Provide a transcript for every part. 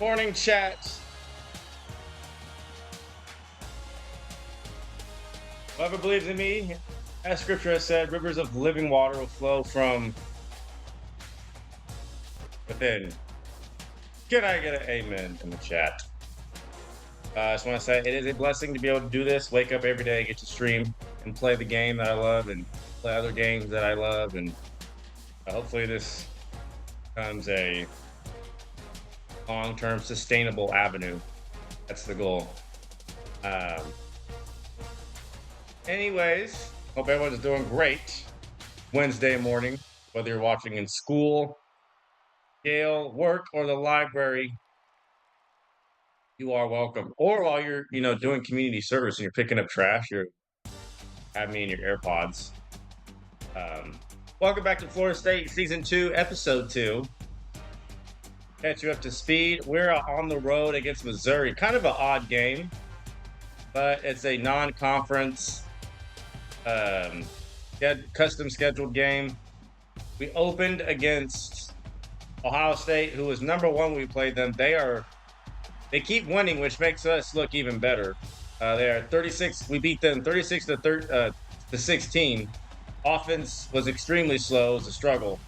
Morning chat. Whoever believes in me, as scripture has said, rivers of living water will flow from within. Can I get an amen in the chat? I just want to say it is a blessing to be able to do this. Wake up every day, get to stream, and play the game that I love, and play other games that I love, and hopefully this becomes a long-term sustainable avenue. That's the goal. Um, Anyways, hope everyone's doing great Wednesday morning, whether you're watching in school, jail, work, or the library. You are welcome. Or while you're, doing community service and you're picking up trash, you're having me in your AirPods. Welcome back to Florida State Season 2, Episode 2. Catch you up to speed. We're on the road against Missouri. Kind of an odd game, but it's a non-conference custom scheduled game. We opened against Ohio State, who was number one when we played them. They keep winning, which makes us look even better. They are 36. We beat them 36 to 16. Offense was extremely slow. It was a struggle.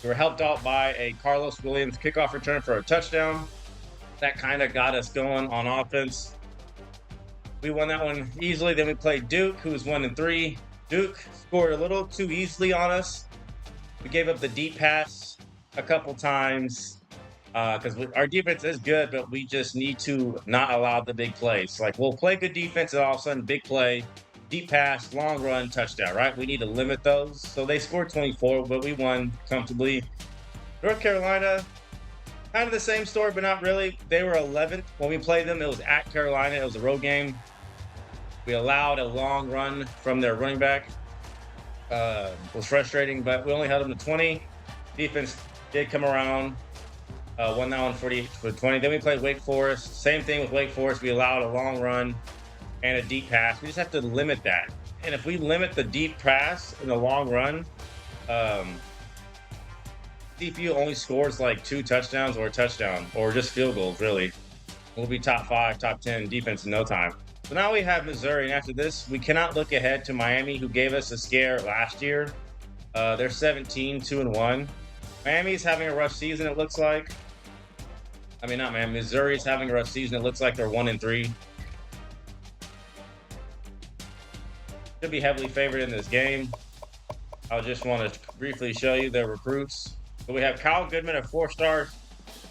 We were helped out by a Carlos Williams kickoff return for a touchdown. That kind of got us going on offense. We won that one easily. Then we played Duke, who was 1-3. Duke scored a little too easily on us. We gave up the deep pass a couple times because our defense is good, but we just need to not allow the big plays. Like, we'll play good defense, and all of a sudden, big play, deep pass, long run, touchdown, right? We need to limit those. So they scored 24, but we won comfortably. North Carolina, kind of the same story, but not really. They were 11th when we played them. It was at Carolina. It was a road game. We allowed a long run from their running back. It was frustrating, but we only held them to 20. Defense did come around, won that one 48-20. Then we played Wake Forest. Same thing with Wake Forest. We allowed a long run and a deep pass. We just have to limit that. And if we limit the deep pass and the long run, CPU only scores like 2 touchdowns or a touchdown, or just field goals, really. We'll be top 5, top 10 defense in no time. So now we have Missouri, and after this, we cannot look ahead to Miami, who gave us a scare last year. They're 17, 2-1. Miami's having a rough season, it looks like. I mean, not Miami. Missouri's having a rough season. It looks like they're 1-3. Should be heavily favored in this game. I just want to briefly show you their recruits. So we have Kyle Goodman, a 4-star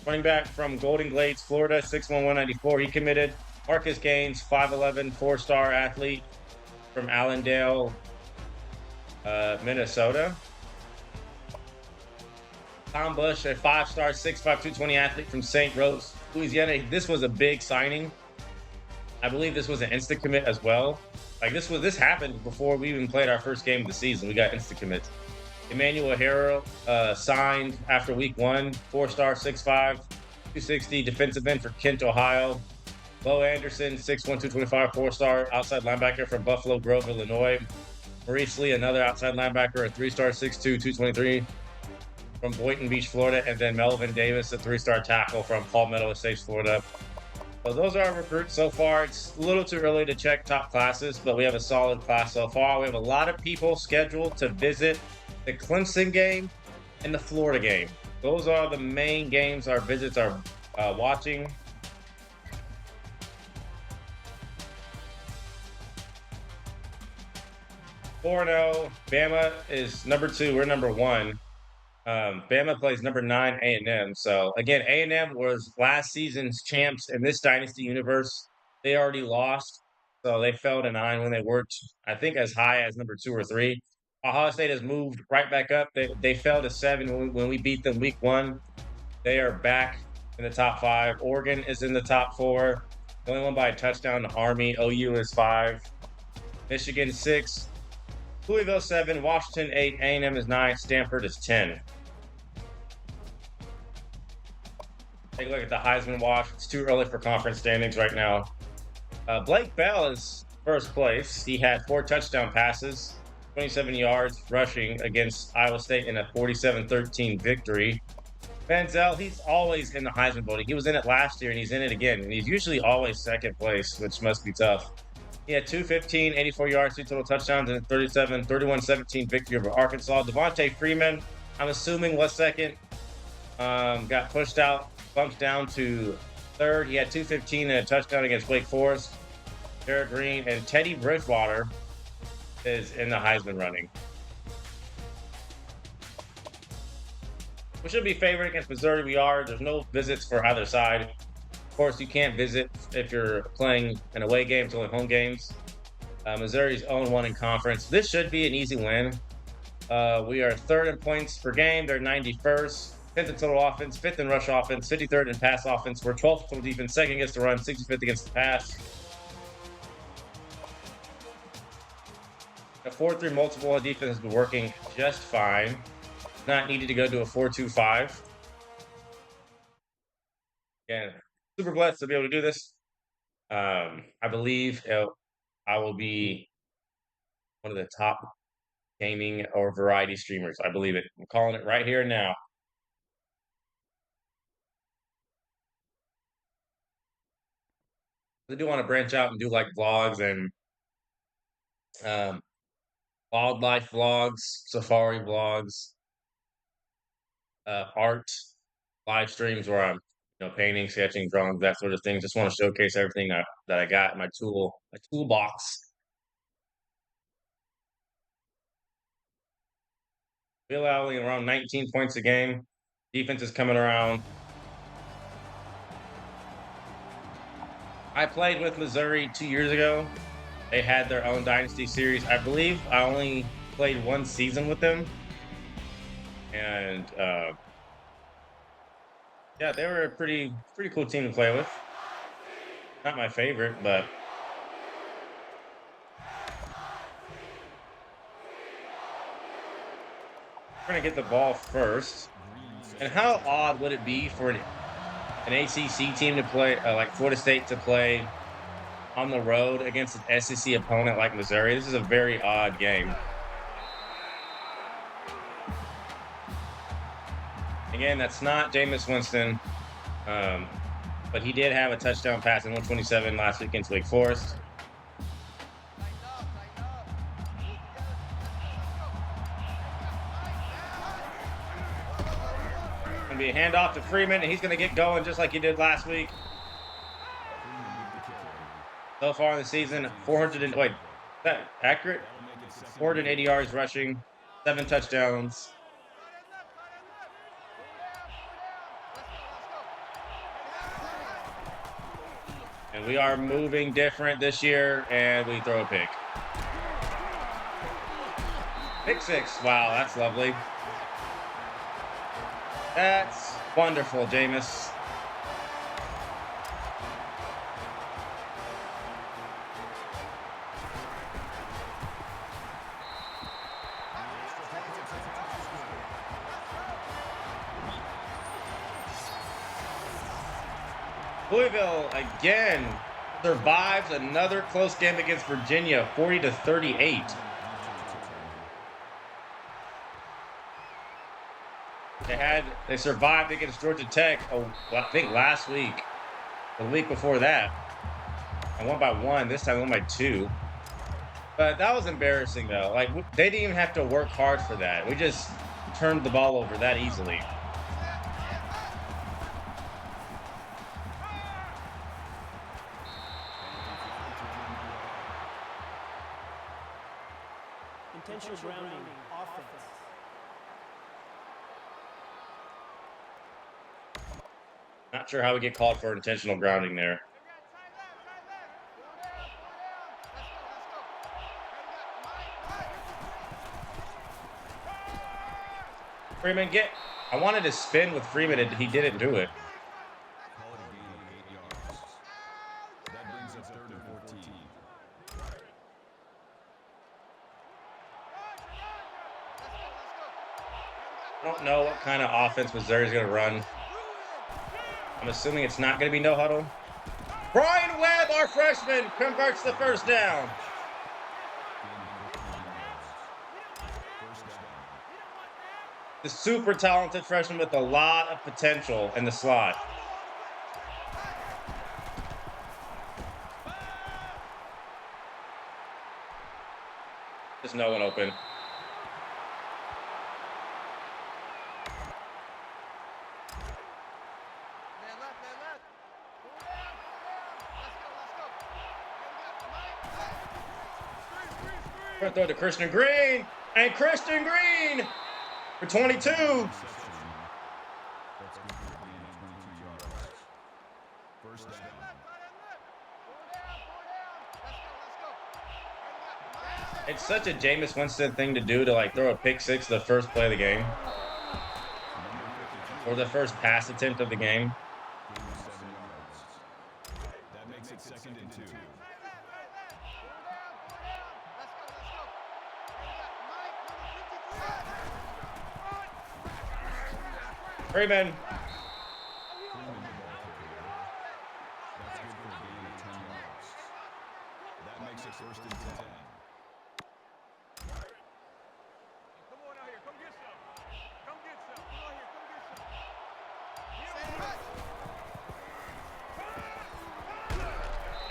running back from Golden Glades, Florida, 6'1", 194. He committed. Marcus Gaines, 5'11", 4-star athlete from Allendale, Minnesota. Tom Bush, a 5-star, 6'5", 220 athlete from St. Rose, Louisiana. This was a big signing. I believe this was an instant commit as well. Like, this happened before we even played our first game of the season. We got instant commits. Emmanuel Harrell signed after week 1, 4-star, 6'5", 260 defensive end for Kent, Ohio. Bo Anderson, 6'1", 225, 4-star outside linebacker from Buffalo Grove, Illinois. Maurice Lee, another outside linebacker, a 3-star, 6'2", 223 from Boynton Beach, Florida. And then Melvin Davis, a 3-star tackle from Palmetto Estates, Florida. So those are our recruits so far. It's a little too early to check top classes, but we have a solid class so far. We have a lot of people scheduled to visit the Clemson game and the Florida game. Those are the main games our visits are watching. Bama is number 2. We're number 1. Bama plays number 9, A&M. So again, A&M was last season's champs in this Dynasty universe. They already lost, so they fell to 9 when they weren't, I think, as high as number 2 or 3. Ohio State has moved right back up. They fell to 7 when we beat them week 1. They are back in the top 5. Oregon is in the top 4. The only one by a touchdown to Army. OU is 5. Michigan 6. Louisville 7, Washington 8, A&M is 9, Stanford is 10. Take a look at the Heisman watch. It's too early for conference standings right now. Blake Bell is first place. He had 4 touchdown passes, 27 yards rushing against Iowa State in a 47-13 victory. Manziel, he's always in the Heisman voting. He was in it last year, and he's in it again. And he's usually always second place, which must be tough. He had 215, 84 yards, 2 total touchdowns, and 31-17 victory over Arkansas. Devontae Freeman, I'm assuming, was second. Got pushed out, bumped down to third. He had 215 and a touchdown against Wake Forest. Jared Green and Teddy Bridgewater is in the Heisman running. We should be favored against Missouri. We are. There's no visits for either side. Of course, you can't visit if you're playing an away game. It's only home games. Missouri's 0-1 in conference. This should be an easy win. We are third in points per game. They're 91st. 5th in total offense, 5th in rush offense, 53rd in pass offense. We're 12th total defense, 2nd against the run, 65th against the pass. A 4-3 multiple defense has been working just fine. Not needed to go to a 4-2-5. Again, super blessed to be able to do this. I believe I will be one of the top gaming or variety streamers. I believe it. I'm calling it right here and now. I do want to branch out and do like vlogs and wildlife vlogs, safari vlogs, art live streams where I'm painting, sketching, drawing, that sort of thing. Just want to showcase everything that I got in my toolbox. We allow only around 19 points a game. Defense is coming around. I played with Missouri 2 years ago. They had their own Dynasty series. I believe I only played one season with them. And yeah, they were a pretty cool team to play with. Not my favorite, but we're gonna get the ball first. And how odd would it be for an ACC team to play, like Florida State, to play on the road against an SEC opponent like Missouri? This is a very odd game. Again, that's not Jameis Winston, but he did have a touchdown pass in 127 last week against Wake Forest. Going to be a handoff to Freeman, and he's going to get going just like he did last week. So far in the season, 400 is that accurate? 480 yards rushing, 7 touchdowns. And we are moving different this year, and we throw a pick. Pick 6. Wow, that's lovely. That's wonderful, Jameis. Louisville again survives another close game against Virginia, 40-38. They survived against Georgia Tech, I think last week, the week before that. I won by 1. This time I won by 2. But that was embarrassing, though. Like, they didn't even have to work hard for that. We just turned the ball over that easily. Intentional grounding offense. Not sure how we get called for intentional grounding there. Freeman, I wanted to spin with Freeman, and he didn't do it. I don't know what kind of offense Missouri's going to run. I'm assuming it's not going to be no huddle. Brian Webb, our freshman, converts the first down. The super talented freshman with a lot of potential in the slot. There's no one open. Gonna throw to Christian Green, and Christian Green for 22. It's such a Jameis Winston thing to do to like throw a pick six the first play of the game. Or the first pass attempt of the game. That makes it 2nd and 2. Freeman. That makes it 1st and 10. Come on out here. Come get some. Come get some. Come on here. Come get some.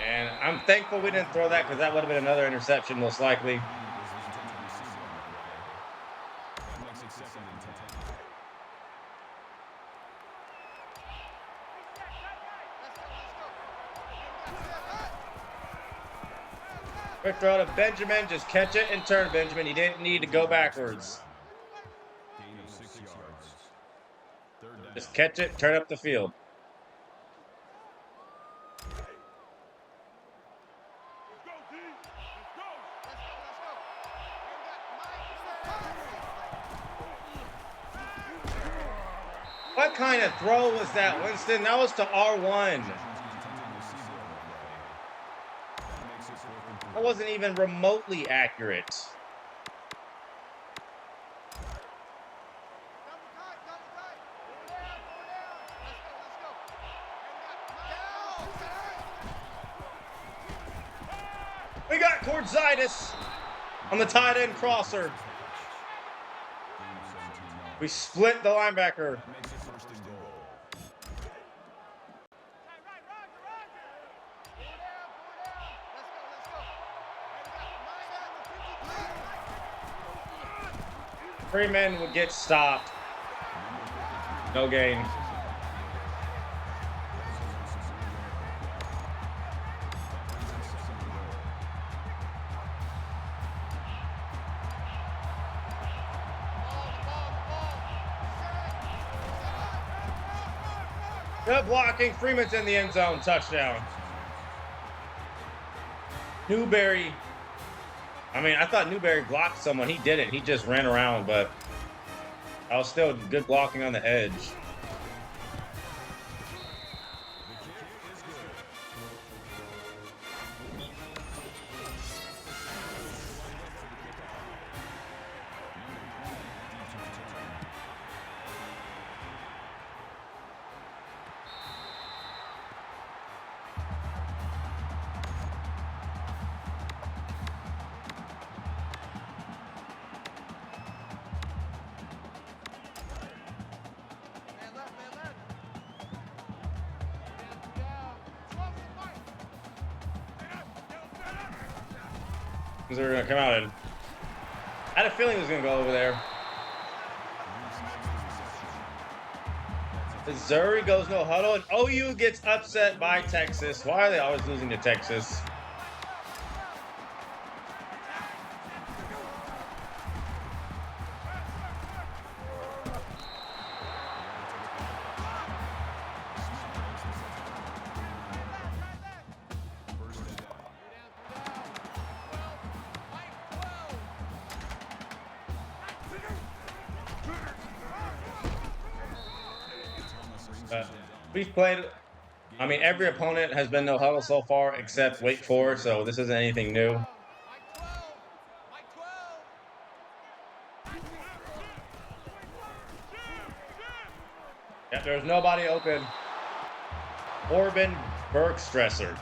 And I'm thankful we didn't throw that because that would have been another interception most likely. That makes it 2nd and 10. Quick throw to Benjamin. Just catch it and turn, Benjamin. He didn't need to go backwards. Gain of 6 yards. 3rd down. Just catch it, turn up the field. Let's go, D. Let's go. What kind of throw was that, Winston? That was to R1. That wasn't even remotely accurate. We got Cordzitis on the tight end crosser. We split the linebacker. That makes it 1st and goal. Freeman would get stopped. No gain. Good blocking. Freeman's in the end zone. Touchdown. Newberry. I mean, I thought Newberry blocked someone. He didn't. He just ran around, but that was still good blocking on the edge. They're going to come out and I had a feeling it was going to go over there. Missouri goes no huddle, and OU gets upset by Texas. Why are they always losing to Texas? We've played, I mean, every opponent has been no huddle so far except Wake Forest, so this isn't anything new. Yep, there's nobody open. Corbin Bergstresser.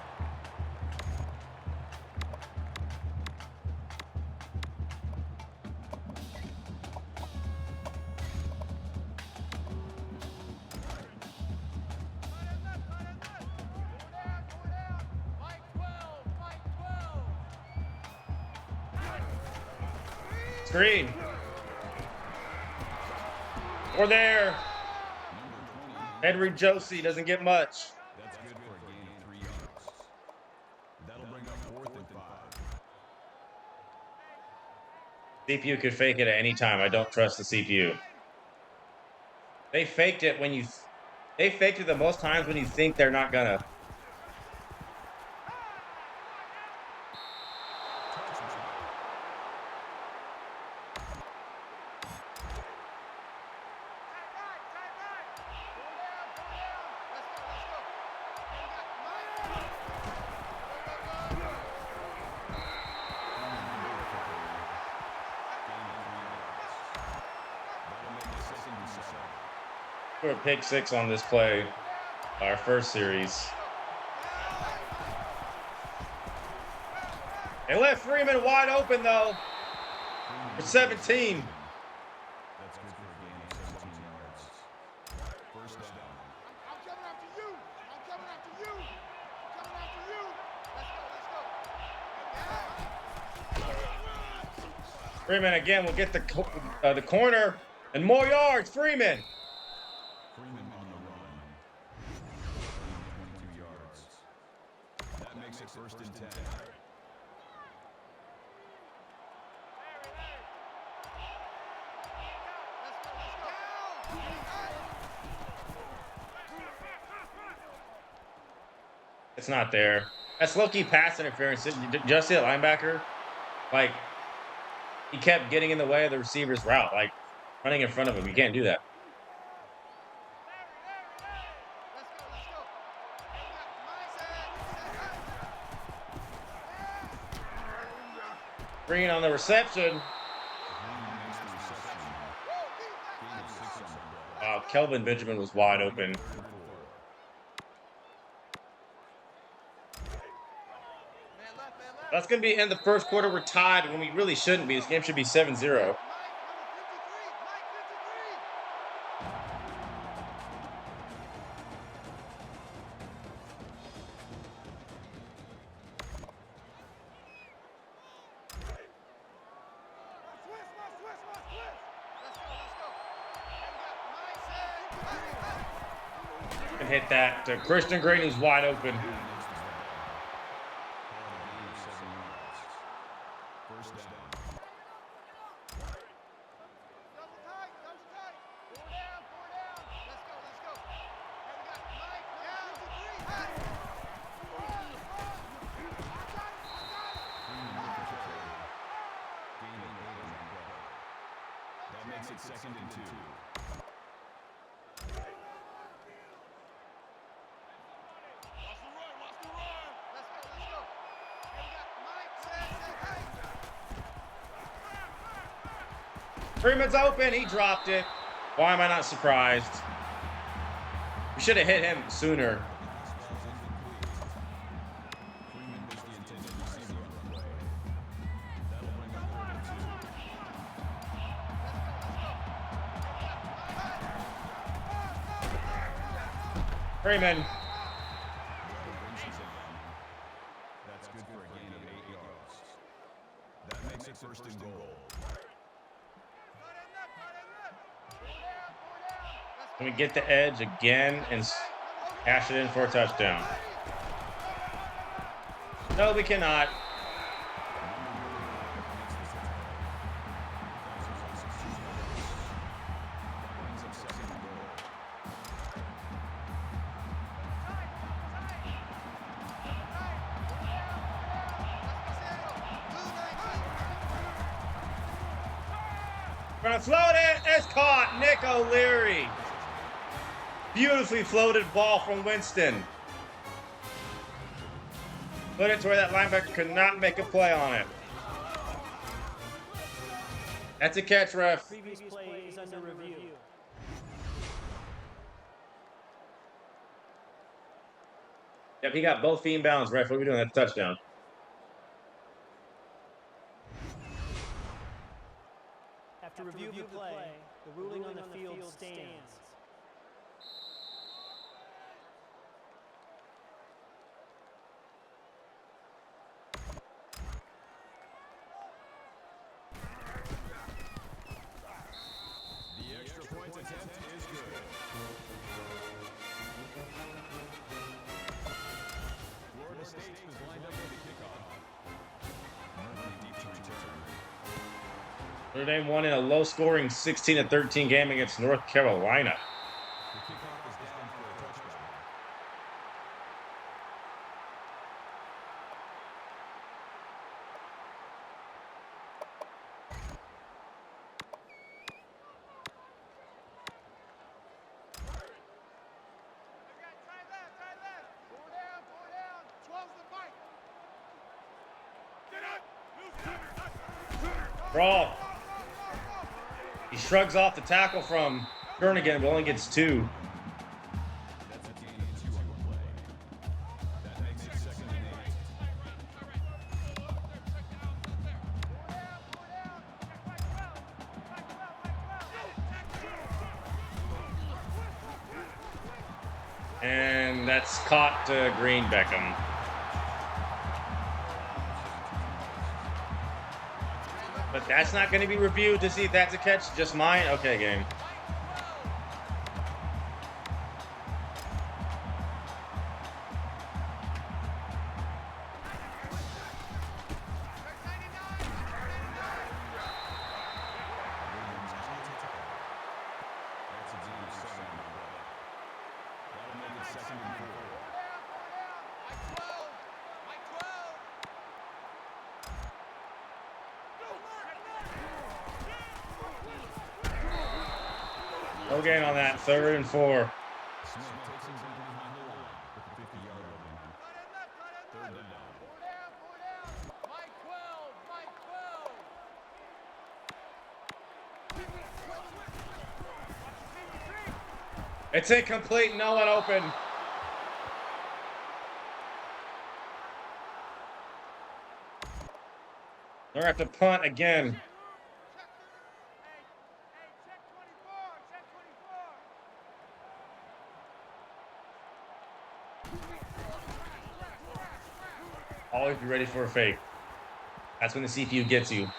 Screen. We're there. Henry Josie doesn't get much. That's good for a gain of 3 yards. That'll bring up 4th and 5. CPU could fake it at any time. I don't trust the CPU. They faked it when they faked it the most times when you think they're not gonna. We're a pick 6 on this play, our first series. They left Freeman wide open though for 17. That's good for a gain of 17 yards. First down. I'm coming after you. I'm coming after you. I'm coming after you. Let's go. Freeman again will get the corner and more yards. Freeman. Freeman on the run. 22 yards. That makes it 1st and 10. It's not there. That's low-key pass interference. Did you just see that linebacker? Like, he kept getting in the way of the receiver's route, like running in front of him. You can't do that. Green on the reception. Wow, Kelvin Benjamin was wide open. That's going to be in the first quarter. We're tied when we really shouldn't be. This game should be 7-0. And hit that to Christian Green, who's wide open. First down. That makes it 2nd and 2. Freeman's open. He dropped it. Why am I not surprised? We should have hit him sooner. Freeman missed the intended receiver on the play. That'll bring up 3rd and 2. Freeman. That's good for a gain of 8 yards. That makes it 1st and goal. Can we get the edge again and cash it in for a touchdown? No, we cannot. We're gonna float it. It's caught. Nick O'Leary. Beautifully floated ball from Winston. Put it to where that linebacker could not make a play on it. That's a catch, ref. Previous play is under review. Yep, he got both feet in bounds, ref. What are we doing? That's a touchdown. After review of the play, the ruling on the field stands. Point attempt is good. Florida State is lined up for the kickoff. Murphy deep to return. Notre Dame won in a low-scoring 16-13 game against North Carolina. The kickoff is down for a touchback. Try left. Pull down. 12's the fight. Get up. Brawl. He shrugs off the tackle from Jernigan, but only gets 2. That's a gain of 2 on the play. That makes it 2nd and 8. And that's caught Green Beckham. But that's not going to be reviewed to see if that's a catch. Just mine? Okay, game. That's a gain of 7 on the play. That'll make it 2nd and 4. No gain on that. 3rd and 4. Smith takes him from behind the line with the 50-yard line. 3rd down. Mike 12. It's incomplete. No one open. They're going to have to punt again. Hey, check 24. Always be ready for a fake. That's when the CPU gets you.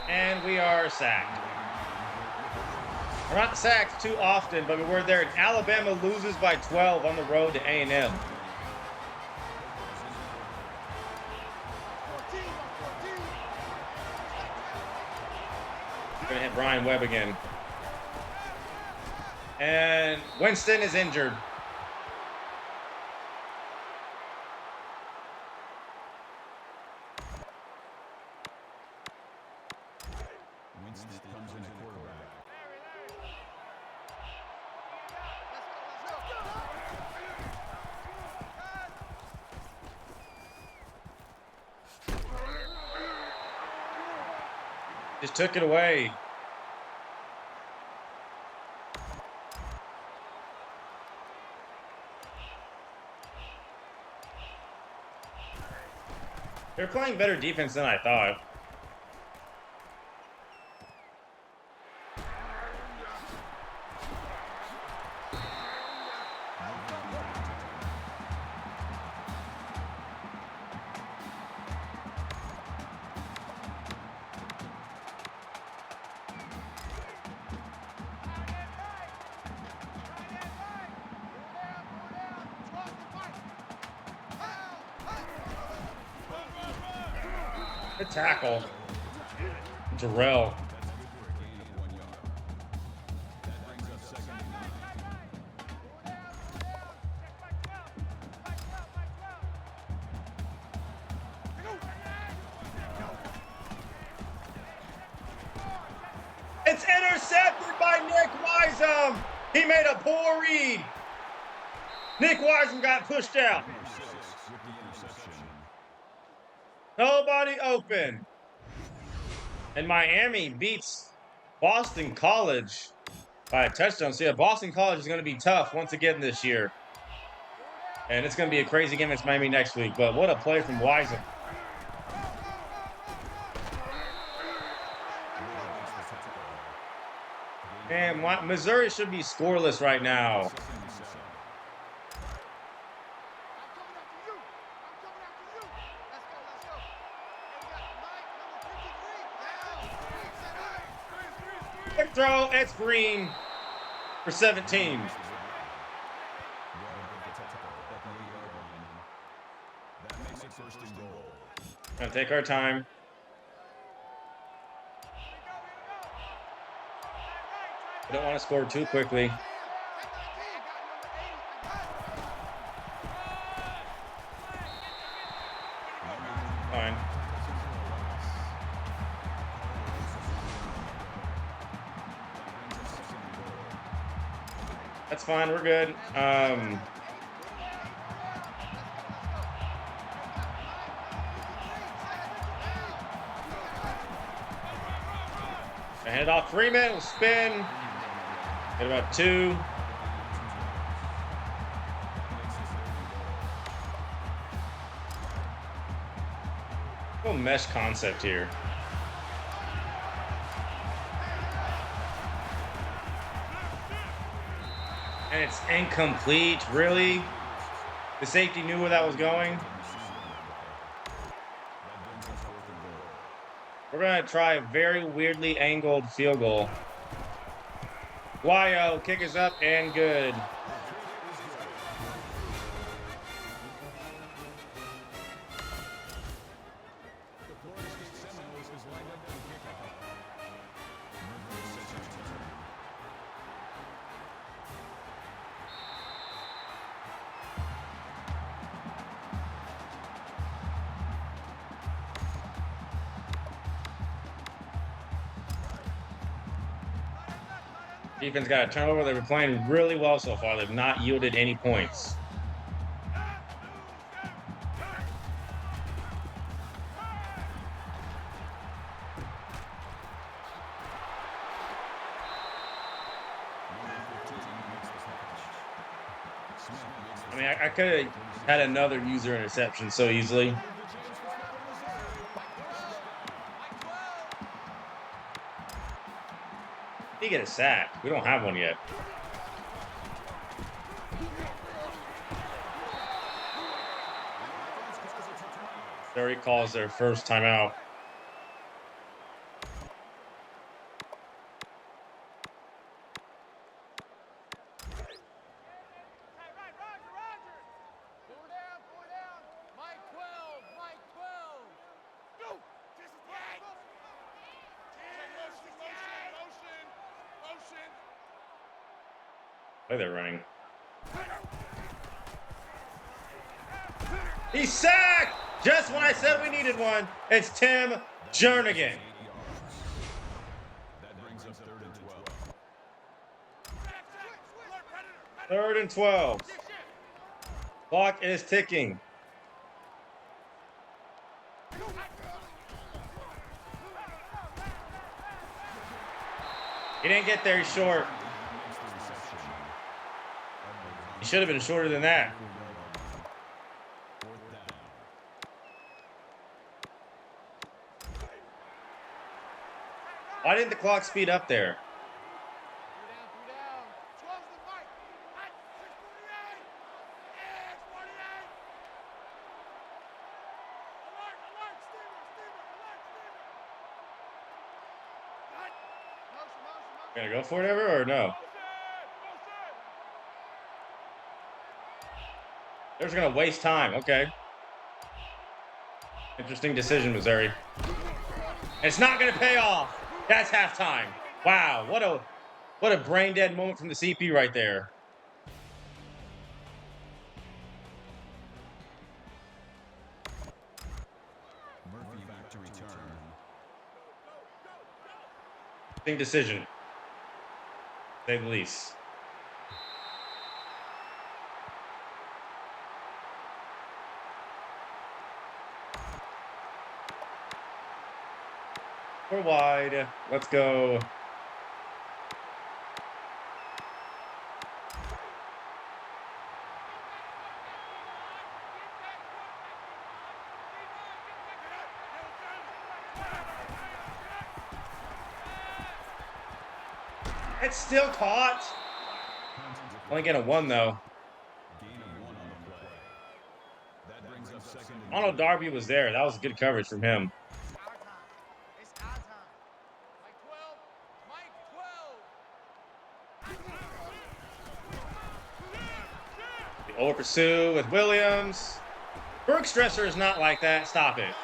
And we are sacked. We're not sacked too often, but we were there. Alabama loses by 12 on the road to A&M. Gonna hit Brian Webb again. And Winston is injured. Winston comes in at quarterback. Just took it away. They're playing better defense than I thought. Good tackle. Terrell. That's good for a gain of 1 yard. That brings up 2nd and 9. It's intercepted by Nick Wisem. He made a poor read. Nick Wisem got pushed out. Number 6 with the interception. Nobody open. And Miami beats Boston College by a touchdown. So yeah, Boston College is going to be tough once again this year. And it's going to be a crazy game against Miami next week. But what a play from Wisem. Man, Missouri should be scoreless right now. Quick throw, it's green for 17. That makes it first and goal. Gonna take our time. We don't want to score too quickly. Fine. That's fine. We're good. I hand it off Freeman. We'll spin. Get about 2. Go mesh concept here. And it's incomplete. Really? The safety knew where that was going. We're going to try a very weirdly angled field goal. Guayo, kick is up and good. Defense got a turnover. They've been playing really well so far. They've not yielded any points. I mean, I could have had another user interception so easily. He get a sack. We don't have one yet. Missouri calls their first timeout. Play they're running. He's sacked! Just when I said we needed one, it's Tim Jernigan. That brings up 3rd and 12. 3rd and 12. Clock is ticking. He didn't get there, he's short. He should have been shorter than that. Why didn't the clock speed up there? Gonna go for it ever or no? They're just gonna waste time. Okay. Interesting decision, Missouri. It's not gonna pay off. That's halftime. Wow, what a brain dead moment from the CP right there. Murphy back to return. Interesting decision. To say the least. We're wide. Let's go. It's still caught. Only getting a 1 though. Gain of 1 on the play. That brings up second and Arnold Darby was there. That was good coverage from him. Our time. It's our time. Mike 12. Mike 12. The over pursue with Williams. Brooks Dresser is not like that. Stop it.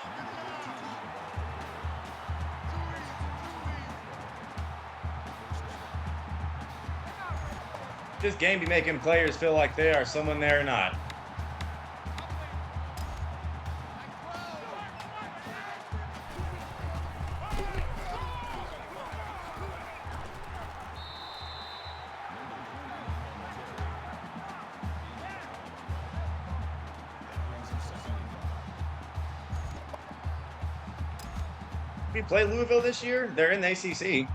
This game be making players feel like they are someone they're not. We play Louisville this year. They're in the ACC.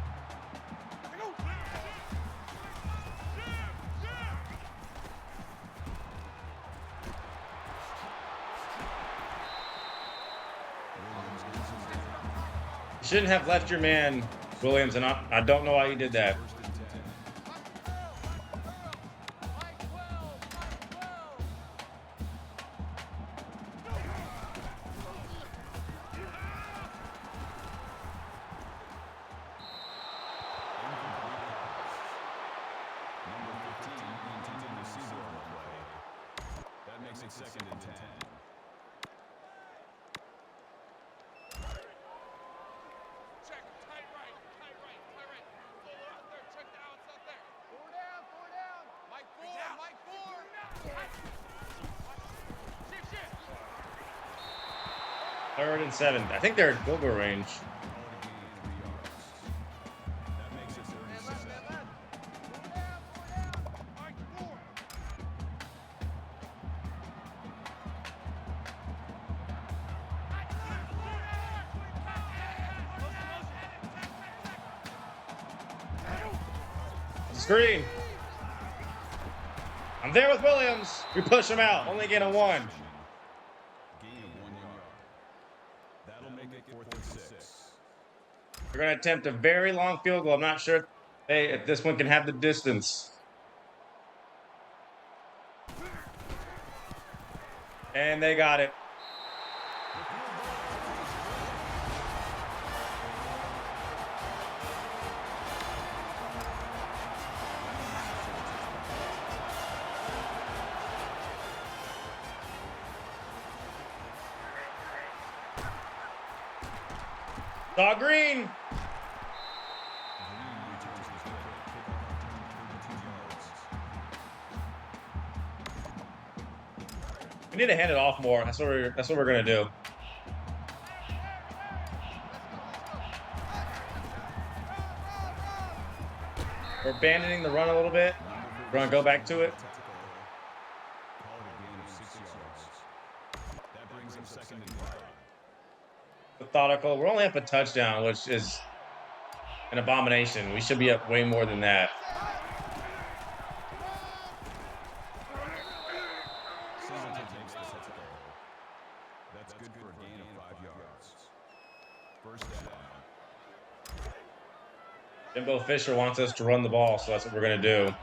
You shouldn't have left your man, Williams, and I don't know why you did that. Second and 10. Check. Tight right. Tight right. Tight right. Fuller out there. Check the outs out there. Four down. Four down. Mike 4. Mike 4. Shift. Shift. 3rd and 7. I think they're at field goal range. That makes it 37. Mike 4. Screen. I'm there with Williams. We push him out. Only get a 1. Gain of 1 yard. That'll make it 4th and 6. We're going to attempt a very long field goal. I'm not sure if this one can have the distance. And they got it. Saw Green. We need to hand it off more. That's what we're gonna do. We're abandoning the run a little bit. We're gonna go back to it. Call it a gain of 6 yards. That brings him second and 5. Methodical. We're only up a touchdown, which is an abomination. We should be up way more than that. Singleton takes the tackle. That's good for a gain of 5 yards. First down. Jimbo Fisher wants us to run the ball, so that's what we're gonna do.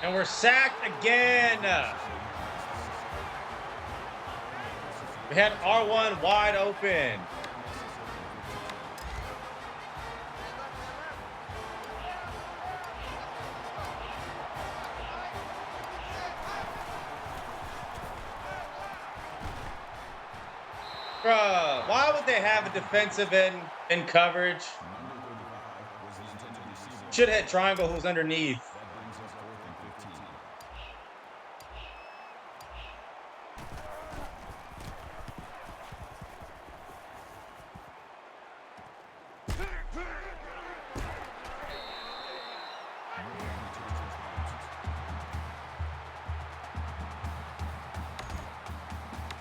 And we're sacked again. We had R1 wide open. Bruh, why would they have a defensive end in coverage? Should hit triangle who's underneath. That brings us 4th and 15.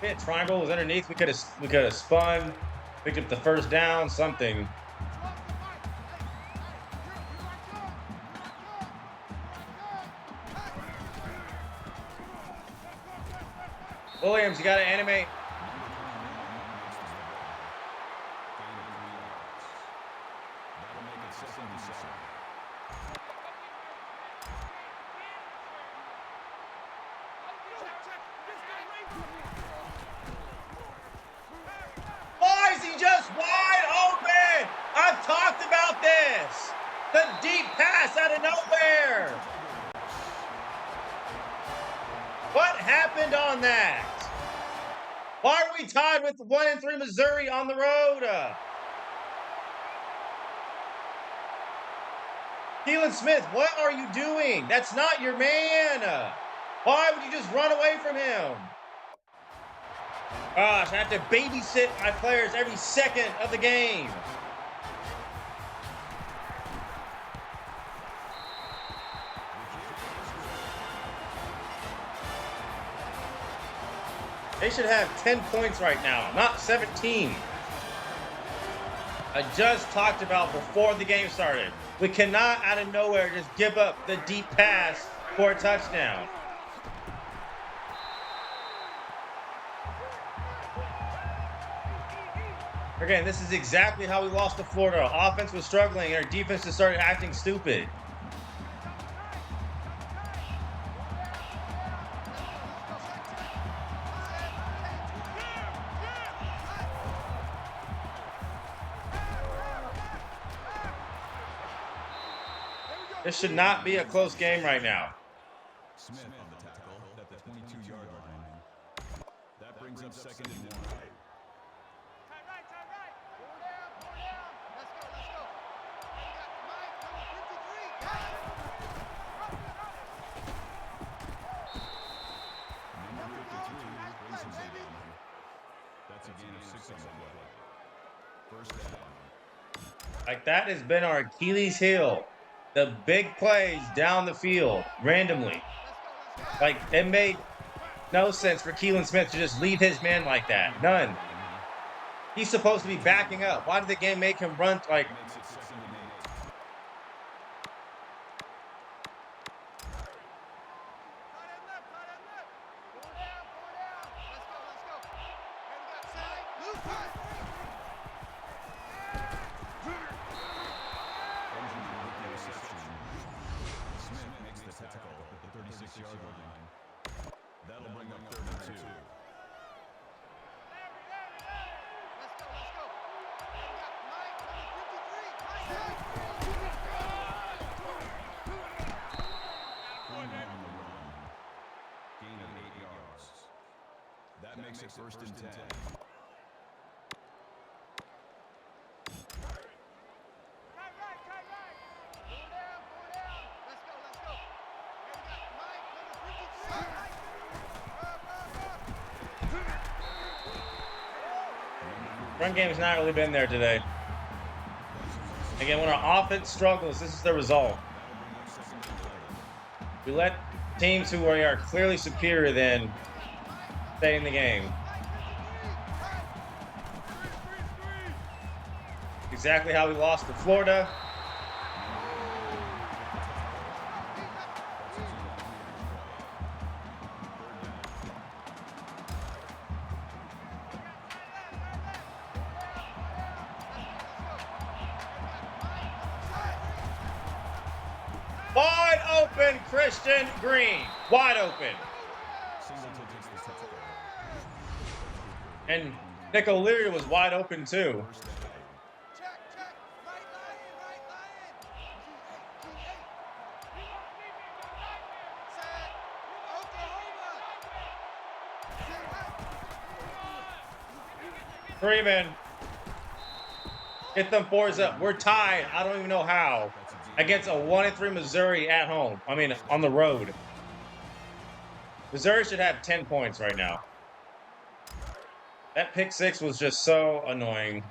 fit. Triangle was underneath. We could have spun, picked up the first down, something. Williams, you got to animate. That'll make it 2nd and 7. Why is he just wide open? I've talked about this. The deep pass out of nowhere. What happened on that? Why are we tied with 1-3 Missouri on the road? Keelan Smith, what are you doing? That's not your man. Why would you just run away from him? Gosh, I have to babysit my players every second of the game. They should have 10 points right now, not 17. I just talked about before the game started. We cannot, out of nowhere, just give up the deep pass for a touchdown. Again, this is exactly how we lost to Florida. Our offense was struggling, and our defense just started acting stupid. This should not be a close game right now. Smith on the tackle at the 22-yard line. That brings up 2nd and 1. Number 53 brings him down. That's a gain of 6 on the play. 1st down. Like, that has been our Achilles heel. The big plays down the field randomly. Like, it made no sense for Keelan Smith to just leave his man like that. None. He's supposed to be backing up. Why did the game make him run like? Makes it 2nd and 8. Smith makes the tackle at the 36-yard line. That'll bring up 3rd and 2. Gain of 8 yards. That makes it 1st and 10. Run game's not really been there today. Again, when our offense struggles, this is the result. We let teams who are clearly superior then stay in the game. Exactly how we lost to Florida. Wide open, Christian Green. Wide open. And Nick O'Leary was wide open too. Freeman. Get them fours up. We're tied. I don't even know how. Against a 1-3 Missouri at home. I mean, on the road. Missouri should have 10 points right now. That pick six was just so annoying.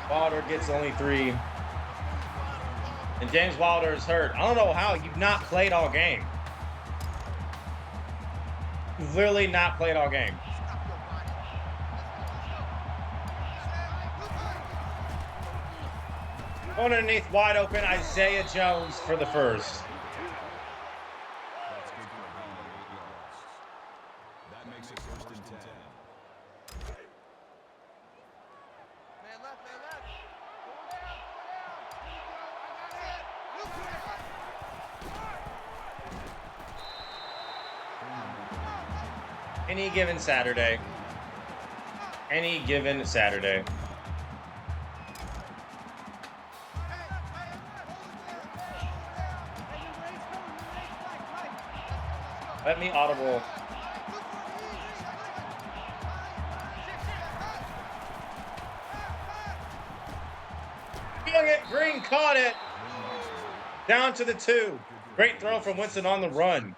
Wilder gets only 3. And James Wilder is hurt. I don't know how you've not played all game. You've literally not played all game. Going underneath wide open, Isaiah Jones for the first. That's good for a gain of 8 yards. That makes it 1st and 10. Man left, man left. Pull down, pull down. Here you go. I got it. Any given Saturday. Any given Saturday. Let me audible. Green caught it. Down to the 2. Great throw from Winston on the run.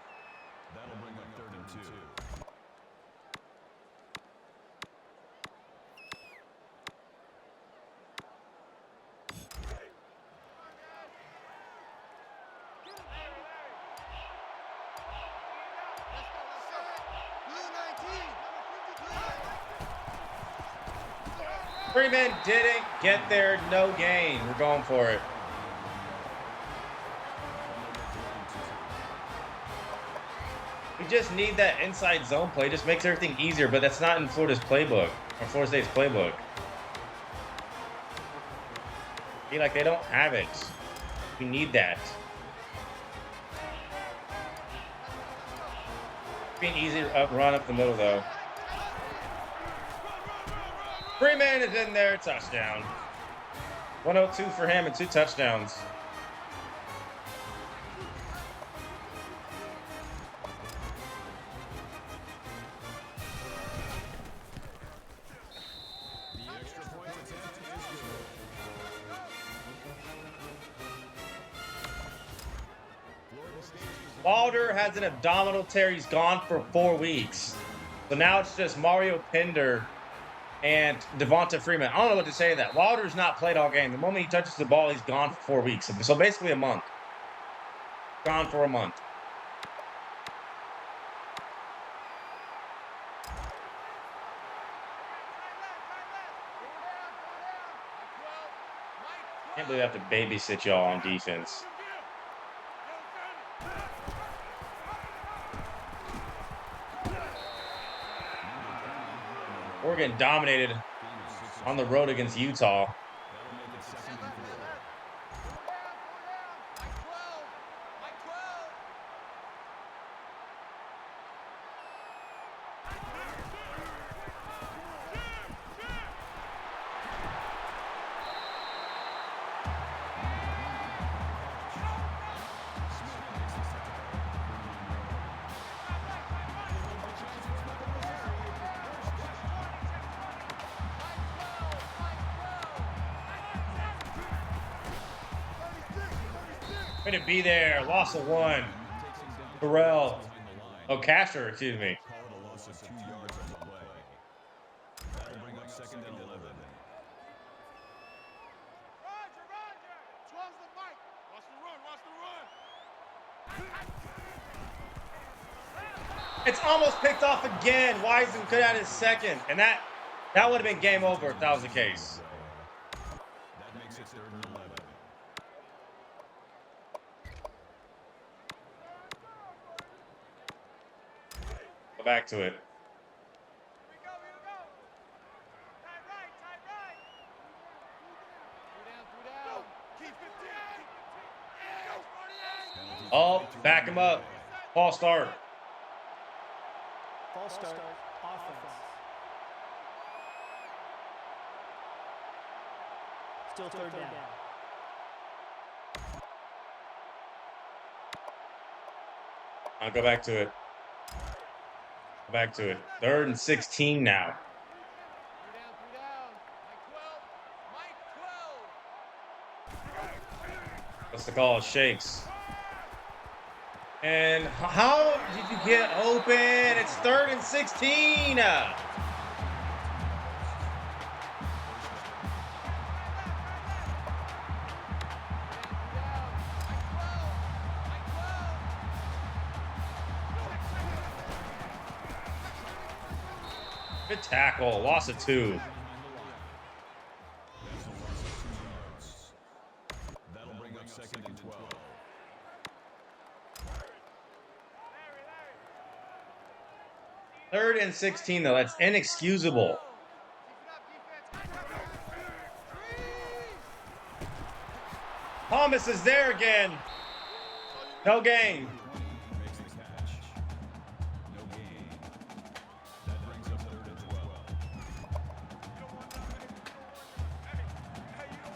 That'll bring up 3rd and 2. Freeman didn't get there. No gain. We're going for it. We just need that inside zone play. It just makes everything easier, but that's not in Florida's playbook, or Florida State's playbook. Be like they don't have it. We need that. Being easy run up the middle, though. Freeman is in there. Touchdown. 102 for him and 2 touchdowns. The extra point attempt is good. Florida State is Wilder has an abdominal tear. He's gone for 4 weeks. So now it's just Mario Pinder and Devonta Freeman. I don't know what to say to that. Wilder's not played all game. The moment he touches the ball, he's gone for 4 weeks. So basically a month. Gone for a month. Can't believe I have to babysit y'all on defense. Oregon dominated on the road against Utah. that'll make it 2nd and 4. Way to be there. Loss of 1. Terrell. Oh, Casher, excuse me. Call it a loss of 2 yards on the play. That'll bring up 2nd and 11. Roger, Roger. 12's the mic. Watch the run, watch the run. It's almost picked off again. Wiseman could have had his 2nd. And that would have been game over if that was the case. That makes it 3rd and 11. Go back to it. Here we go, here we go. Tight right, tight right. Through down. Keep 15. Oh, back him up. False start. False start. Offense. Still 3rd down. I'll go back to it. Go back to it. 3rd and 16 now. Through down. Mike 12. What's the call? Shakes. And how did you get open? It's 3rd and 16. Good tackle. Loss of 2. That's a loss of 2 yards. That'll bring up 2nd and 12. Third and 16, though. That's inexcusable. Thomas is there again. No gain. Makes the catch. No gain. That brings up 3rd and 12.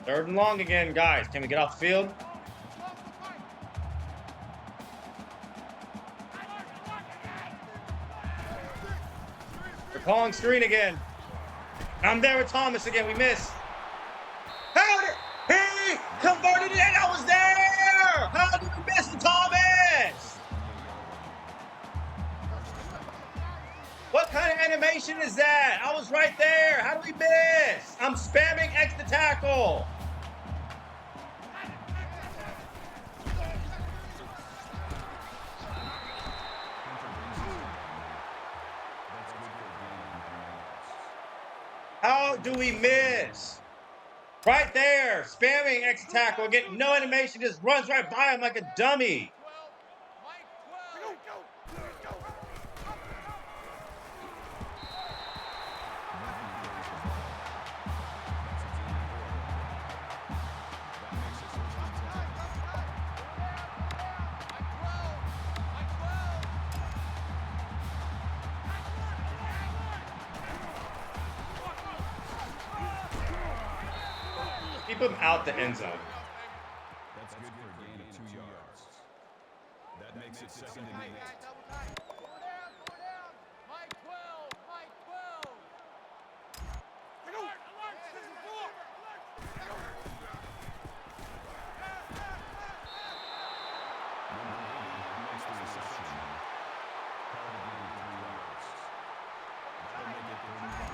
3rd and long again, guys. Can we get off the field? We're calling screen again. I'm there with Thomas again. We miss. How did he converted it? I was there. How did we miss the Thomas? What kind of animation is that? I was right there. How do we miss? I'm spamming X to tackle. How do we miss? Right there, spamming X tackle, getting no animation, just runs right by him like a dummy. Keep him out the end zone. That's good for a gain of 2 yards. That makes it 2nd and 8. Makes the reception. Call a gain of 3 yards. That'll make it 3rd and 5.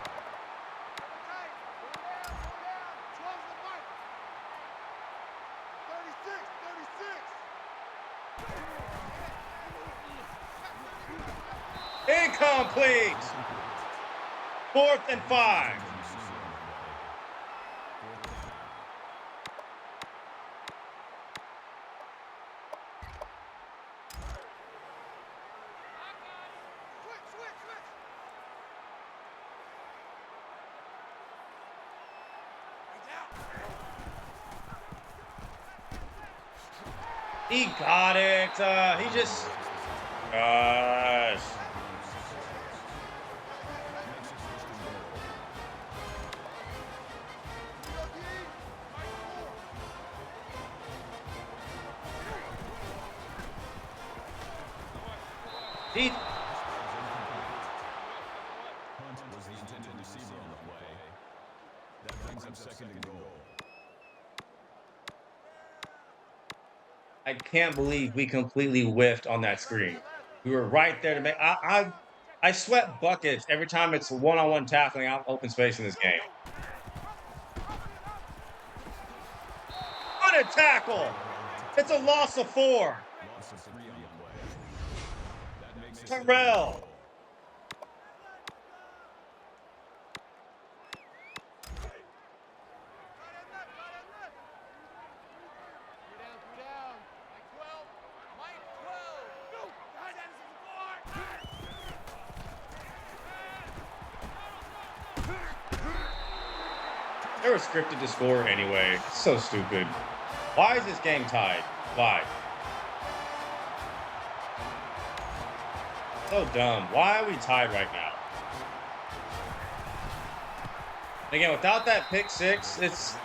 Incomplete. 4th and 5. He got it. He just. Gosh. He. Hunt was the intended receiver on the play. That brings up 2nd and goal. I can't believe we completely whiffed on that screen. We were right there to make. I sweat buckets every time it's one-on-one tackling out open space in this game. What a tackle! It's a loss of 4. Loss of 3 on the play. That makes it Terrell. They were scripted to score anyway. It's so stupid. Why is this game tied? Why? So dumb. Why are we tied right now? Again, without that pick 6, it's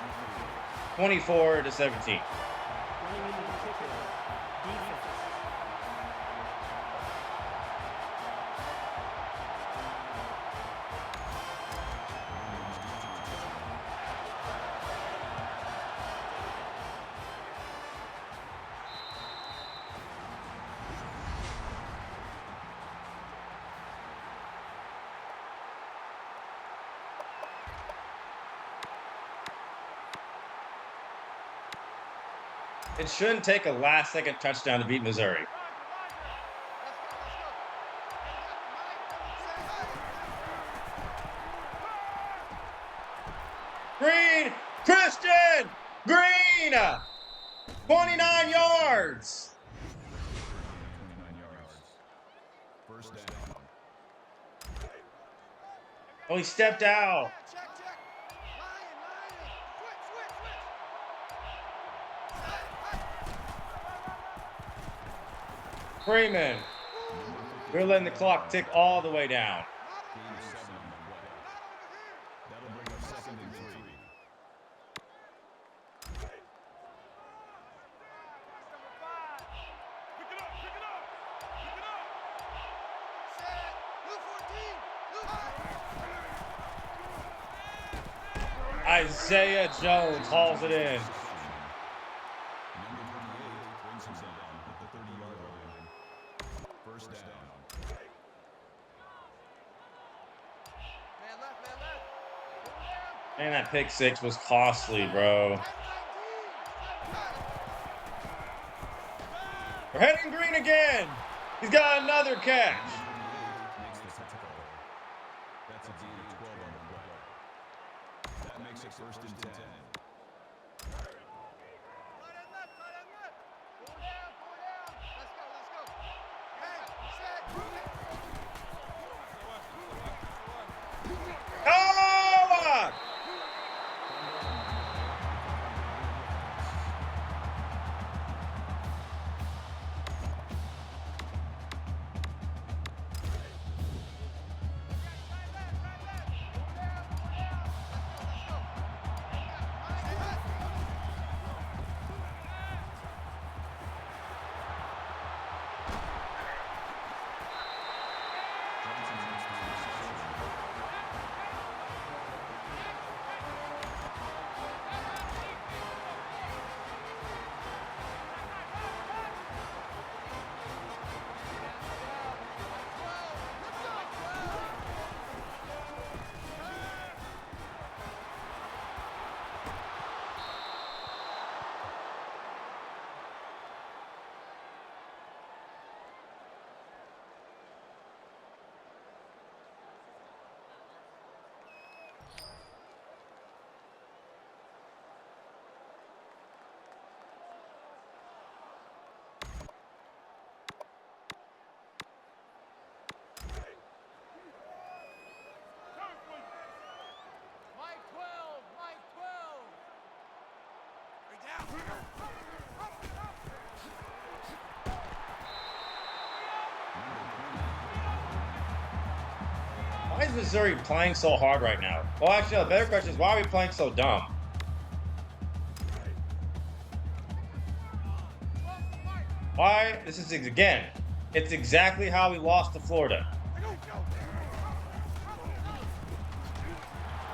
24-17. It shouldn't take a last-second touchdown to beat Missouri. yards. 29 yards. First down. Oh, he stepped out. Check. Lion. Switch. Freeman. We're letting the clock tick all the way down. Gain of 7 on the play. That'll bring up 2nd and 3. Pick it up. Set. Blue 14. Isaiah Jones hauls it in. Number 38 brings him down at the 30-yard line. First down. Man left. Man, that pick six was costly, bro. We're heading green again. He's got another catch. Makes the tackle. That's a gain of 12 on the play. That makes it 1st and 10. Tight end left. Four down. Let's go. Hey, set. Oh! Mike 12. Bring down. Why is Missouri playing so hard right now? Well, actually, the better question is, why are we playing so dumb? Why? This is, again, it's exactly how we lost to Florida.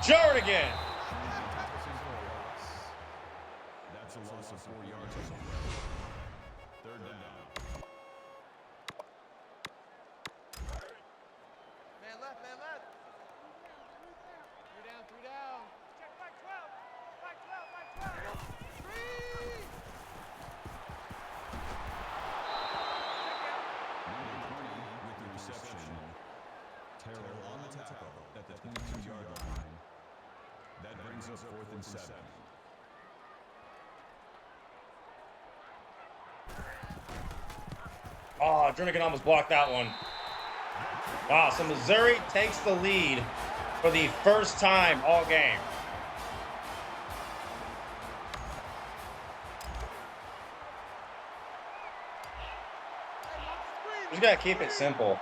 Jordan again. That's a loss of 4 yards on the play. 3rd down. Man left. 3 down. Check Mike 12. Three. Number 20 with the reception. Terrell on the tackle at the 22-yard line. That brings us 4th and 7. Oh, Jernigan almost blocked that one. Wow, so Missouri takes the lead for the first time all game. We just gotta keep it simple.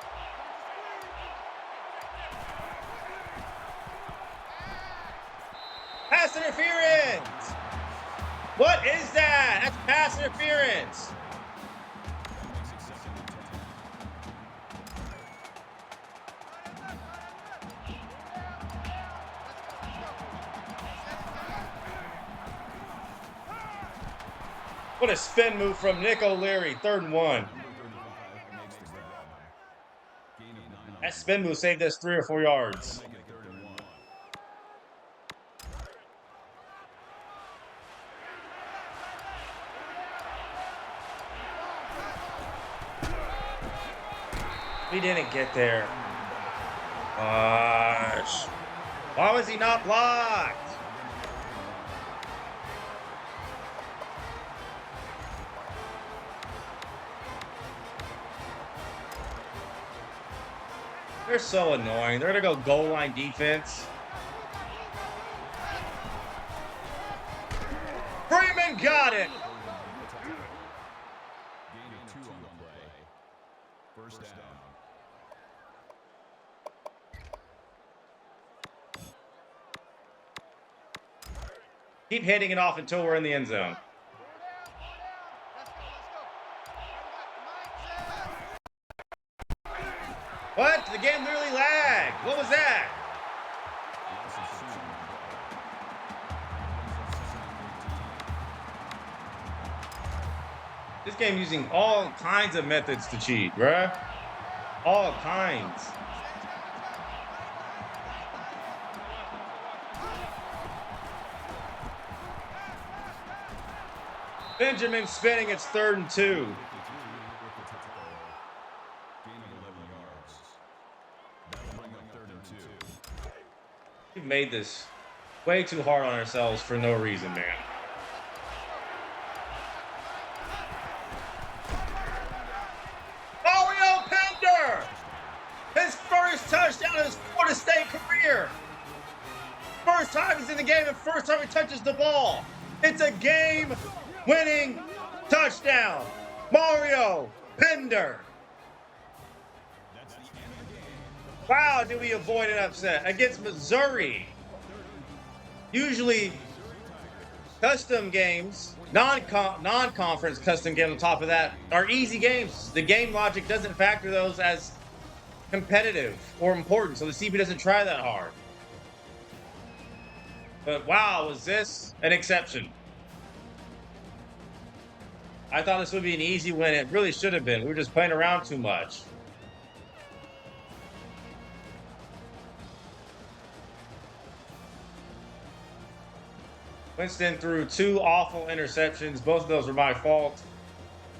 Pass interference! What is that? That's pass interference. That makes it 2nd and 10. What a spin move from Nick O'Leary, 3rd and 1. Number 35 makes the grab. Gain of 9 on That spin move saved us 3 or 4 yards. Make it 3rd and 1. We didn't get there. Gosh. Why was he not blocked? They're so annoying. They're going to go goal line defense. Freeman got it. Gain of 2 on the play. First down. Keep hitting it off until we're in the end zone. What? The game literally lagged. What was that? This game using all kinds of methods to cheat, bruh. All kinds. Benjamin spinning. It's 3rd and 2. Gain of 11 yards. That'll bring up 3rd and 2. We've made this way too hard on ourselves for no reason, man. Mario Pender! His first touchdown in his Florida State career. First time he's in the game and first time he touches the ball. It's a game-winning touchdown. Mario Pender. Wow, did we avoid an upset against Missouri? Usually, custom games, non-conference custom games on top of that are easy games. The game logic doesn't factor those as competitive or important, so the CP doesn't try that hard. But wow, was this an exception? I thought this would be an easy win. It really should have been. We were just playing around too much. Winston threw 2 awful interceptions. Both of those were my fault.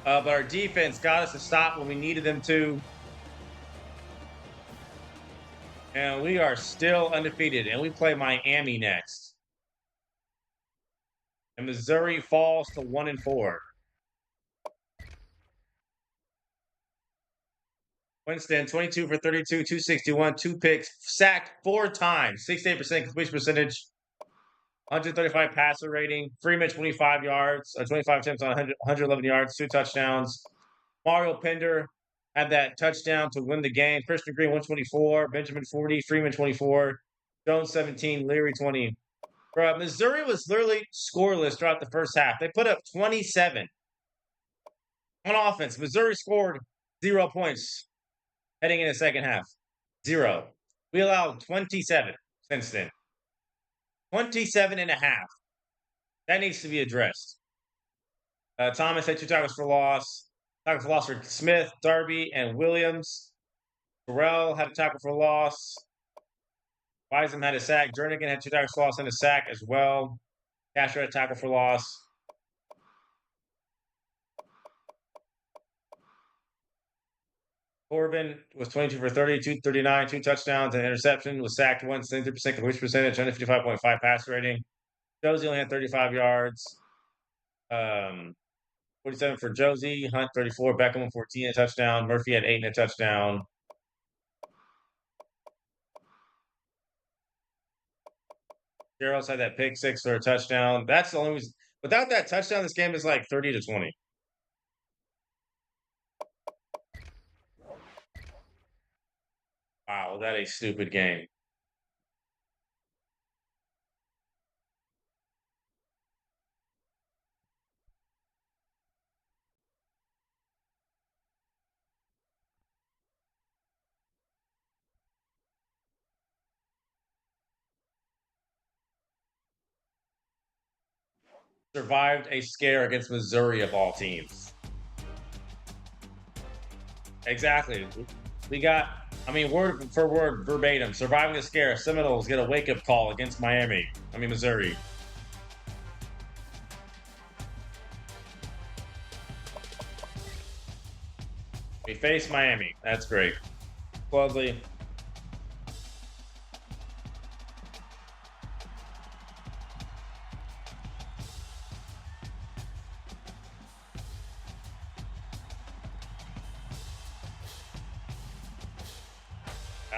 But our defense got us to stop when we needed them to. And we are still undefeated. And we play Miami next. And Missouri falls to 1-4. Winston, 22 for 32, 261, 2 picks, sacked 4 times, 68% completion percentage, 135 passer rating. Freeman, 25 yards, 25 attempts on 111 yards, 2 touchdowns. Mario Pender had that touchdown to win the game. Christian Green, 124, Benjamin 40, Freeman 24, Jones 17, Leary 20. Bro, Missouri was literally scoreless throughout the first half. They put up 27 on offense. Missouri scored 0 points heading in the second half. 0. We allowed 27 since then. 27.5. That needs to be addressed. Thomas had 2 tackles for loss. Tackle for loss for Smith, Darby, and Williams. Burrell had a tackle for loss. Wiseman had a sack. Jernigan had 2 tackles for loss and a sack as well. Castro had a tackle for loss. Corbin was 22 for 30, 239, 2 touchdowns, and an interception. Was sacked once, 70% completion percentage, 155.5 pass rating. Josie only had 35 yards. 47 for Josie. Hunt 34. Beckham 14 and a touchdown. Murphy had 8 and a touchdown. Gerald's had that pick 6 for a touchdown. That's the only reason. Without that touchdown, this game is like 30-20. Wow, that a stupid game. Survived a scare against Missouri of all teams. Exactly. We got, I mean, word for word, verbatim, surviving the scare. Seminoles get a wake-up call against Missouri. We face Miami. That's great. Lovely.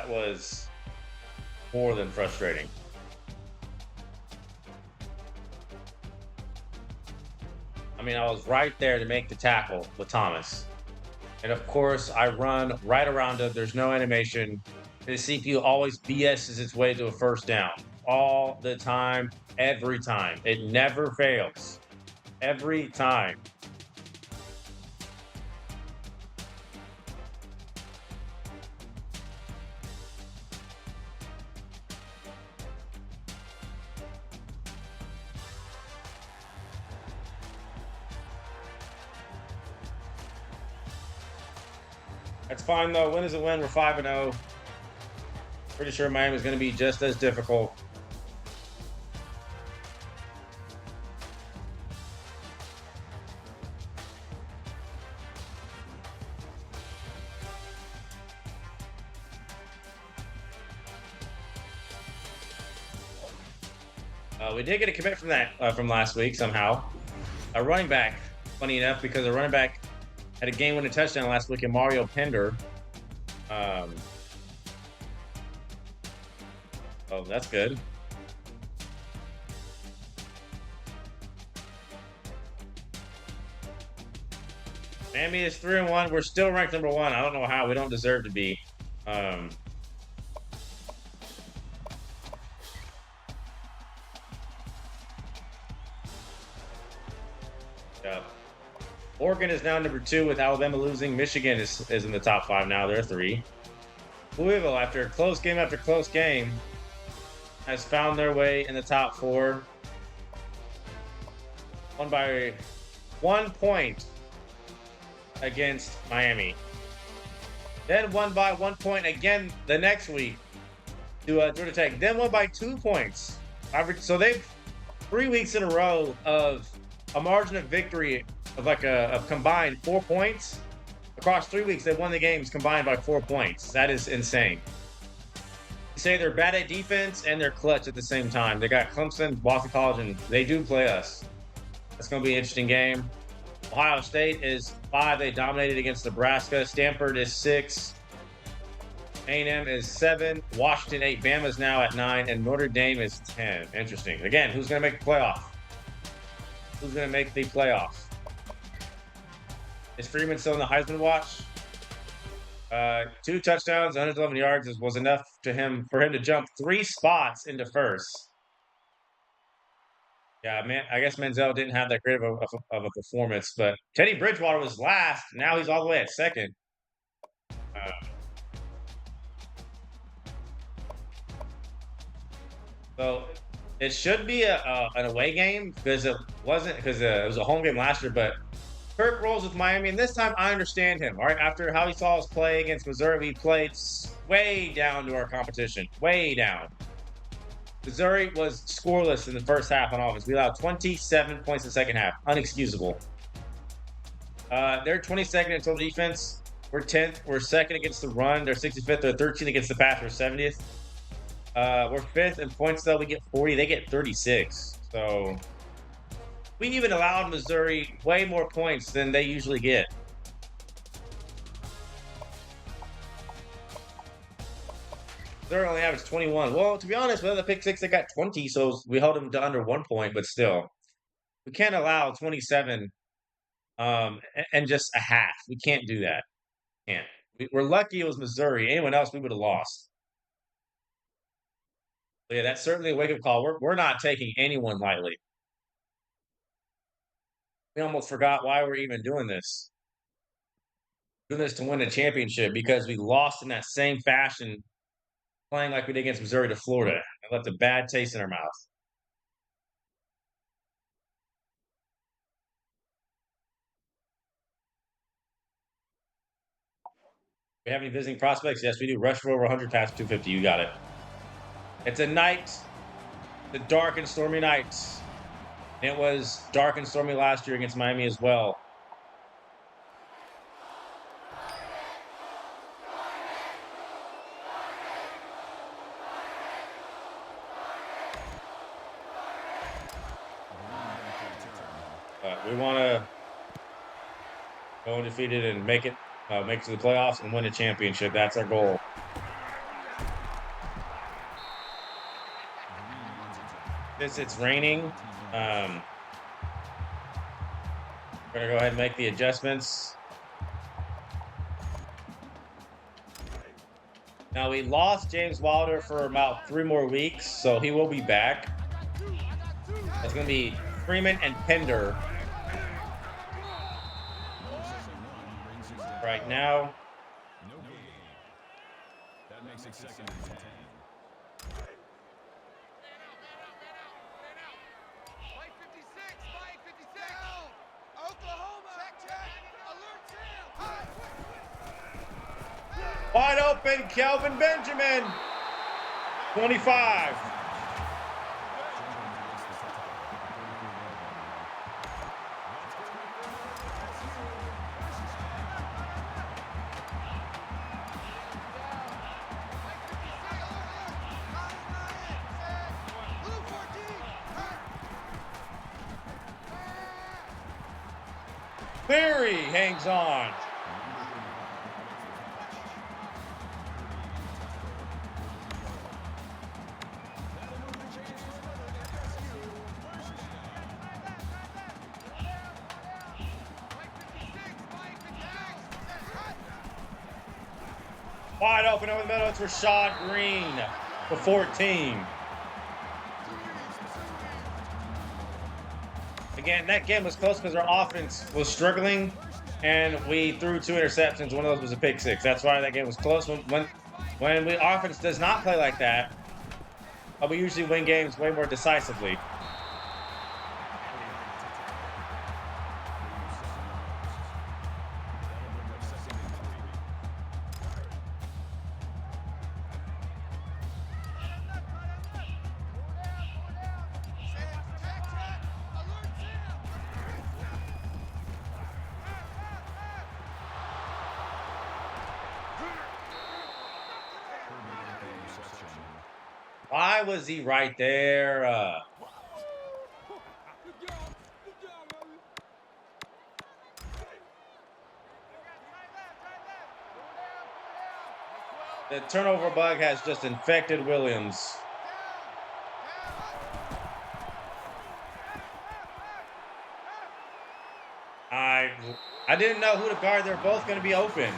That was more than frustrating. I mean, I was right there to make the tackle with Thomas. And of course, I run right around him. There's no animation. The CPU always BS's its way to a first down all the time, every time. It never fails. Every time. That's fine though. Win is a win. We're 5-0. Pretty sure Miami's going to be just as difficult. We did get a commit from last week somehow. A running back, funny enough, because a running back had a game-winning touchdown last week in Mario Pender. Oh, that's good. Miami is 3-1. We're still ranked number 1. I don't know how. We don't deserve to be. Yeah. Oregon is now number 2 with Alabama losing. Michigan is in the top 5 now. They're 3. Louisville, after close game after close game, has found their way in the top 4. Won by 1 point against Miami. Then won by 1 point again the next week to Georgia Tech. Then won by 2 points. So they've 3 weeks in a row of a margin of victory of like a combined 4 points. Across 3 weeks, they won the games combined by 4 points. That is insane. You say they're bad at defense and they're clutch at the same time. They got Clemson, Boston College, and they do play us. That's going to be an interesting game. Ohio State is 5. They dominated against Nebraska. Stanford is 6. A&M is 7. Washington 8. Bama's now at 9. And Notre Dame is 10. Interesting. Again, who's going to make the playoff? Who's going to make the playoff? Is Freeman still in the Heisman watch? 2 touchdowns, 111 yards was enough for him to jump 3 spots into first. Yeah, man. I guess Manziel didn't have that great of a performance, but Teddy Bridgewater was last. Now he's all the way at 2nd. So it should be an away game because it wasn't it was a home game last year, but Kirk rolls with Miami, and this time I understand him. All right, after how he saw us play against Missouri, we played way down to our competition, way down. Missouri was scoreless in the first half on offense. We allowed 27 points in the second half, unexcusable. They're 22nd in total defense. We're 10th. We're 2nd against the run. They're 65th. They're 13th against the pass. We're 70th. We're 5th in points, though. We get 40. They get 36. So we even allowed Missouri way more points than they usually get. Missouri only averaged 21. Well, to be honest, with the pick 6, they got 20, so we held them to under 1 point, but still. We can't allow 27 and just a half. We can't do that. Can't. We're lucky it was Missouri. Anyone else, we would have lost. But yeah, that's certainly a wake-up call. We're not taking anyone lightly. We almost forgot why we're even doing this. Doing this to win a championship because we lost in that same fashion, playing like we did against Missouri to Florida. It left a bad taste in our mouth. We have any visiting prospects? Yes, we do. Rush for over 100, pass 250. You got it. It's a night, the dark and stormy night. It was dark and stormy last year against Miami as well. We want to go undefeated and make it to the playoffs and win a championship. That's our goal. since it's raining, we're gonna go ahead and make the adjustments. Now we lost James Wilder for about 3 more weeks, so he will be back. It's gonna be Freeman and Pender right now. No gain. That makes it second and 10. Mike 56, Mike 56. Oklahoma. Check. Alert Sam. Wide open, Kelvin Benjamin. 25. Cleary hangs on. Wide open over the middle. It's Rashad Green for 14. Again, that game was close because our offense was struggling, and we threw 2 interceptions. One of those was a pick six. That's why that game was close. When offense does not play like that, we usually win games way more decisively. Why was he right there? The turnover bug has just infected Williams. I didn't know who to guard. They're both going to be open.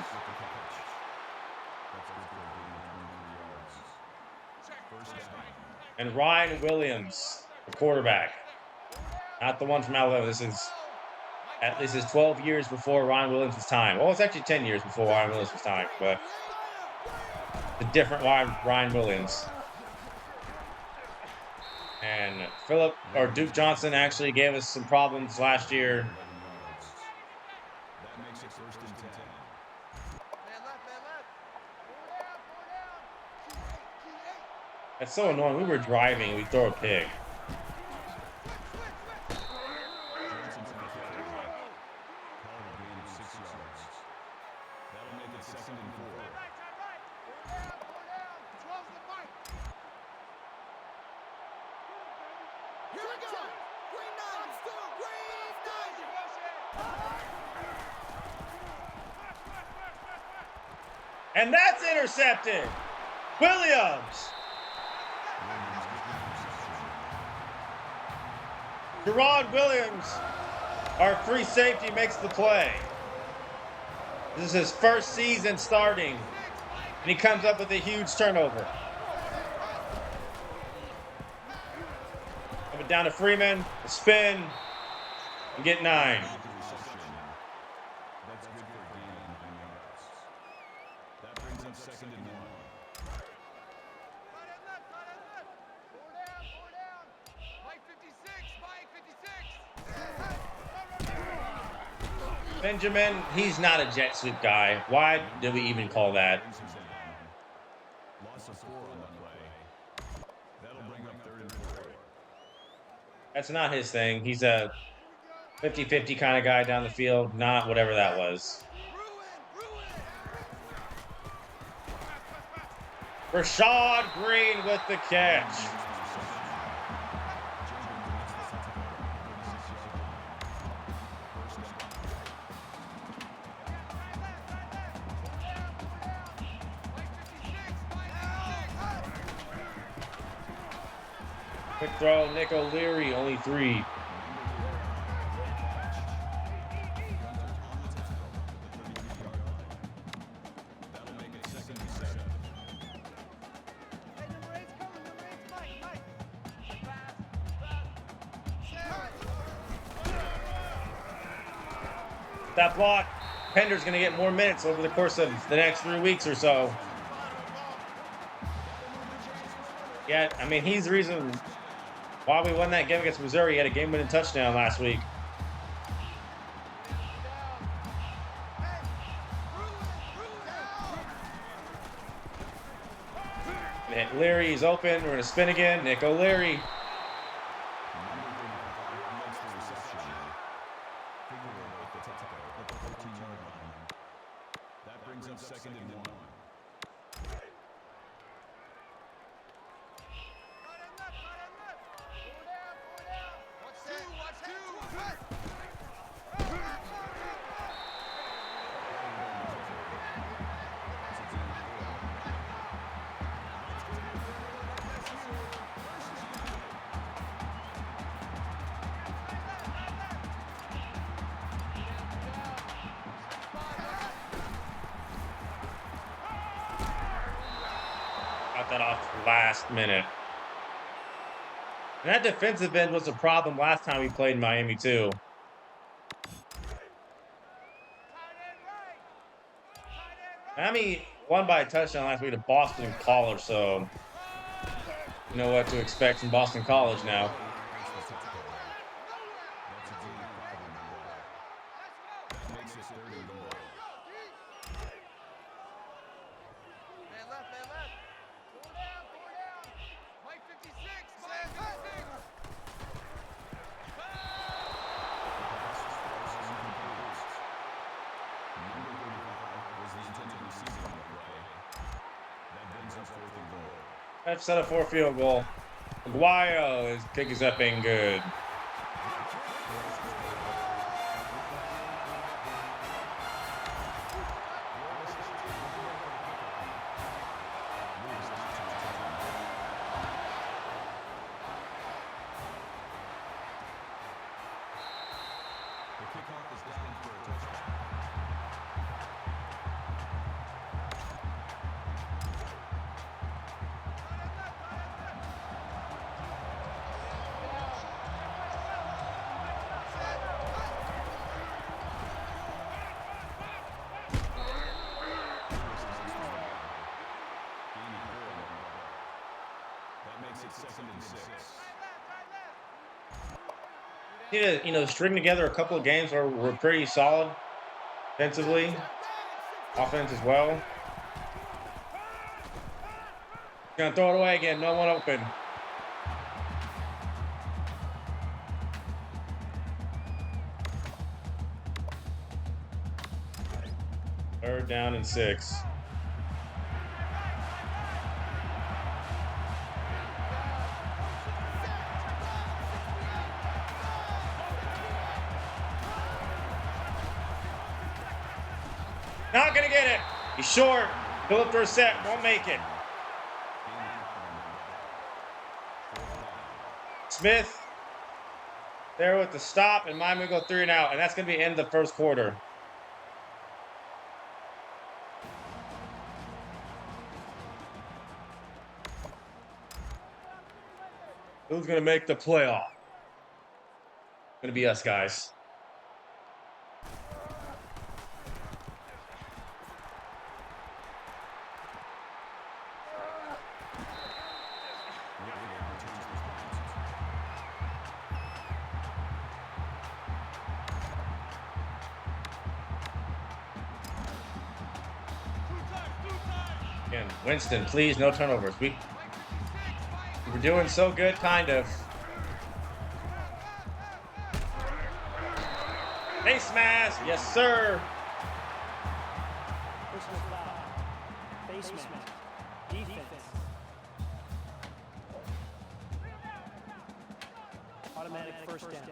And Ryan Williams, the quarterback. Not the one from Alabama. This is 12 years before Ryan Williams' time. Well, it's actually 10 years before Ryan Williams' time, but the different Ryan Williams. And Duke Johnson actually gave us some problems last year. That makes it first and 10. That's so annoying. We were driving and we throw a pick. Johnson to the 50. Call it a gain of 6 yards. That'll make it second and 4. Here we go. Green 9. And that's intercepted. Williams. Gerard Williams, our free safety, makes the play. This is his first season starting, and he comes up with a huge turnover. Coming down to Freeman, a spin, and get 9. That's good for a gain of 9 yards. That brings up second and 1. Mike 56, Mike 56. Benjamin, he's not a jet sweep guy. Why do we even call that? Loss of 4 on the play. That'll bring up third and 4. That's not his thing. He's a 50-50 kind of guy down the field, not whatever that was. Rashad Green with the catch. Quick throw, Nick O'Leary, only 3. That'll make it 2nd and 7. Hey, number 8's coming. Number 8's Mike. Fast. That block, Pender's going to get more minutes over the course of the next 3 weeks or so. Yeah, I mean, he's the reason why we won that game against Missouri. He had a game-winning touchdown last week. Leary's open. We're going to spin again. Nick O'Leary. That brings up 2nd and 1. Got that off last minute. And that defensive end was a problem last time we played Miami, too. Miami won by a touchdown last week to Boston College, so you know what to expect from Boston College now. I've set up for a field goal. Aguayo, his kick is up and good. Need to, string together a couple of games where we're pretty solid defensively, offense as well. Gonna throw it away again. No one open. Third down and 6. Not gonna get it. He's short. Philip Dorsett won't make it. Smith there with the stop, and Miami go 3 and out, and that's gonna be the end of the first quarter. Who's gonna make the playoff? Gonna be us, guys. Again, Winston, please, no turnovers. We're doing so good, kind of. Face mask, yes, sir. Personal foul. Face mask. Defense. Automatic first down.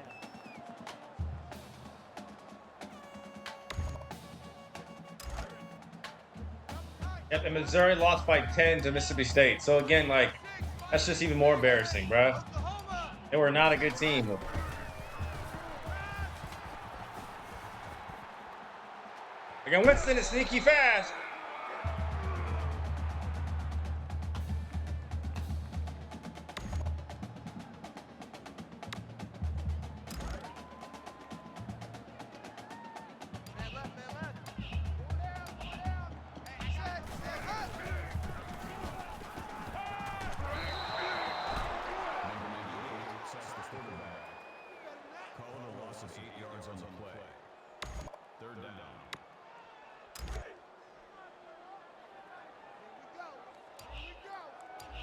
Yep, and Missouri lost by 10 to Mississippi State. So again, that's just even more embarrassing, bro. They were not a good team. Again, Winston is sneaky fast.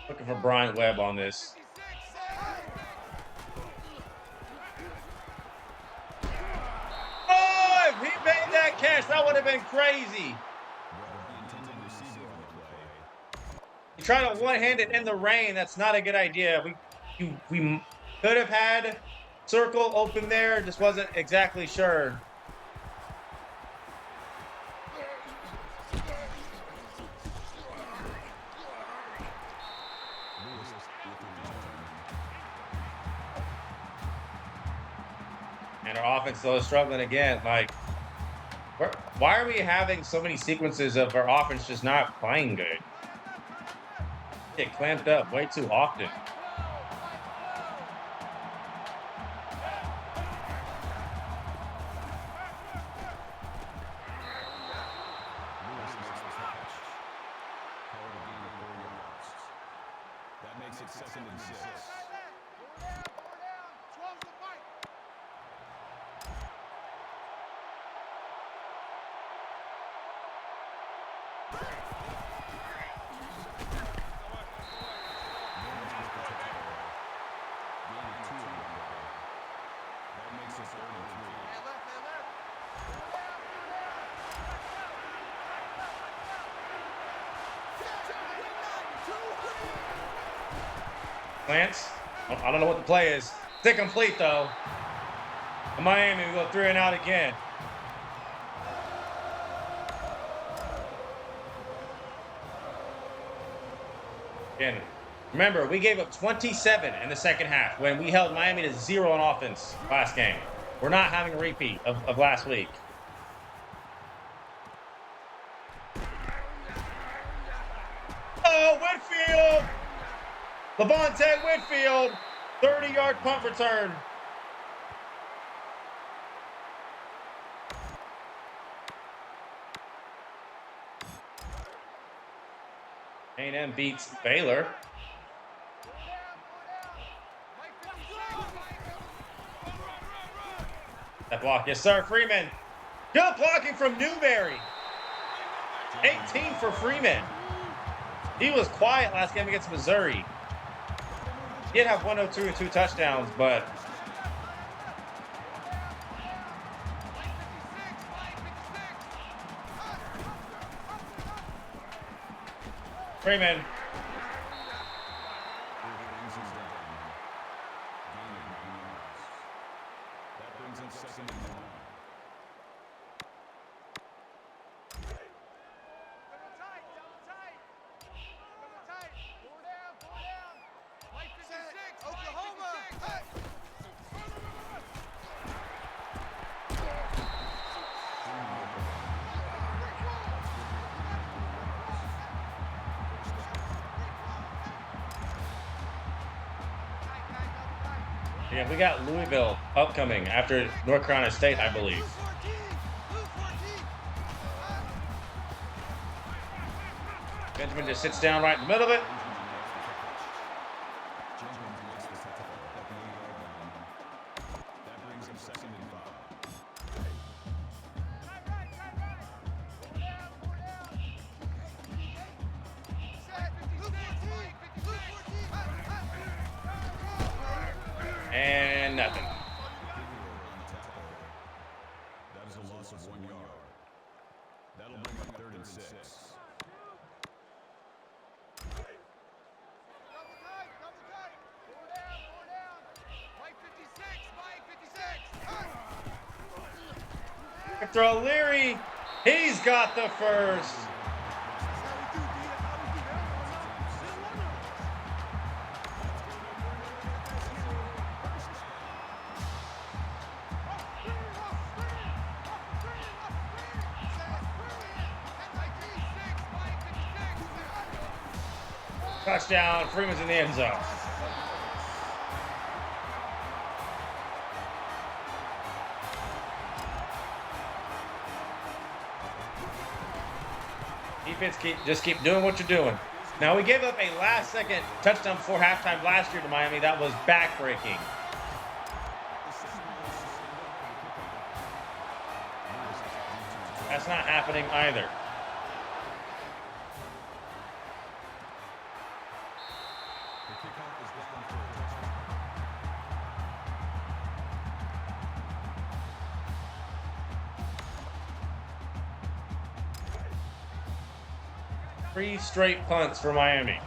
Looking for Bryant Webb on this. Oh, if he made that catch, that would have been crazy. You try to one-hand it in the rain. That's not a good idea. We could have had circle open there. Just wasn't exactly sure. And our offense still is struggling again. Like, why are we having so many sequences of our offense just not playing good? Get clamped up way too often. That makes it 2nd and 6. Lance, I don't know what the play is. It's incomplete though. And Miami will go 3 and out again. Again, remember, we gave up 27 in the second half when we held Miami to 0 on offense last game. We're not having a repeat of last week. Oh, Whitfield! Levante Whitfield, 30-yard punt return. A&M beats Baylor. That block, yes sir, Freeman. Good blocking from Newberry. 18 for Freeman. He was quiet last game against Missouri. He did have 102 and 2 touchdowns, but Freeman. That brings in 2nd and 1. Yeah, we got Louisville upcoming after North Carolina State, I believe. Benjamin just sits down right in the middle of it. That brings him 2nd and 5. And nothing. That is a loss of 1 yard. That'll bring up 3rd and 6. Victor O'Leary, he's got the first. Touchdown. Freeman's in the end zone. Defense, just keep doing what you're doing. Now, we gave up a last-second touchdown before halftime last year to Miami. That was backbreaking. That's not happening either. The kickoff is down for a touchdown. 3 straight punts for Miami.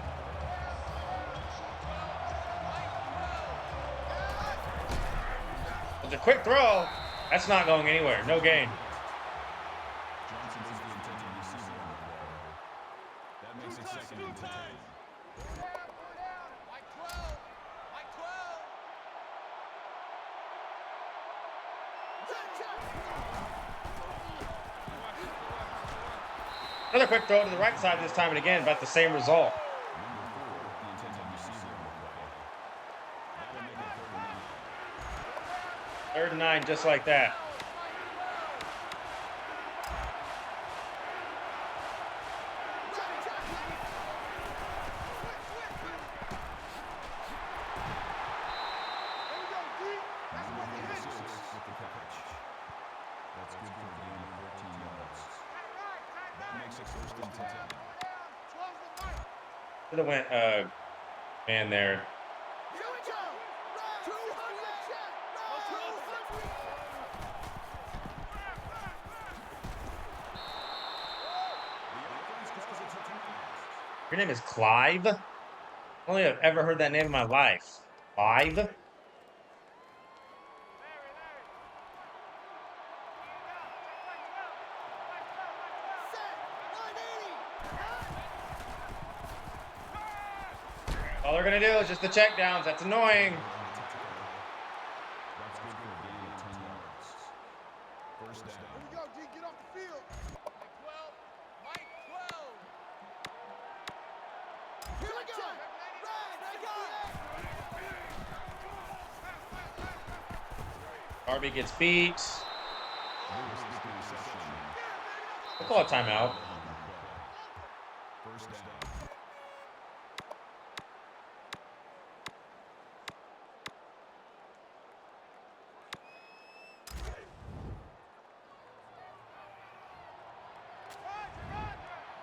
It's a quick throw. That's not going anywhere. No gain. Johnson is the intended receiver on the ball. That makes it second and 10. Mike 12. Mike 12. Another quick throw to the right side this time, and again, about the same result. Number 4, the intended receiver on the play. That'll make it 3rd and 9, just like that. Number 6 with the catch. That's good for a gain of 14 yards. That makes it 1st and 10. Should have went man there. The offense calls it a timeout. Your name is Clive? I only have ever heard that name in my life. Clive? All they're gonna do is just the check downs. That's annoying. That's good for a gain of 10 yards. 1st down. Go, D, get off the field. Mike 12. Mike 12. Here we go. Darby gets beat. Lewis with the reception. We'll call a timeout. 1st down.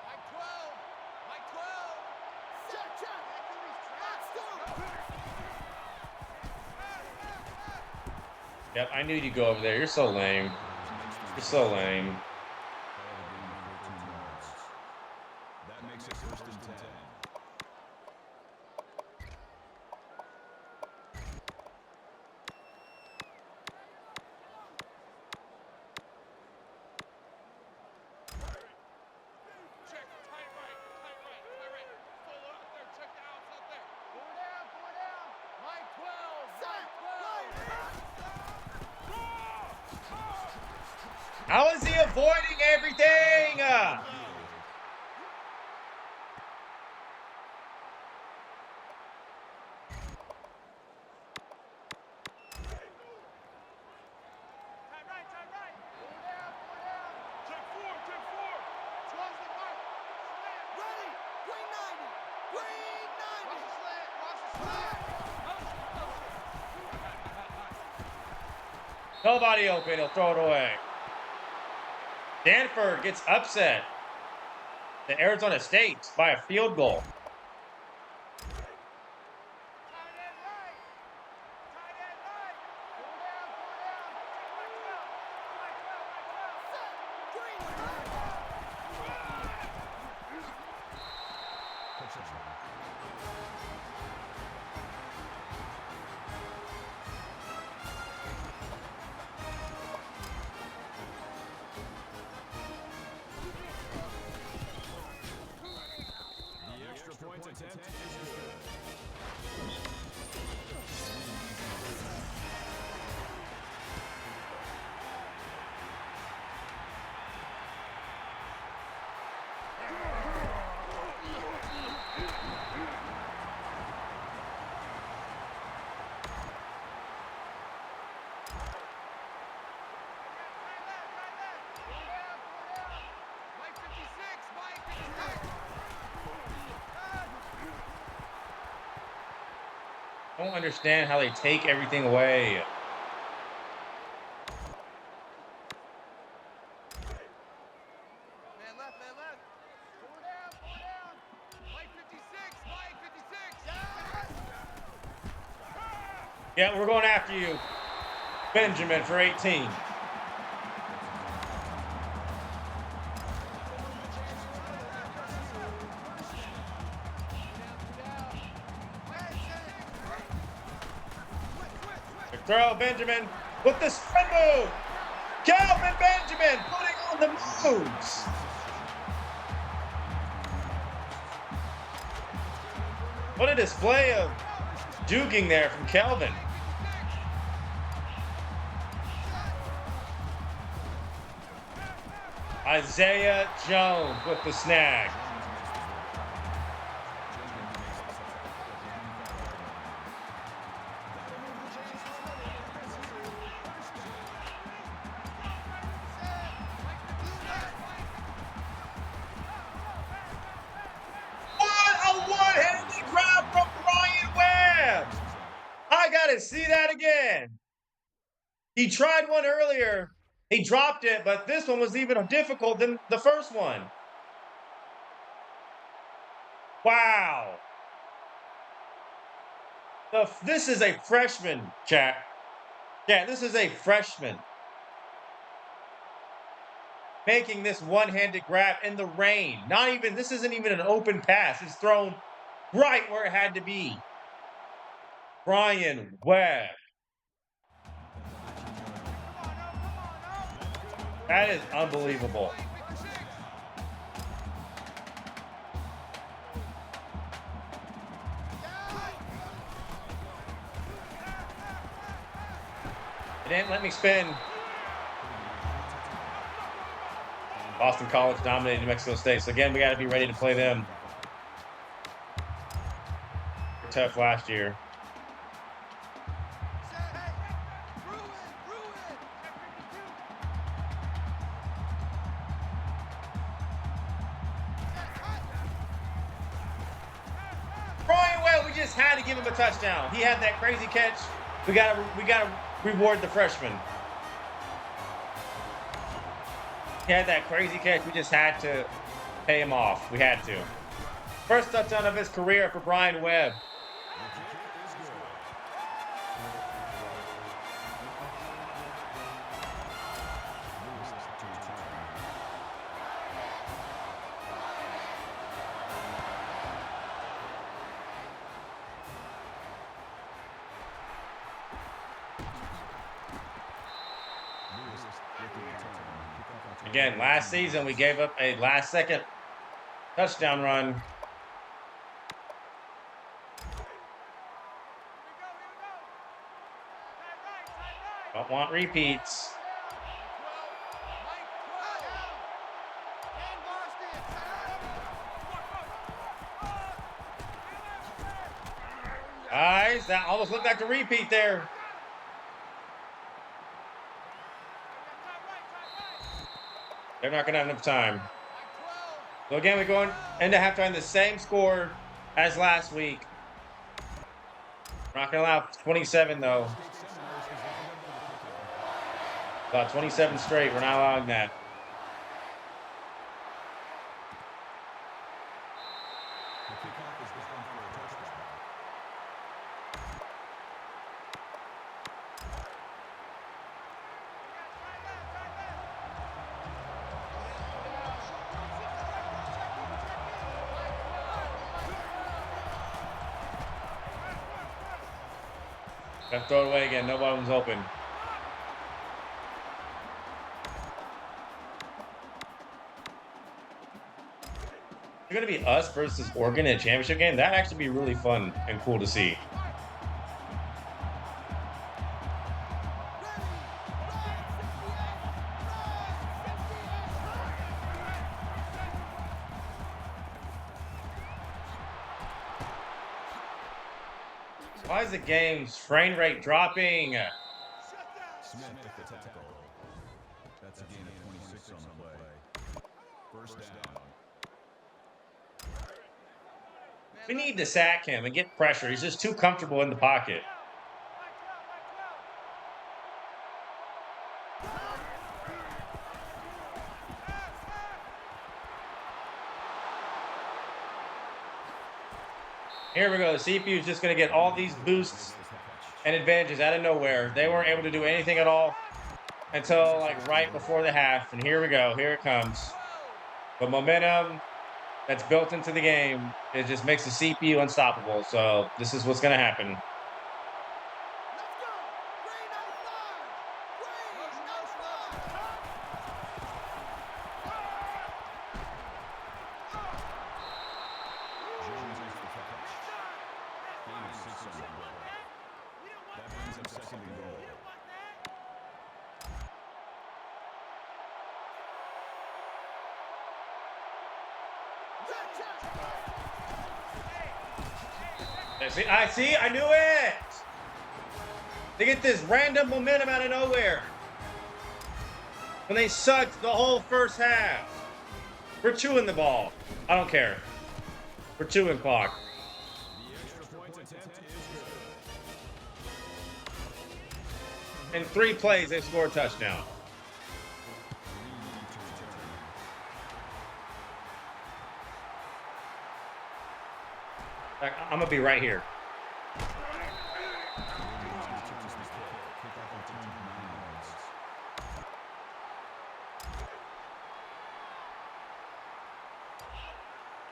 Mike 12. Mike 12. Check, check. Yep, I knew you'd go over there. You're so lame. You're so lame. That makes it 1st and 10. Check, tight right, tight right, tight right. Full out there, check the outs out there. 4 down, 4 down. Mike 12. Mike 12. How is he avoiding everything? Tight right, tight right. 4 down, 4 down. Check 4, check 4. 12's the mark. Slant. Ready. Green 90. Green 90. Watch the slant, watch the slant. Nobody open. He'll throw it away. Danford gets upset to Arizona State by a field goal. Tight end right. Tight end right. 4 down, 4 down. Mike 12. Mike 12, Mike 12. The extra I don't understand how they take everything away. Man left, man left. Four down, four down. Mike 56, Mike 56. Yeah, we're going after you. Benjamin for 18. Good throw, Benjamin with the spin move. Calvin Benjamin putting on the moves. What a display of juking there from Calvin. Isaiah Jones with the snag. What a one-handed grab from Brian Webb. I gotta see that again. He tried one earlier. He dropped it, but this one was even difficult than the first one. Wow. This is a freshman, chat. Yeah, this is a freshman. Making this one-handed grab in the rain. This isn't even an open pass. It's thrown right where it had to be. Brian Webb. That is unbelievable. It didn't let me spin. Boston College dominated New Mexico State. So again, we got to be ready to play them. Tough last year. Brian Webb, we just had to give him a touchdown. He had that crazy catch. We gotta reward the freshman. He had that crazy catch. We just had to pay him off. We had to. First touchdown of his career for Brian Webb. Again, last season we gave up a last-second touchdown run. Don't want repeats. Guys, that almost looked like a repeat there. They're not going to have enough time. So again, we're going into halftime the same score as last week. We're not going to allow 27, though. About 27 straight. We're not allowing that. Got to throw it away again. No one was open. It's going to be us versus Oregon in a championship game. That'd actually be really fun and cool to see. Why is the game's frame rate dropping? Smith at the tackle. That's a gain of 26 on the play. First down. Man We need to sack him and get pressure. He's just too comfortable in the pocket. Here we go. The CPU is just going to get all these boosts and advantages out of nowhere. They weren't able to do anything at all until like right before the half. And here we go. Here it comes. The momentum that's built into the game, it just makes the CPU unstoppable. So this is what's going to happen. That brings up second and goal. I knew it. They get this random momentum out of nowhere. When they sucked the whole first half. We're chewing the ball. I don't care. We're chewing clock. The extra point attempt is good. In 3 plays, they score a touchdown. I'm going to be right here.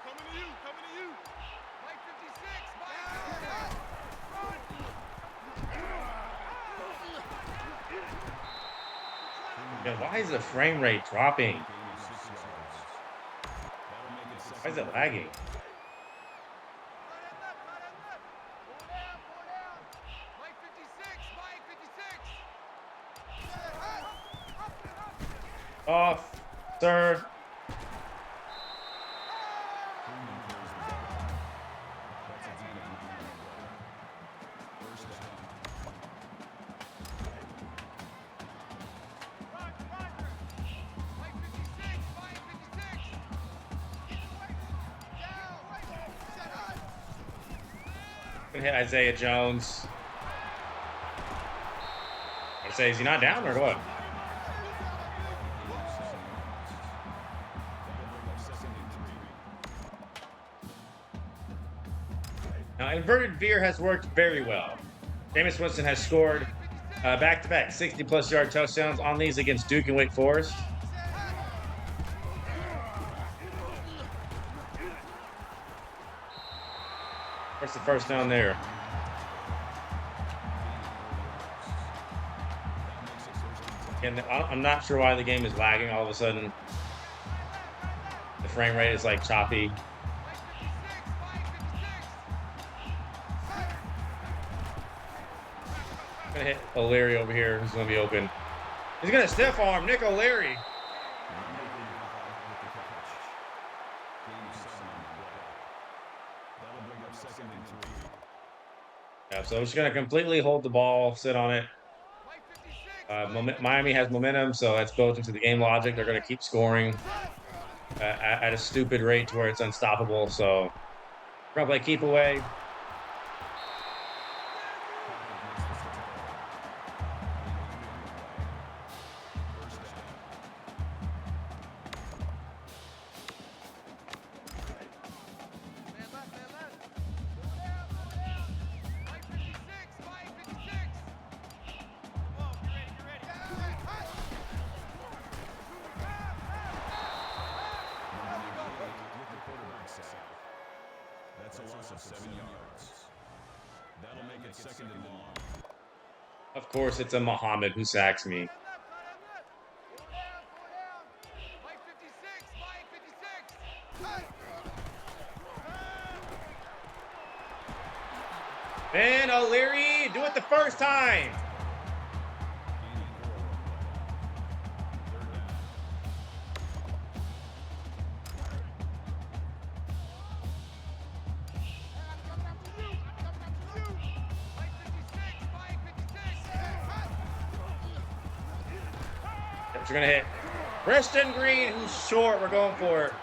Coming to you. Mike 56, Mike. Yeah, why is the frame rate dropping? Why is it lagging? Mike 56, Mike 56. Off, sir. Hit Isaiah Jones. I say, is he not down or what? Now, inverted veer has worked very well. Jameis Winston has scored back-to-back 60-plus yard touchdowns on these against Duke and Wake Forest. Where's the first down there? And I'm not sure why the game is lagging all of a sudden. The frame rate is like choppy. I'm gonna hit O'Leary over here, who's gonna be open. He's gonna stiff arm Nick O'Leary. Yeah, so it's going to completely hold the ball, sit on it. Miami has momentum, so that's built into the game logic. They're going to keep scoring at a stupid rate to where it's unstoppable. So we're going to play keep away. That's a loss of 7 yards. That'll make it second and long. Of course, it's a Muhammad who sacks me. Mike 56, Mike 56. And O'Leary, do it the first time. We're going to hit Preston Green, who's short. We're going for it.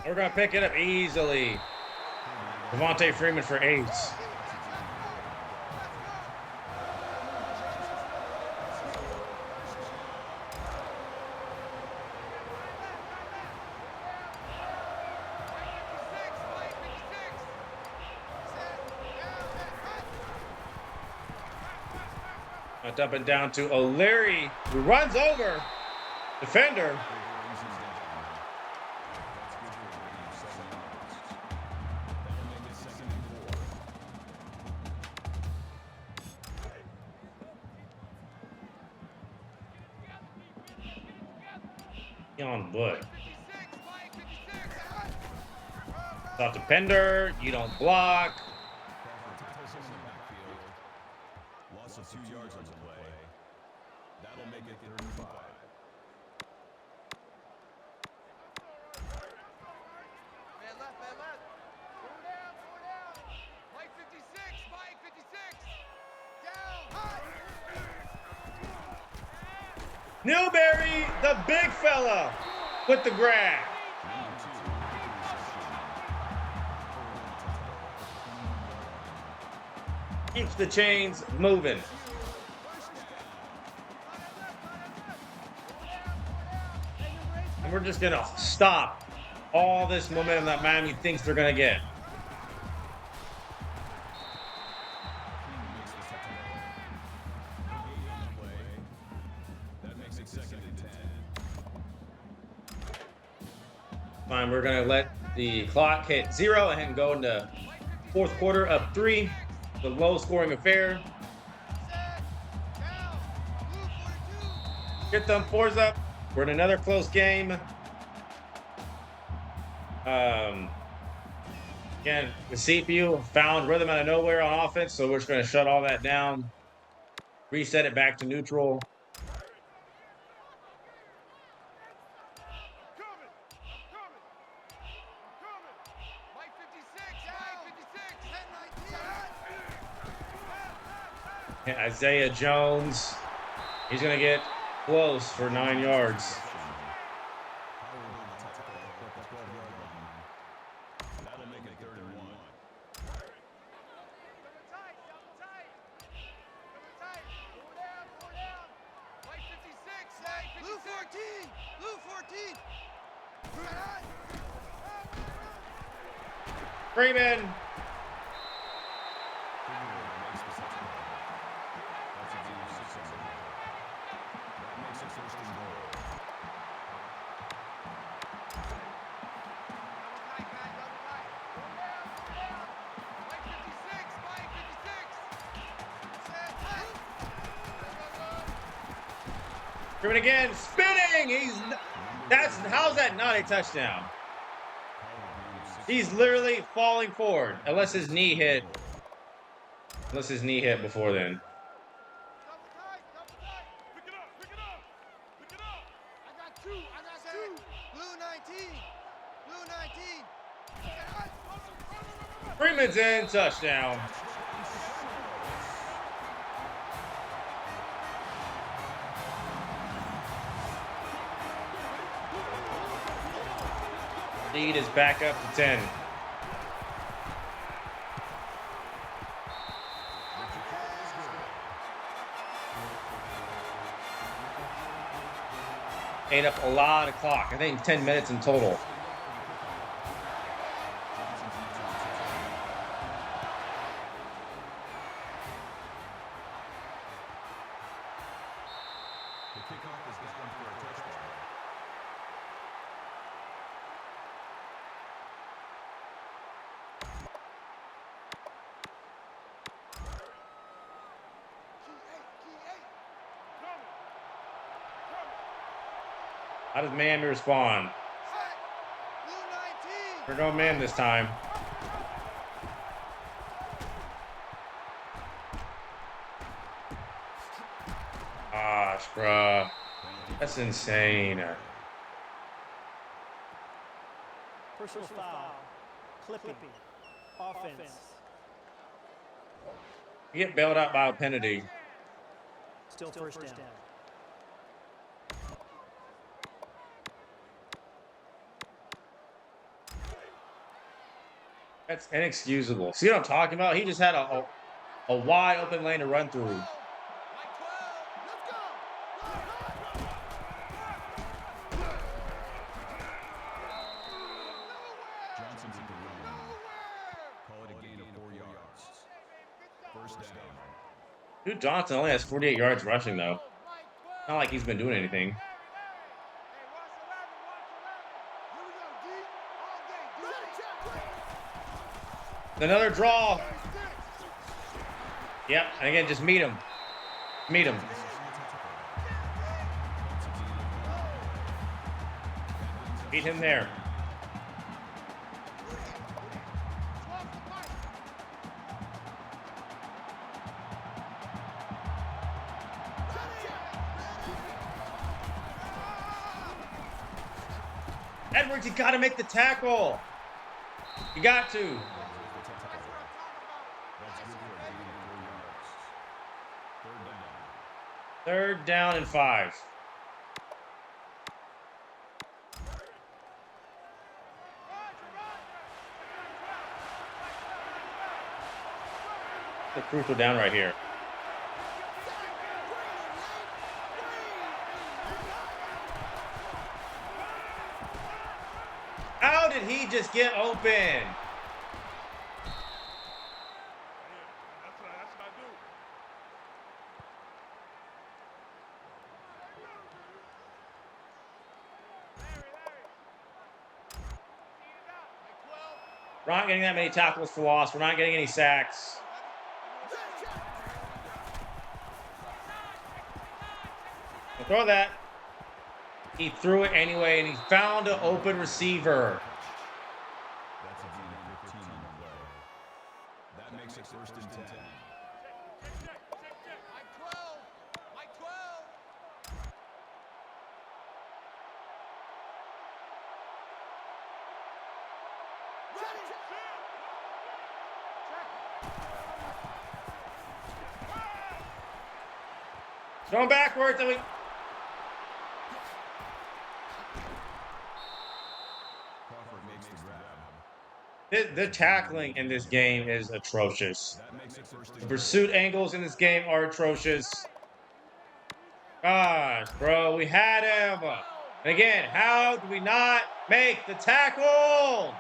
We're going to pick it up easily. Devontae Freeman for 8. Up and down to O'Leary, who runs over defender. On Wood. Stop defender. You don't block. Loss of 2 yards on the play. That'll make it 35. Man left, man left. Four down, four down. Mike 56, Mike 56. Down, high. Newberry, the big fella, with the grab. Keeps the chains moving. And we're just going to stop all this momentum that Miami thinks they're going to get. That makes it 2nd and 10. Fine, we're going to let the clock hit 0 and go into fourth quarter of 3. The low-scoring affair. Get them 4s up. We're in another close game. Again, the CPU found rhythm out of nowhere on offense, so we're just going to shut all that down. Reset it back to neutral. Isaiah Jones, he's going to get close for 9 yards. That'll make it 3rd and 1. Mike 56, Mike 56. Blue 14, Blue 14. Freeman. Freeman again, spinning. How's that not a touchdown? He's literally falling forward, unless his knee hit before then. I got two. Blue 19. Blue 19. Freeman's in, touchdown. Lead is back up to 10. Ate up a lot of clock. I think 10 minutes in total. The kickoff is down for a touchdown. How does Miami respond? We're going man this time. Gosh, bruh. That's insane. Personal foul. Clipping. Offense. You get bailed out by a penalty. Still first down. That's inexcusable. See what I'm talking about? He just had a wide open lane to run through. Mike 12, let's go. Johnson's at the line. Call it a gain of 4 yards. First down. Dude, Johnson only has 48 yards rushing, though. Not like he's been doing anything. Another draw. Yep, and again, just meet him. Meet him. Meet him there. Edwards, you got to make the tackle. You got to. That's good for a gain of 4 yards. Third down and 5. The crucial down right here. How did he just get open? That's what I do. We're not getting that many tackles for loss. We're not getting any sacks. We'll throw that. He threw it anyway, and he found an open receiver. That's a gain of 15 on the play. That makes it first and 10. Mike 12, Mike 12. Going backwards, and we. Crawford makes the grab. The tackling in this game is atrocious. That makes it first The and pursuit angles in this game are atrocious. Gosh, bro, we had him. And again, how do we not make the tackle?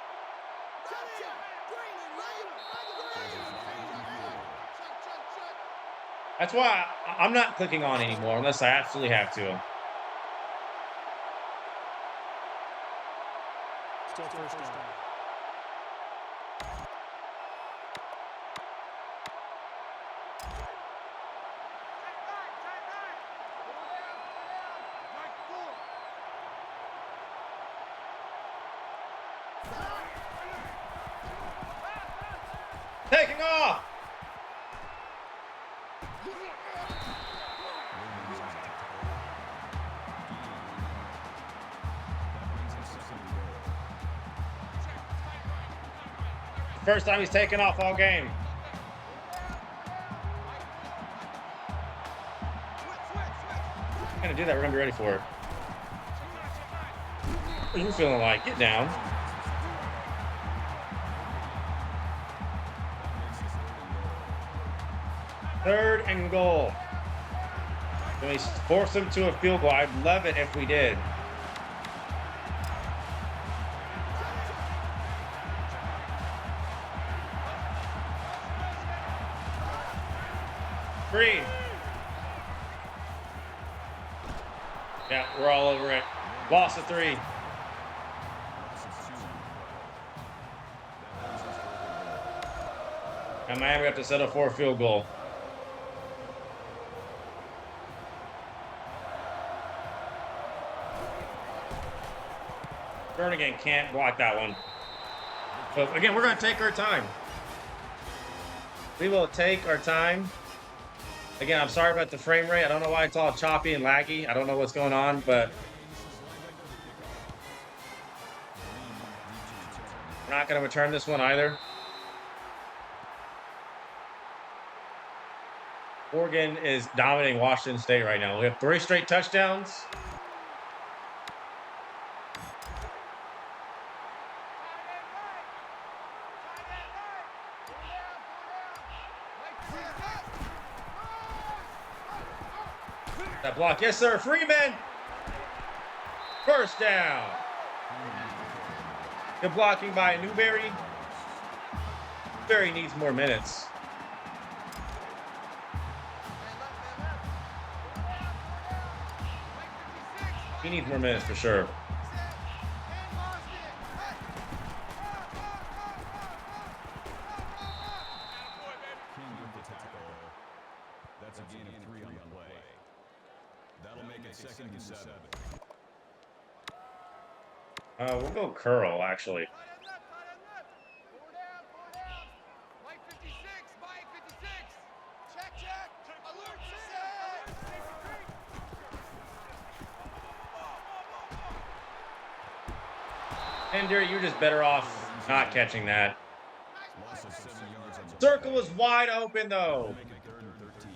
That's why I'm not clicking on anymore unless I absolutely have to. Still first down. Taking off. First time he's taken off all game. We're gonna do that. We're gonna be ready for it. What are you feeling like? Get down. Third and goal. Can we force them to a field goal? I'd love it if we did. Green. Yeah, we're all over it. Loss of 3. And Miami have to settle for a field goal. Jernigan can't block that one. But again, we're going to take our time. We will take our time. Again, I'm sorry about the frame rate. I don't know why it's all choppy and laggy. I don't know what's going on, but we're not going to return this one either. Oregon is dominating Washington State right now. We have 3 straight touchdowns. That block. Yes, sir. Freeman. First down. Good blocking by Newberry. Newberry needs more minutes. He needs more minutes for sure. King with the tackle. That's a gain of 3 on the play. That'll make it 2nd and 7. We'll go curl, actually. Mike 56, Mike 56. Check, check. Alert, set. Ender, you're just better off not catching that. Loss of 7 yards on the Circle was wide open, though. Make it 3rd and 13.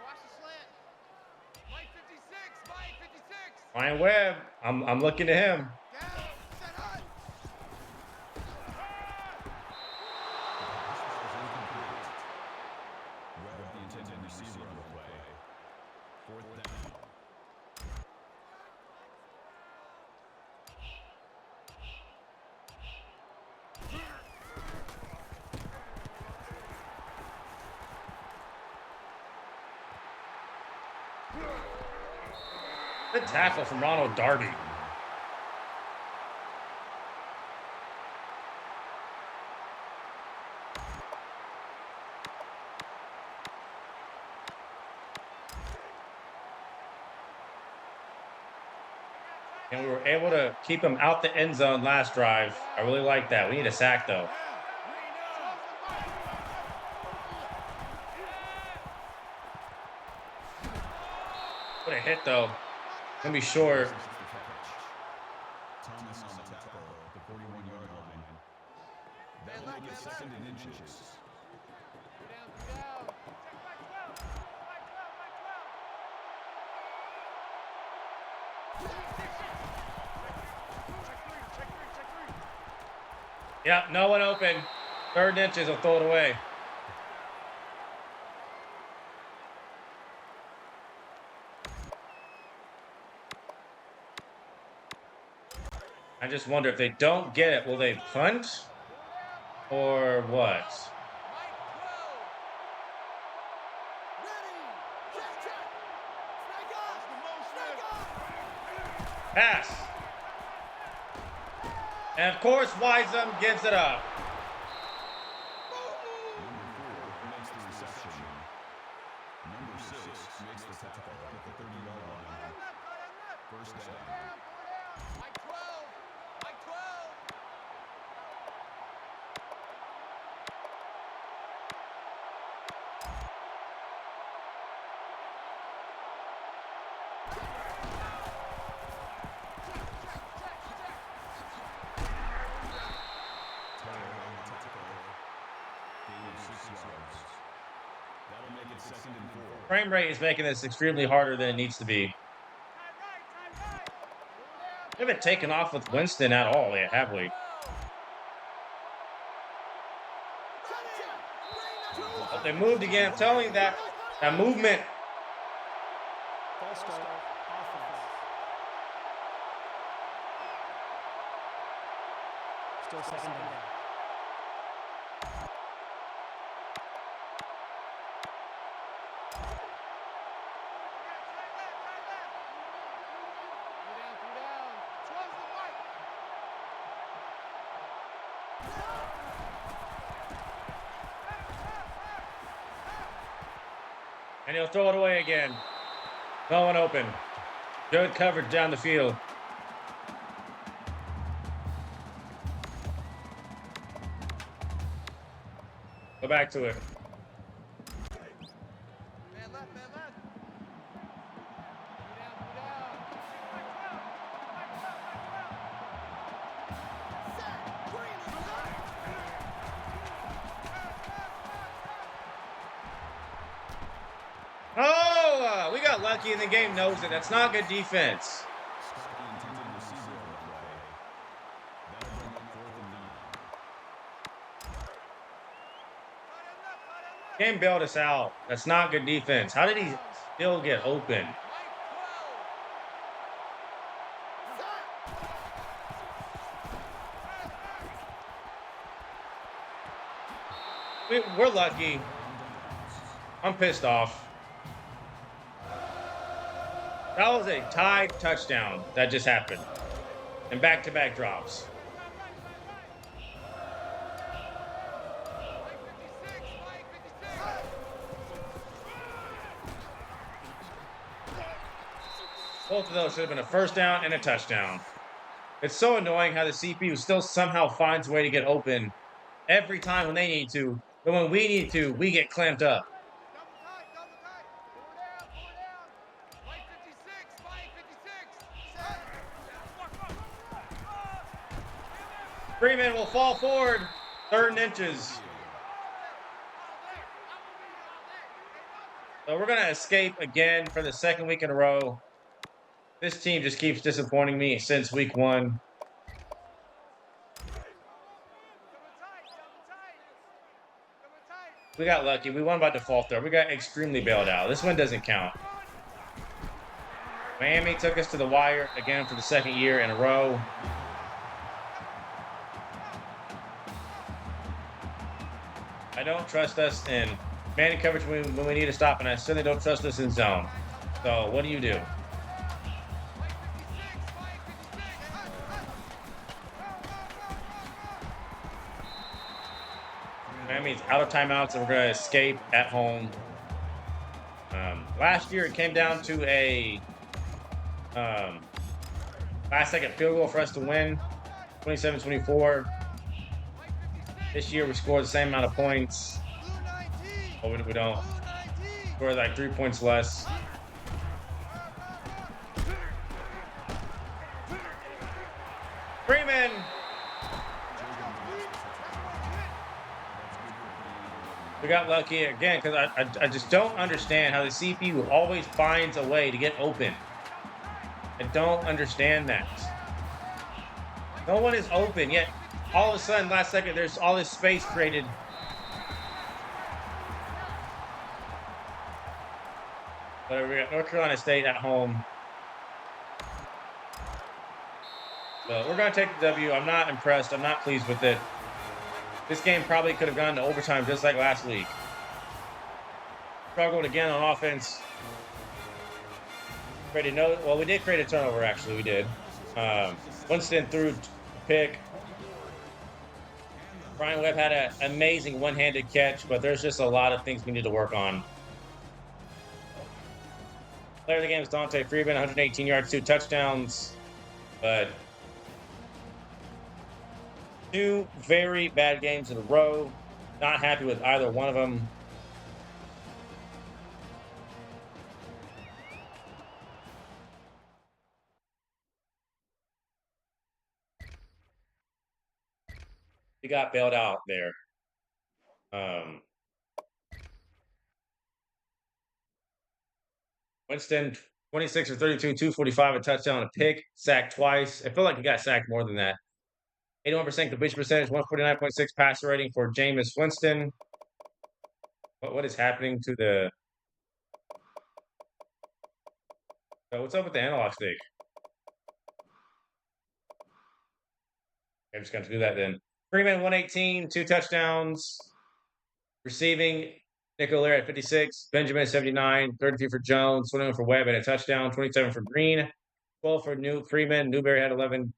Watch the slant. Mike 56, Mike 56. Ryan Webb, I'm looking to him. Down, set high. Webb, the intended receiver on the play. 4th down. Good tackle from Ronald Darby. And we were able to keep him out the end zone last drive. I really like that. We need a sack, though. What a hit, though. Gonna be short. Thomas on the tackle at the 41-yard line. That'll make it 2nd and inches. Down. Yeah, no one open. 3rd and inches, I'll throw it away. I just wonder if they don't get it, will they punt or what? Mike 12. Ready. Check, check. Snake on. Pass. And of course, Wiseman gives it up. Number 4 makes the reception. Number 6 makes the tackle at the 30-yard line. 1st down. Mike 12. Mike 12. Taylor on the tackle. Gain of 6 yards. That'll make it 2nd and 4. Frame rate is making this extremely harder than it needs to be. We haven't taken off with Winston at all yet, have we? But they moved again. I'm telling you that movement. False start. Offense. Still 2nd down. Down. 12's the mark. And he'll throw it away again. No one open. Good coverage down the field. Go back to it. Man left, man left. Set. Green is left. Oh, we got lucky and the game knows it. That's not good defense. Stop the intended receiver on the play. That'll bring up 4th and 9. Game bailed us out. That's not good defense. How did he still get open? Mike 12. We're lucky. I'm pissed off. That was a tied touchdown that just happened. And back-to-back drops. Mike 56. Both of those should have been a first down and a touchdown. It's so annoying how the CPU still somehow finds a way to get open every time when they need to. But when we need to, we get clamped up. Double tight, double tight. Four down, four down. Mike 56, Mike 56. Freeman will fall forward. 3rd and inches. So we're going to escape again for the 2nd week in a row. This team just keeps disappointing me since week 1. Double tight, double tight. Double tight. We got lucky. We won by default there. We got extremely bailed out. This one doesn't count. Miami took us to the wire again for the 2nd year in a row. I don't trust us in man coverage when we need to stop, and I certainly don't trust us in zone. So what do you do? Miami's out of timeouts, and we're going to escape at home. Last year, it came down to a last-second field goal for us to win, 27-24. This year, we scored the same amount of points. Blue 19. But we don't. Blue 19. Scored like 3 points less. Freeman! We got lucky again because I just don't understand how the CPU always finds a way to get open. I don't understand that. No one is open, yet all of a sudden, last second, there's all this space created. But we got North Carolina State at home. So we're going to take the W. I'm not impressed. I'm not pleased with it. This game probably could have gone to overtime just like last week. Struggled again on offense. We did create a turnover, actually. We did. Winston threw a pick. Brian Webb had an amazing one-handed catch, but there's just a lot of things we need to work on. Player of the game is Dante Freeman, 118 yards, 2 touchdowns. But 2 very bad games in a row. Not happy with either one of them. We got bailed out there. Winston, 26 or 32, 245, a touchdown, a pick, sacked twice. I feel like he got sacked more than that. 81% completion percentage, 149.6 passer rating for Jameis Winston. What is happening to the... So what's up with the analog stick? I'm just going to do that then. Freeman, 118, 2 touchdowns. Receiving, Nick O'Leary at 56, Benjamin at 79, 33 for Jones, 21 for Webb and a touchdown, 27 for Green, 12 for Freeman. Newberry had 11.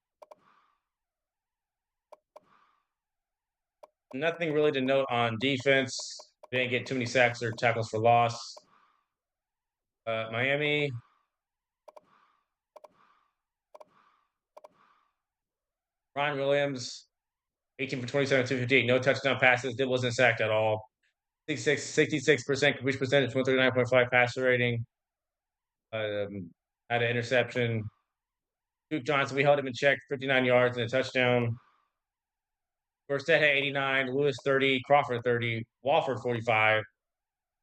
Nothing really to note on defense. Didn't get too many sacks or tackles for loss. Miami. Ryan Williams, 18 for 27, 258, no touchdown passes. Wasn't sacked at all. 66% completion percentage, 139.5 passer rating. Had an interception. Duke Johnson, we held him in check, 59 yards and a touchdown. Burstead had 89, Lewis 30, Crawford 30, Walford 45,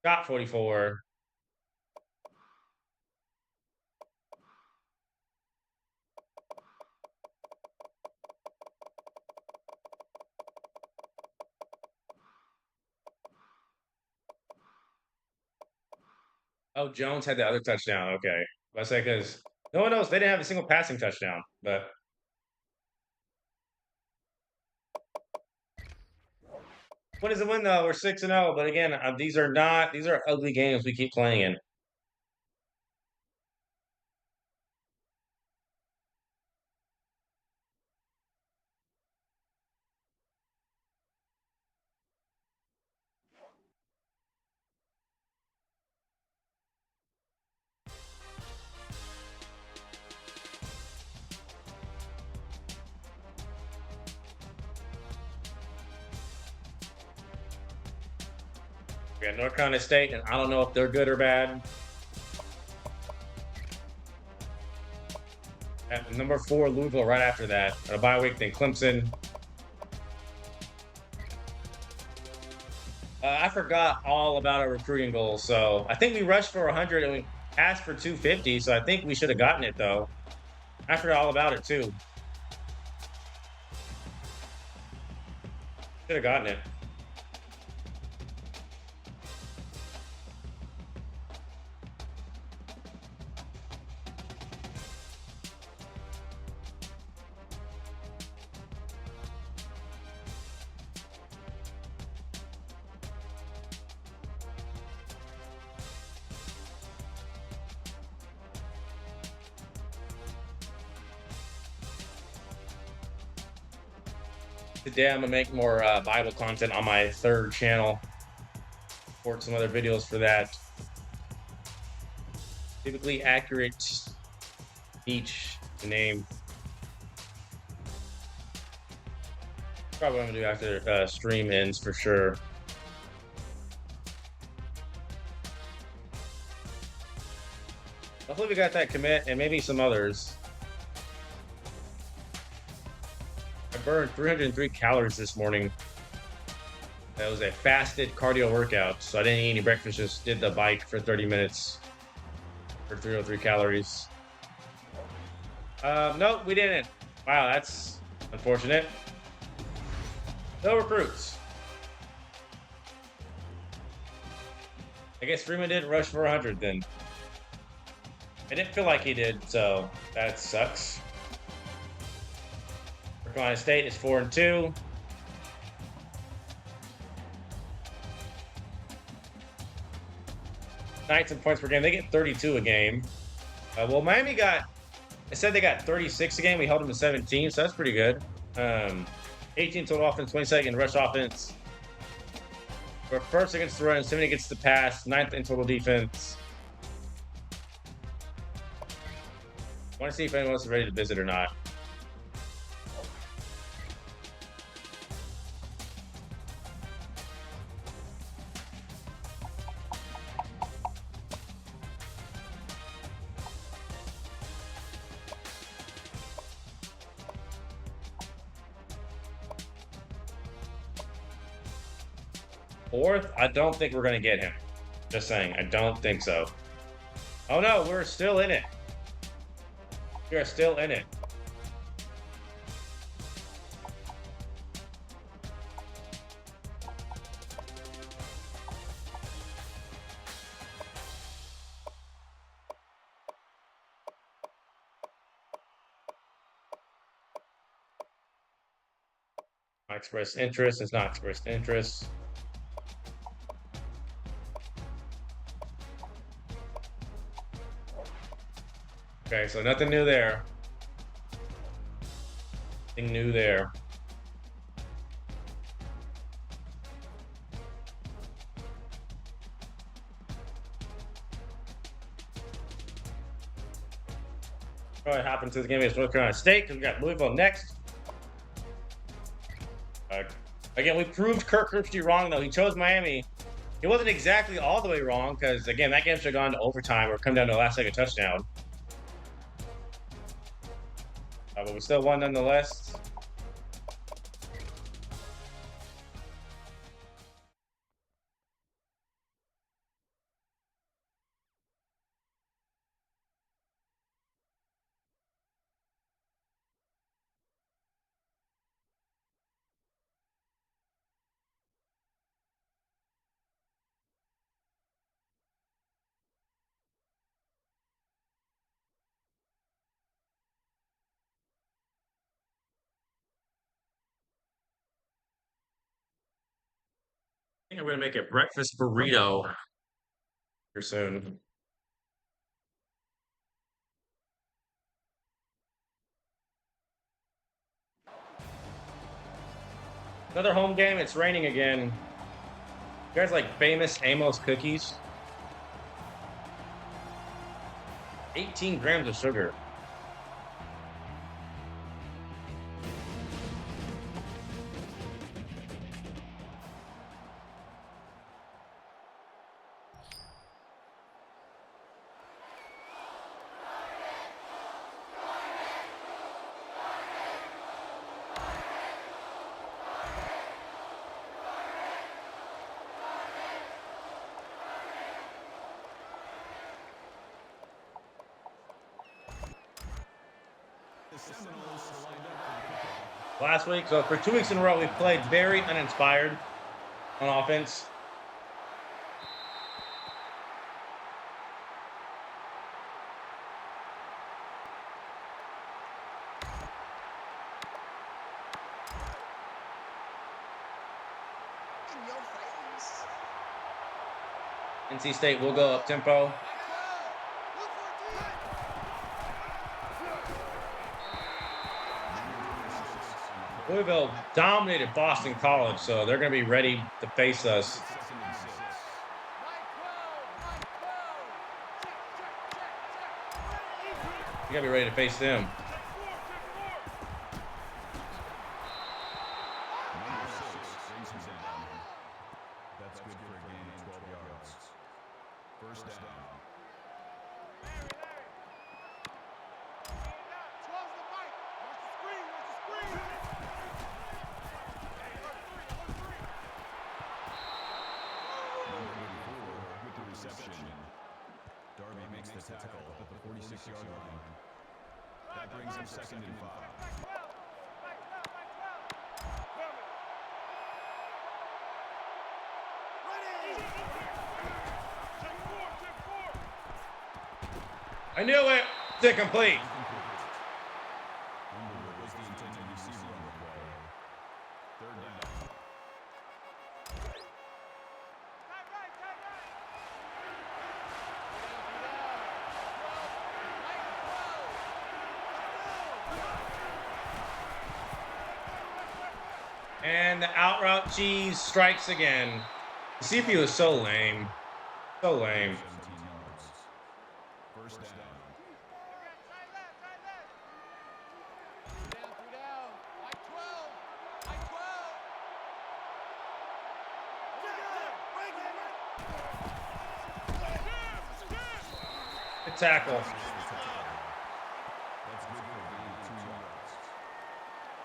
Scott 44. Oh, Jones had the other touchdown. Okay. I say because no one else, they didn't have a single passing touchdown. But what is a win though? We're 6-0. But again, these are ugly games we keep playing in. We got North Carolina State, and I don't know if they're good or bad. At number 4, Louisville right after that. A bye week, then Clemson. I forgot all about our recruiting goals. So I think we rushed for 100 and we asked for 250. So I think we should have gotten it though. I forgot all about it too. Should have gotten it. Today I'm gonna make more Bible content on my 3rd channel. Report some other videos for that. Typically accurate each name. Probably what I'm gonna do after stream ends for sure. Hopefully we got that commit and maybe some others. I burned 303 calories this morning. That was a fasted cardio workout, so I didn't eat any breakfast, just did the bike for 30 minutes for 303 calories. Nope, we didn't. Wow, that's unfortunate. No recruits. I guess Freeman didn't rush for 100 then. I didn't feel like he did, so that sucks. North Carolina State is 4-2. Knights and points per game. They get 32 a game. Well, Miami got. I said they got 36 a game. We held them to 17, so that's pretty good. 18 total offense, 22nd rush offense. We're first against the run, 70 against the pass, 9th in total defense. Want to see if anyone else is ready to visit or not. Fourth, I don't think we're going to get him. Just saying, I don't think so. Oh no, we're still in it. We are still in it. I expressed interest is not expressed interest. Okay, so nothing new there. Nothing new there. Probably happened to the game against North Carolina State because we got Louisville next. Again, we proved Kirk Herbstreit wrong, though. He chose Miami. He wasn't exactly all the way wrong because, again, that game should have gone to overtime or come down to a last-second touchdown. But we still won nonetheless. think I'm gonna make a breakfast burrito here soon. Another home game. It's raining again. You guys like famous Amos cookies? 18 grams of sugar. Last week, so for 2 weeks in a row, we played very uninspired on offense. In your face. NC State will go up tempo. Look for it. Louisville dominated Boston College, so they're going to be ready to face us. Right 12, right 12. You got to be ready to face them. That's good for a gain of 12 yards. First down. 12's the mic. Watch the screen, watch the screen. Number 84 with the reception. Darby makes the tackle at the 46-yard line. That brings up 2nd and 5. I knew it. It's incomplete. Underwood was the intended receiver on the play. 3rd down. And the out route cheese strikes again. The CPU is so lame. So lame. 17 yards. First down. Down. Like 12. Like 12. Good tackle. That's good for a gain of 2 yards.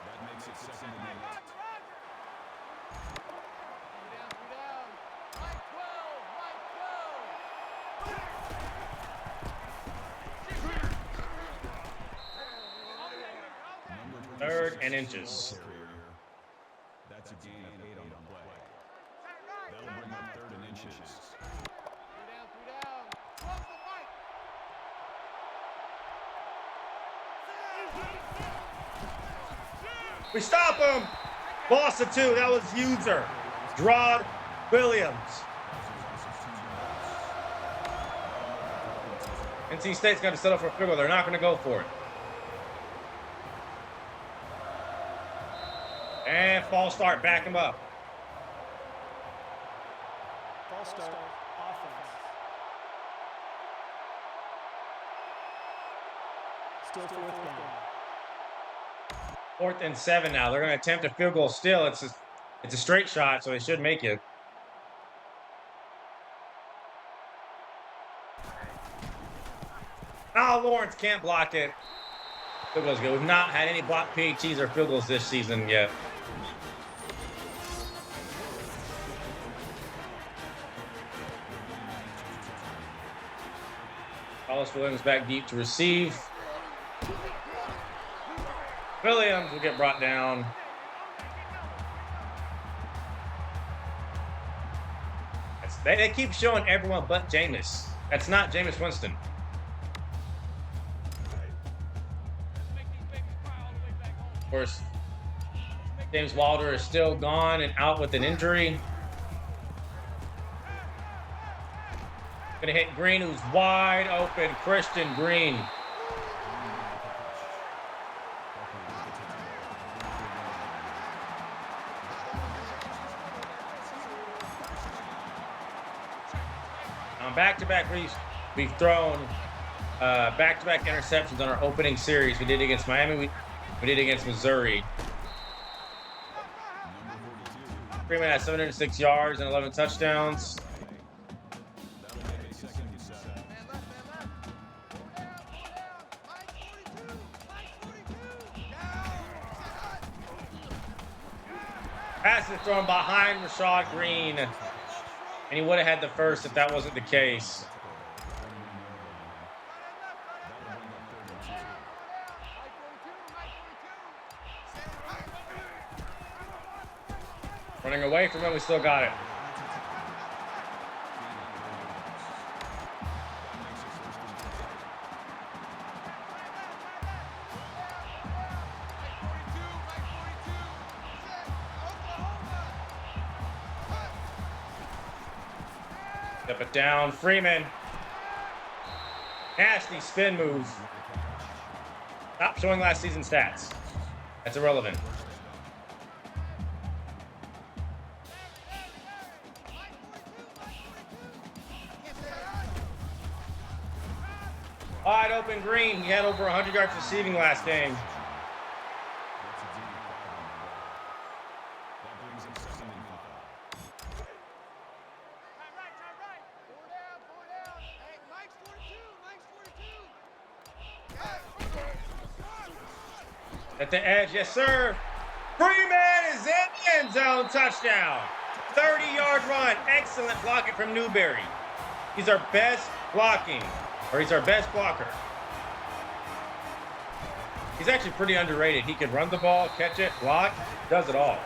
That makes it 2nd and 8. Down. Like 12. Like 12. Number 3rd 26 and inches. carrier. That's a gain of 8 on the play. That'll bring up 3rd and inches. Down. 12's the mic. We stop him. Loss of 2. That was user. Drod Williams. NC State's got to settle for a field goal. They're not going to go for it. And false start. Back him up. False start. Offense. Still 4th down. 4th and 7 now. They're going to attempt a field goal still. It's a straight shot, so they should make it. Oh, Lawrence can't block it. Field goal's good. We've not had any block PATs or field goals this season yet. Hollis Williams back deep to receive. Williams will get brought down. They keep showing everyone but Jameis. That's not Jameis Winston. Of course, James Wilder is still gone and out with an injury. Gonna hit Green, who's wide open. Christian Green. On back-to-back, we've thrown back-to-back interceptions on our opening series. We did against Miami. We did against Missouri. Freeman had 706 yards and 11 touchdowns. Pass is thrown behind Rashad Green. And he would have had the first if that wasn't the case. Running away from him, we still got it. Step it down, Freeman. Nasty spin move. Stop showing last season's stats. That's irrelevant. Wide open Green. He had over 100 yards receiving last game. At the edge, yes sir. Freeman is in the end zone, touchdown. 30-yard run, excellent blocking from Newberry. He's our best blocking, or he's our best blocker. He's actually pretty underrated. He can run the ball, catch it, block, does it all.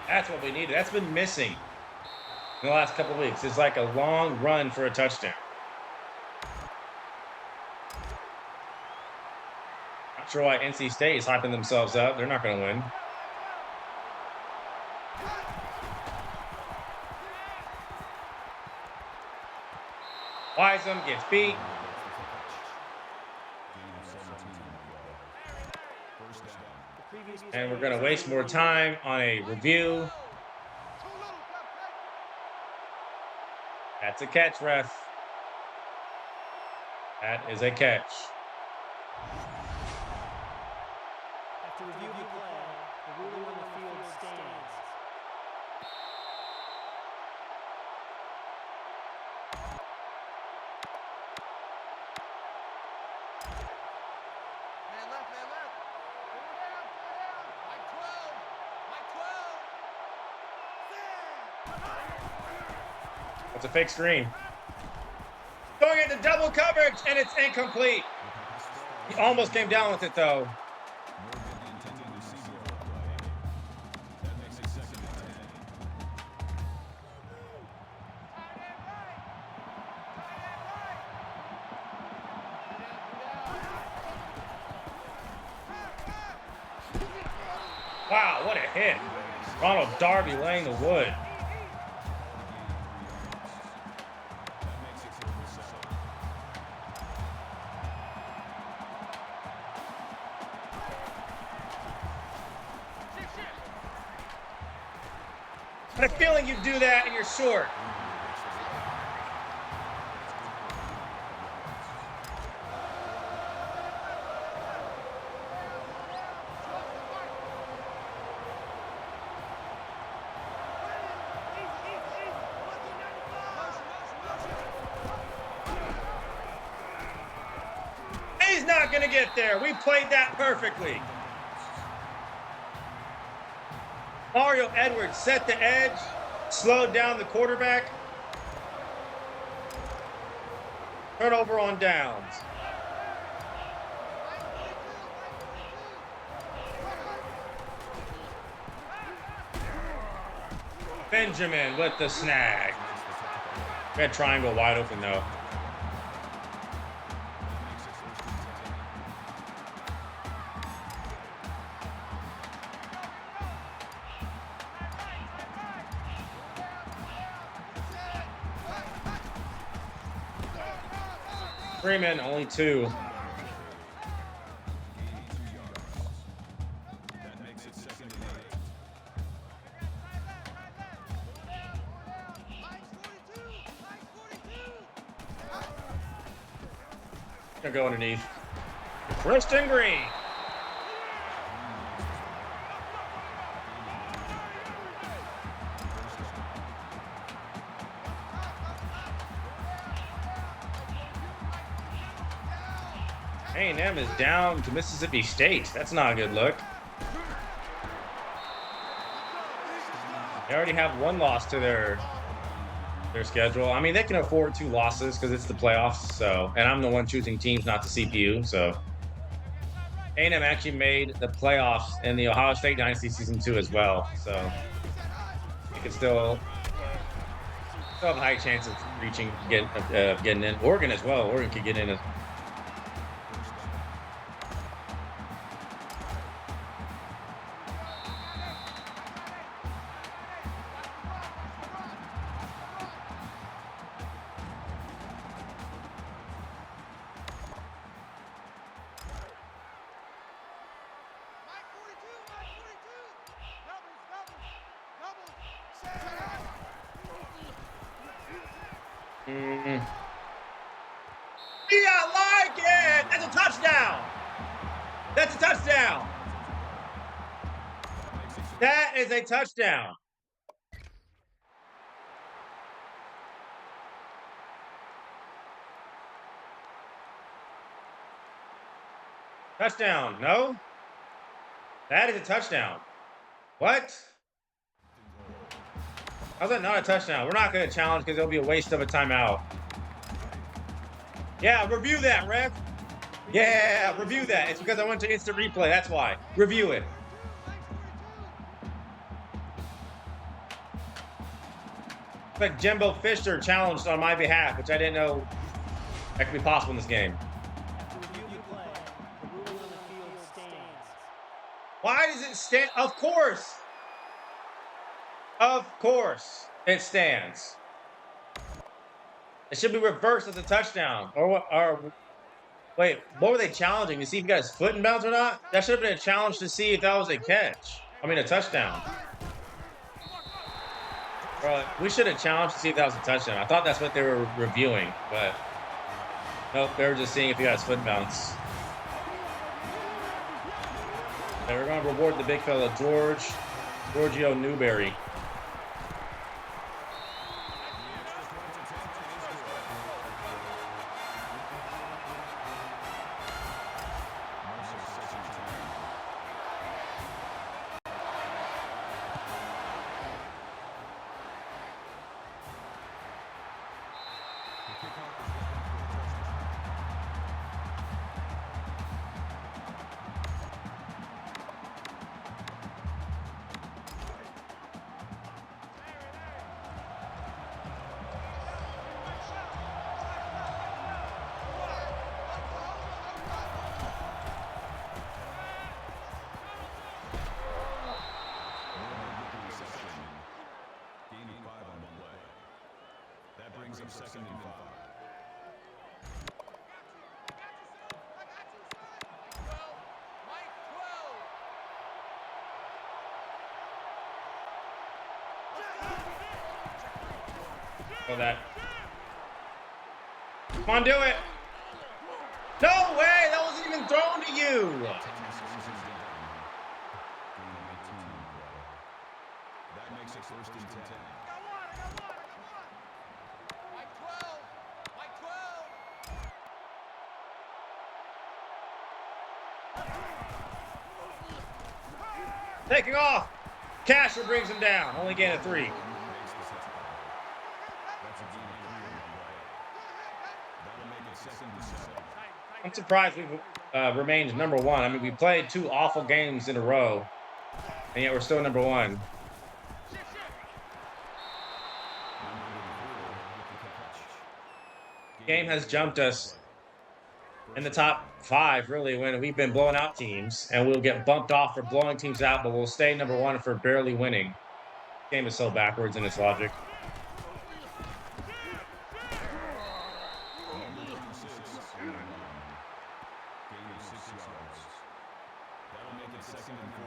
That's what we needed. That's been missing in the last couple of weeks. It's like a long run for a touchdown. Not sure why NC State is hyping themselves up. They're not going to win. Wiseman gets beat. And we're going to waste more time on a review. That's a catch, ref. That is a catch. After review of the play, the ruling on the field stands. Man left, man left. Four down, four down. Mike 12, Mike 12. That's a fake screen. Going into double coverage, and it's incomplete. He almost came down with it, though. Wow, what a hit. Ronald Darby laying the wood. I had a feeling you'd do that and you're short. He's not going to get there. We played that perfectly. Mario Edwards set the edge, slowed down the quarterback. Turnover on downs. Benjamin with the snag. We had triangle wide open though. Freeman, only 2. That makes it 2nd and 8. Gonna go underneath. Preston Green. A&M is down to Mississippi State. That's not a good look. They already have 1 loss to their schedule. I mean, they can afford 2 losses because it's the playoffs. So, and I'm the one choosing teams, not the CPU. So, A&M actually made the playoffs in the Ohio State Dynasty Season 2 as well. So, they could still have a high chance of getting in. Oregon as well. Oregon could get in. Yeah, I like it. That's a touchdown. That's a touchdown. That is a touchdown. Touchdown. No? That is a touchdown. What? How's that not a touchdown? We're not going to challenge because it'll be a waste of a timeout. Yeah, review that, ref. Yeah, review that. It's because I went to instant replay. That's why. Review it. It's like Jimbo Fisher challenged on my behalf, which I didn't know that could be possible in this game. Why does it stand? Of course. Of course it stands. It should be reversed as a touchdown. Or wait, what were they challenging? To see if he got his foot in bounds or not? That should have been a challenge to see if that was a catch. I mean, a touchdown. Bro, we should have challenged to see if that was a touchdown. I thought that's what they were reviewing, but nope, they were just seeing if he got his foot in bounds. And we're going to reward the big fella, Giorgio Newberry. Brings up 2nd and 5. For that. Come on, do it. No way. That wasn't even thrown to you. That makes it 1st and 10. Taking off. Casher brings him down. Only gain of 3. I'm surprised we've remained number 1. I mean, we played 2 awful games in a row, and yet we're still number 1. Game has jumped us in the top 5, really, when we've been blowing out teams, and we'll get bumped off for blowing teams out, but we'll stay number 1 for barely winning. This game is so backwards in its logic. second and 4.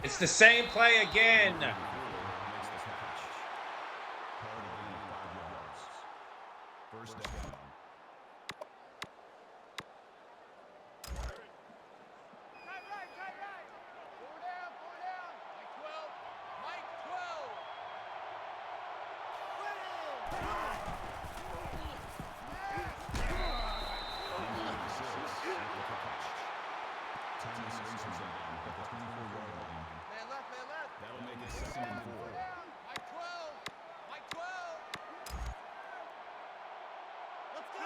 It's the same play again. Makes the catch. Called a gain of 5 yards. First down. Thomas races down at the 24-yard line. Man left, man left. That'll make it second and 4. Mike 12. Mike 12. Let's go.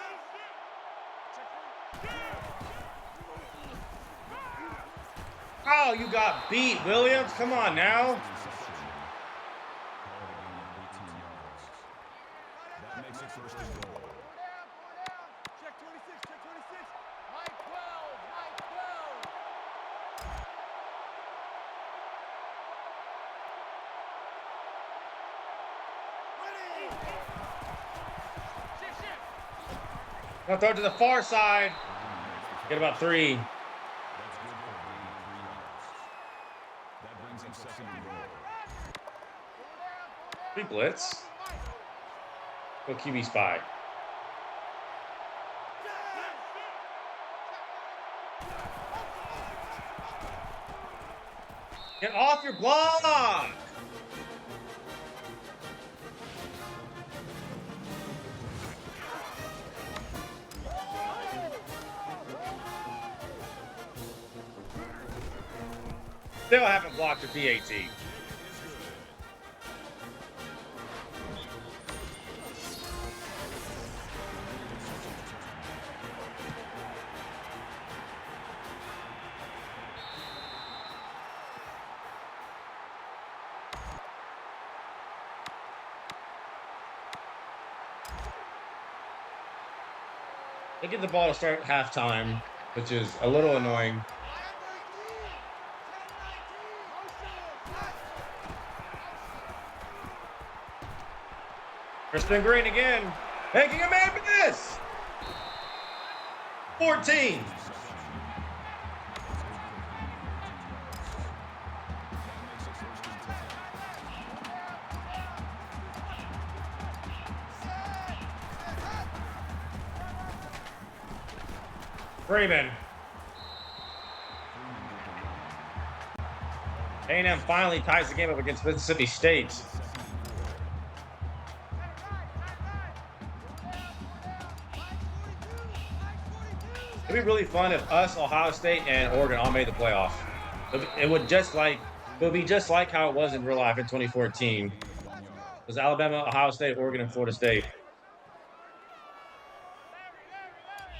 Oh, you got beat, Williams. Come on now. Interception. Called a gain of 18 yards. That makes it first and goal. 4 down. Check 26, check 26. Mike 12, Mike 12. Ready. Shift, shift. Gonna throw it to the far side. Get about 3. That's good for a gain of 3 yards. That brings him second and goal. 3 blitz. Go QB spy. Get off your block. Still haven't blocked a PAT. They get the ball to start halftime, which is a little annoying. Kristen Green again, making a man miss. 14. Freeman. A&M finally ties the game up against Mississippi State. It'd be really fun if us, Ohio State, and Oregon all made the playoff. It would be just like how it was in real life in 2014. It was Alabama, Ohio State, Oregon, and Florida State.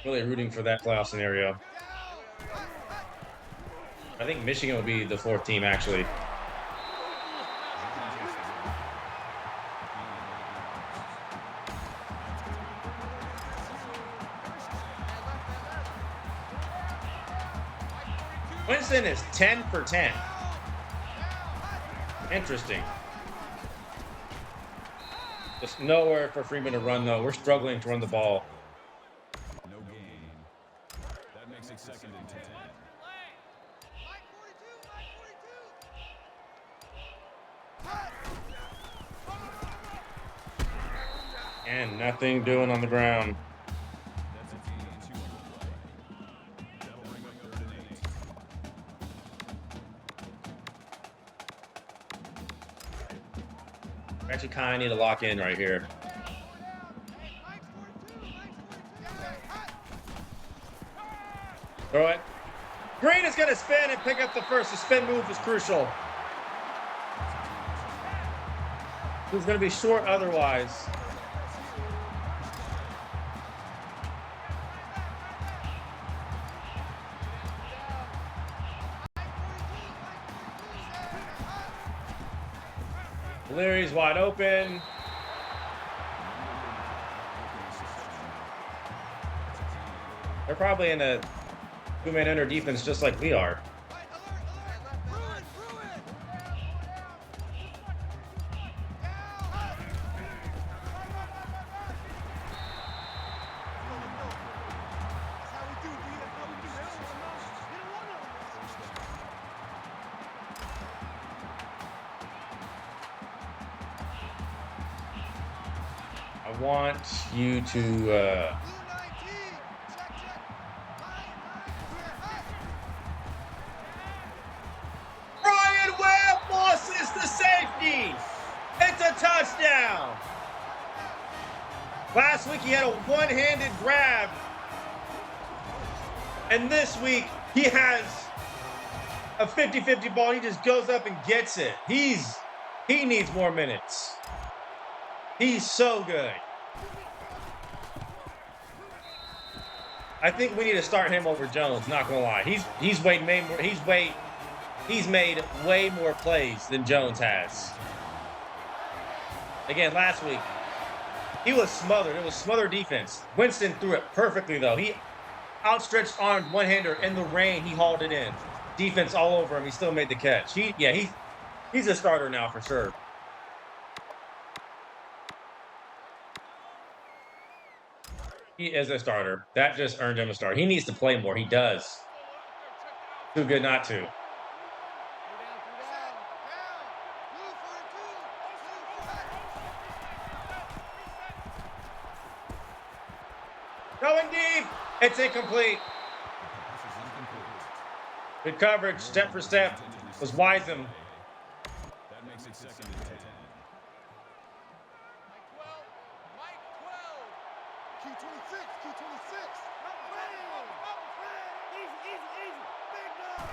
Really rooting for that playoff scenario. I think Michigan will be the 4th team, actually. Winston is 10 for 10. Interesting. Just nowhere for Freeman to run, though. We're struggling to run the ball. No gain. That makes it second and 10. And nothing doing on the ground. That's a gain of 2 on the play. That'll bring up 3rd and 8. We actually kind of need to lock in right here. Throw it. Green is going to spin and pick up the first. The spin move is crucial. He's going to be short otherwise. Leary's wide open. They're probably in a 2-man under defense just like we are. I want you to Blue 19. Check, check. Clear. Brian Webb forces the safety. It's a touchdown. Last week he had a one-handed grab. And this week he has a 50-50 ball. He just goes up and gets it. He needs more minutes. He's so good. I think we need to start him over Jones, not gonna lie. He's made way more plays than Jones has. Again, last week, he was smothered. It was smothered defense. Winston threw it perfectly, though. He outstretched armed one-hander in the rain. He hauled it in. Defense all over him. He still made the catch. He's a starter now for sure. He is a starter. That just earned him a start. He needs to play more. He does. Too good not to. Going deep. It's incomplete. Good coverage, step for step. Was Wiseman. That makes it 2nd and 10. Mike 12. Q26. Easy. Big dog.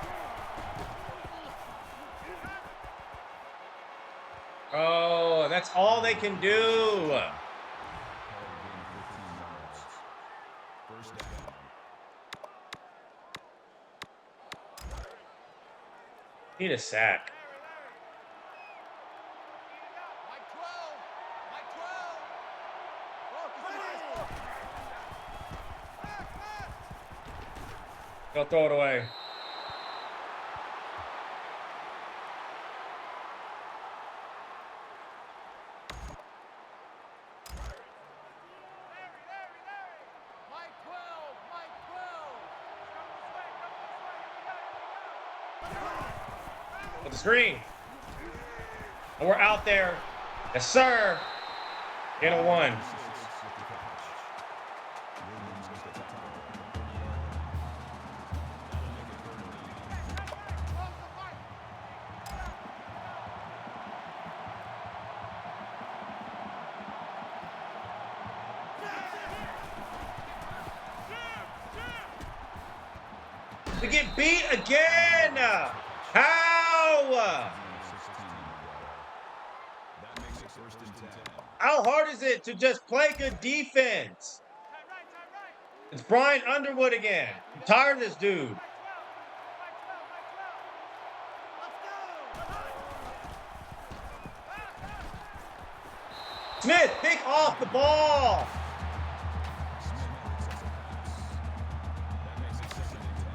Oh, that's all they can do. First down. Need a sack. Mike 12. They'll throw it away. Mike 12. With the screen. And we're out there. Yes, sir. In a one. We get beat again. How? That makes it 1st and 10. How hard is it to just play good defense? It's Brian Underwood again. I'm tired of this dude. Smith, pick off the ball. That makes it 2nd and 10.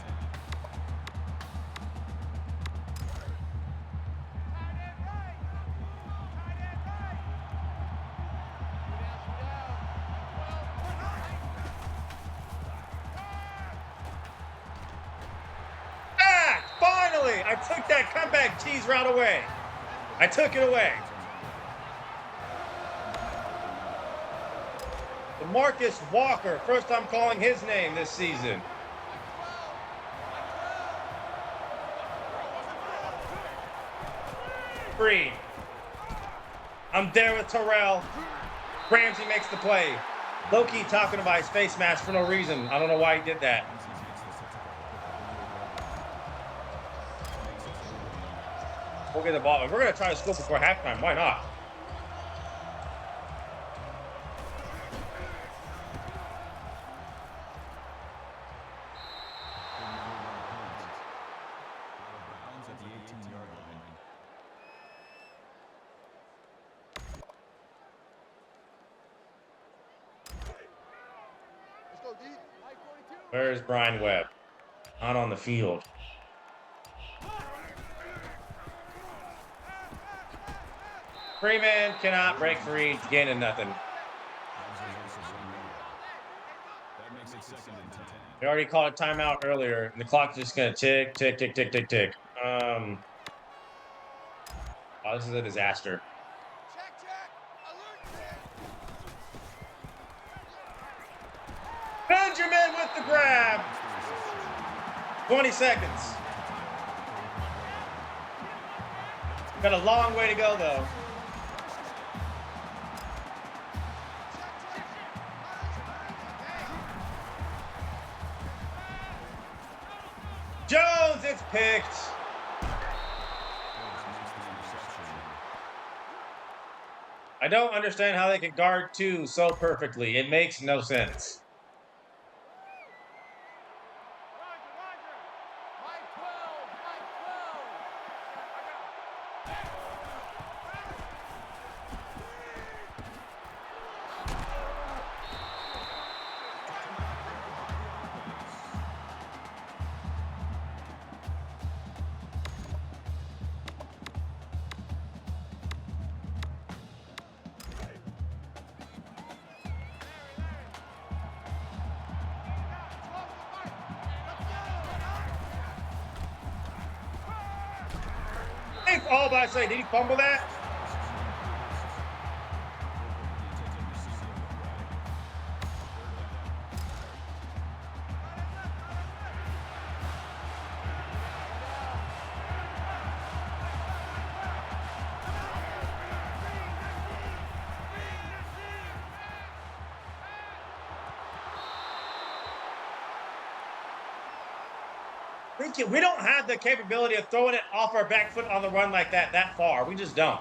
Back! Finally! I took that comeback tease route away. I took it away. DeMarcus Walker, first time calling his name this season. Free. I'm there with Terrell. Ramsey makes the play. Low-key talking about his face mask for no reason. I don't know why he did that. We'll get the ball. We're going to try to score before halftime. Why not? Bounds at the 18-yard line. Let's go, D. Mike 42. Where's Brian Webb? Not on the field. Freeman cannot break free. Gaining nothing. That makes it 2nd and 10. We already called a timeout earlier, and the clock's just gonna tick, tick, tick, tick, tick, tick. Oh, this is a disaster. Check. Alert. Benjamin with the grab. 20 seconds. Got a long way to go, though. Jones, it's picked. I don't understand how they can guard two so perfectly. It makes no sense. Oh, but I say, did he fumble that? We don't have the capability of throwing it off our back foot on the run like that far. We just don't.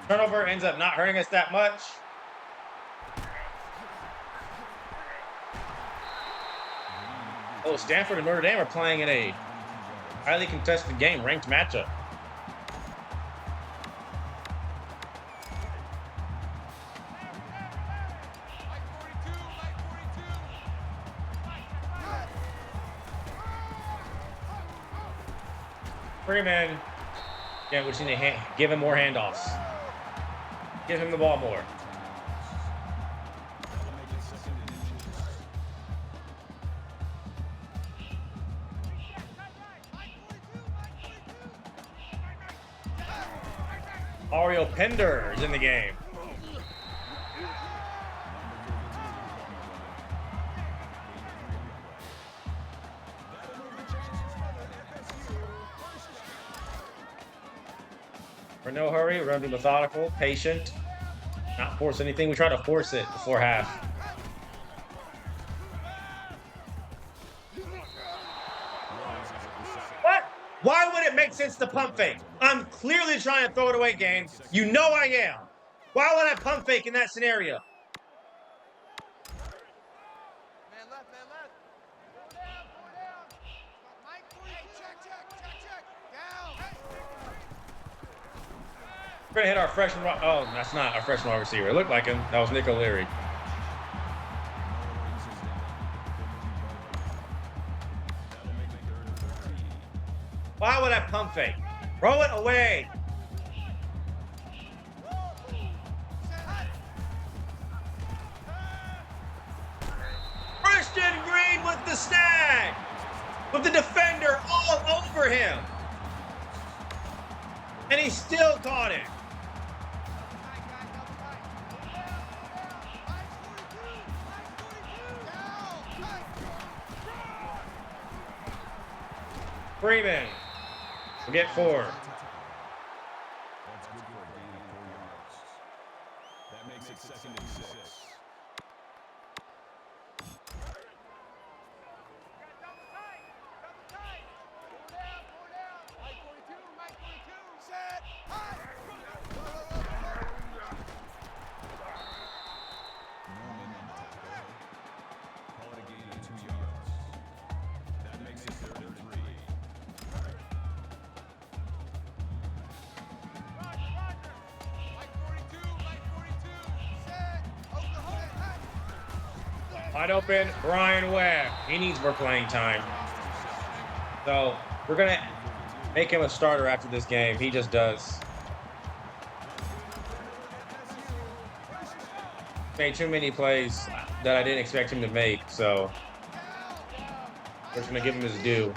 Turnover ends up not hurting us that much. Oh, Stanford and Notre Dame are playing in a highly contested game, ranked matchup. Freeman, yeah, we just need to give him more handoffs. Give him the ball more. Mario Pender is in the game. We're in no hurry. We're going to be methodical, patient, not force anything. We try to force it before half. What? Why would it make sense to pump fake? I'm clearly trying to throw it away, game. You know I am. Why would I pump fake in that scenario? Man left, man left. Go down, go down. Mike, hey, check. Down. We're going to hit our freshman. Oh, that's not our freshman wide receiver. It looked like him. That was Nick O'Leary. Why would I pump fake? Throw it away. Christian Green with the snag. With the defender all over him. And he still caught it. Freeman. We'll get 4. That's good for a gain of 4 yards. That makes it 2nd and 6. Mike 42, set, high. Norman on the tackle. Call it a gain of 2 yards. That makes it 3rd and 3. Wide open, Brian Webb. He needs more playing time. So we're going to make him a starter after this game. He just does. Made too many plays that I didn't expect him to make. So we're just going to give him his due.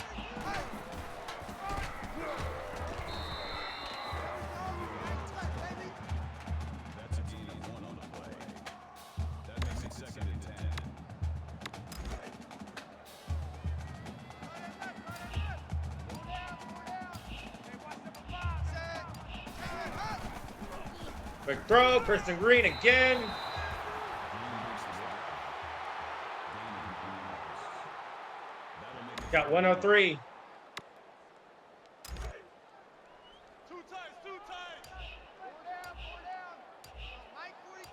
Quick throw, Kristen Green again. Got 103. Two times. Four down. Mike 42.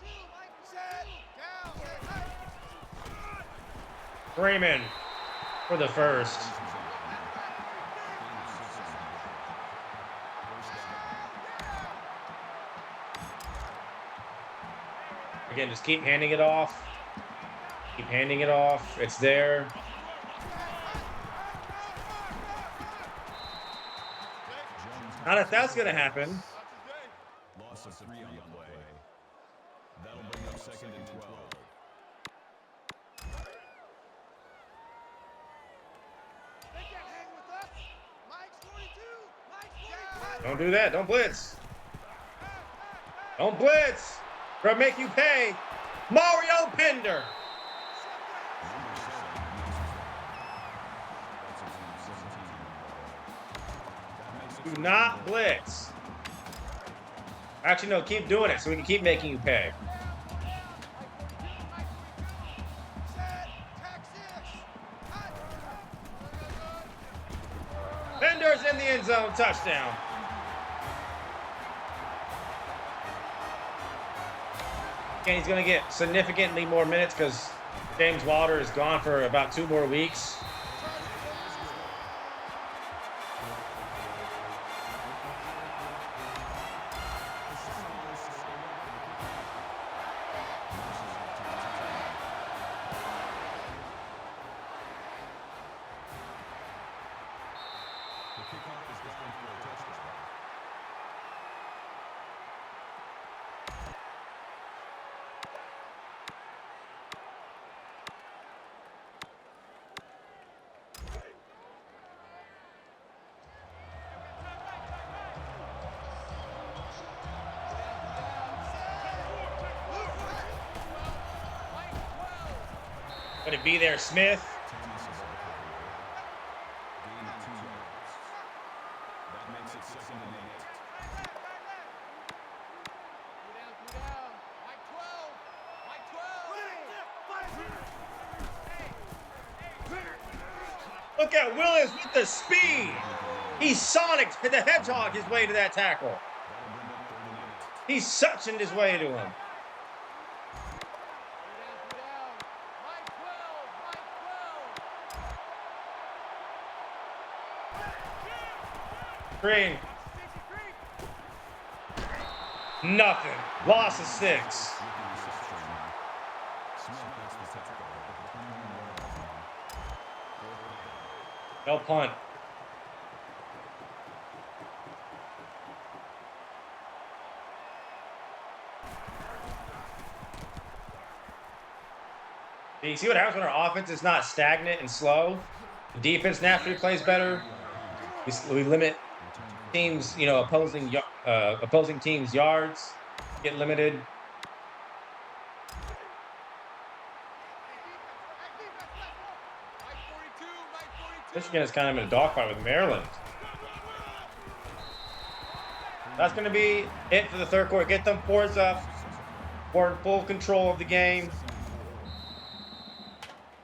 Set. Down. Set. Freeman for the first. Again, just keep handing it off. Keep handing it off. It's there. Not if that's going to happen. Loss of 3 on the play. That'll bring up 2nd and 12. They can't hang with us. Mike's 42. Don't do that. Don't blitz. Don't blitz. We'll make you pay. Mario Pender. Do not blitz. Actually, no, keep doing it so we can keep making you pay. Pender's in the end zone, touchdown. And he's going to get significantly more minutes because James Wilder is gone for about 2 more weeks. Going to be there, Smith. Gain of 2 yards. That makes it 2nd and 8. Look at Willis with the speed. He Sonic the Hedgehog his way to that tackle. He's suctioned his way to him. Green. Nothing. Loss of 6. No punt. You see what happens when our offense is not stagnant and slow? The defense naturally plays better. We limit teams, opposing teams' yards get limited. Michigan is kind of in a dogfight with Maryland. That's going to be it for the third quarter. Get them fours up. We're in full control of the game.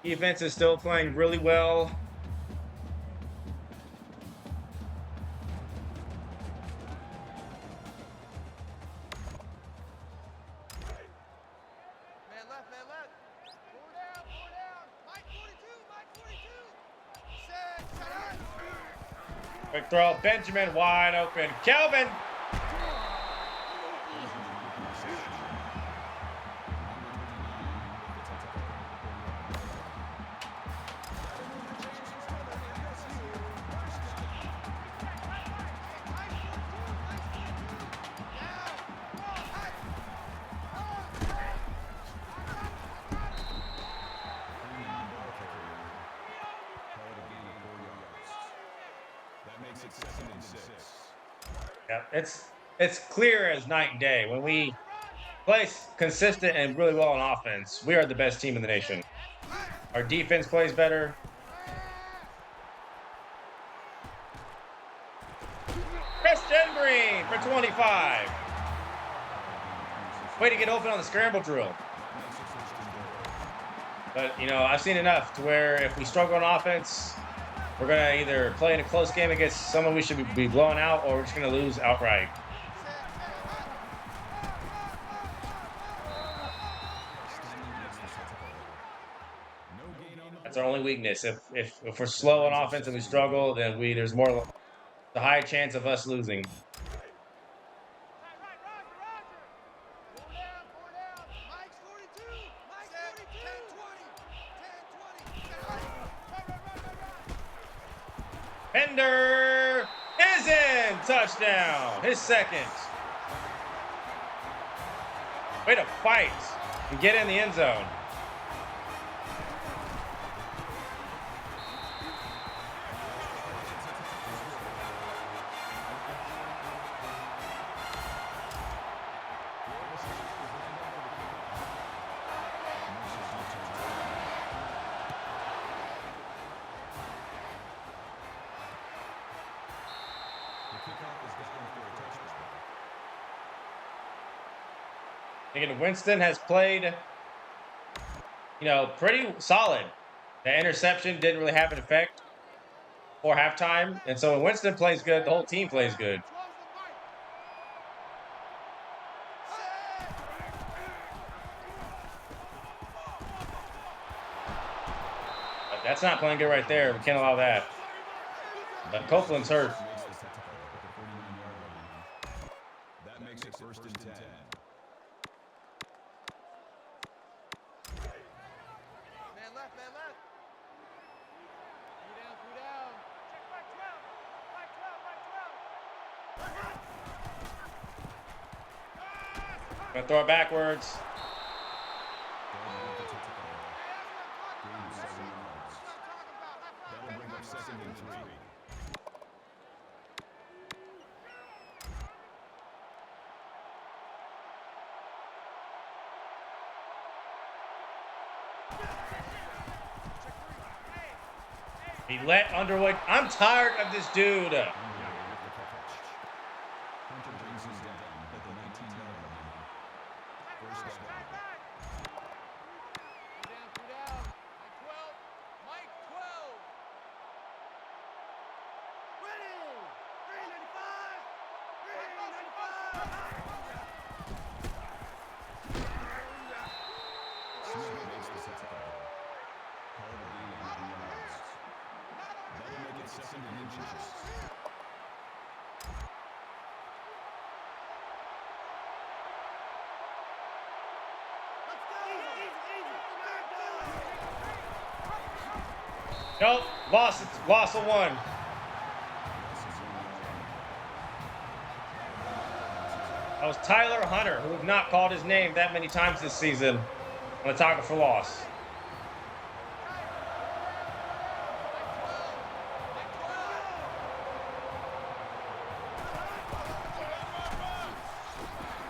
Defense is still playing really well. Man left. 4 down. Mike 42. Set. Quick throw. Benjamin wide open. Kelvin. Makes it 2nd and 6. Yeah, it's clear as night and day. When we play consistent and really well on offense, we are the best team in the nation. Our defense plays better. Kristen Green for 25. Way to get open on the scramble drill. But, you know, I've seen enough to where if we struggle on offense, we're going to either play in a close game against someone we should be blowing out, or we're just going to lose outright. That's our only weakness. If we're slow on offense and we struggle, then there's more the high chance of us losing. Pender is in. Touchdown. His second. Way to fight and get in the end zone. Again, Winston has played, you know, pretty solid. The interception didn't really have an effect for halftime. And so when Winston plays good, the whole team plays good. But that's not playing good right there. We can't allow that. But Copeland's hurt. That makes it first and 10. Man left, man left. Three down. Check back 12. Back 12. Gonna throw it backwards. That'll bring up second and 3. He let Underwood. I'm tired of this dude. Hunter brings him down at the 19-yard line. First down. Three down. Mike 12. Ready. 395. Smith makes the tackle. Call the gain on 9 yards. That'll make it second and inches. Nope, lost of one. That was Tyler Hunter, who have not called his name that many times this season on the tackle for loss.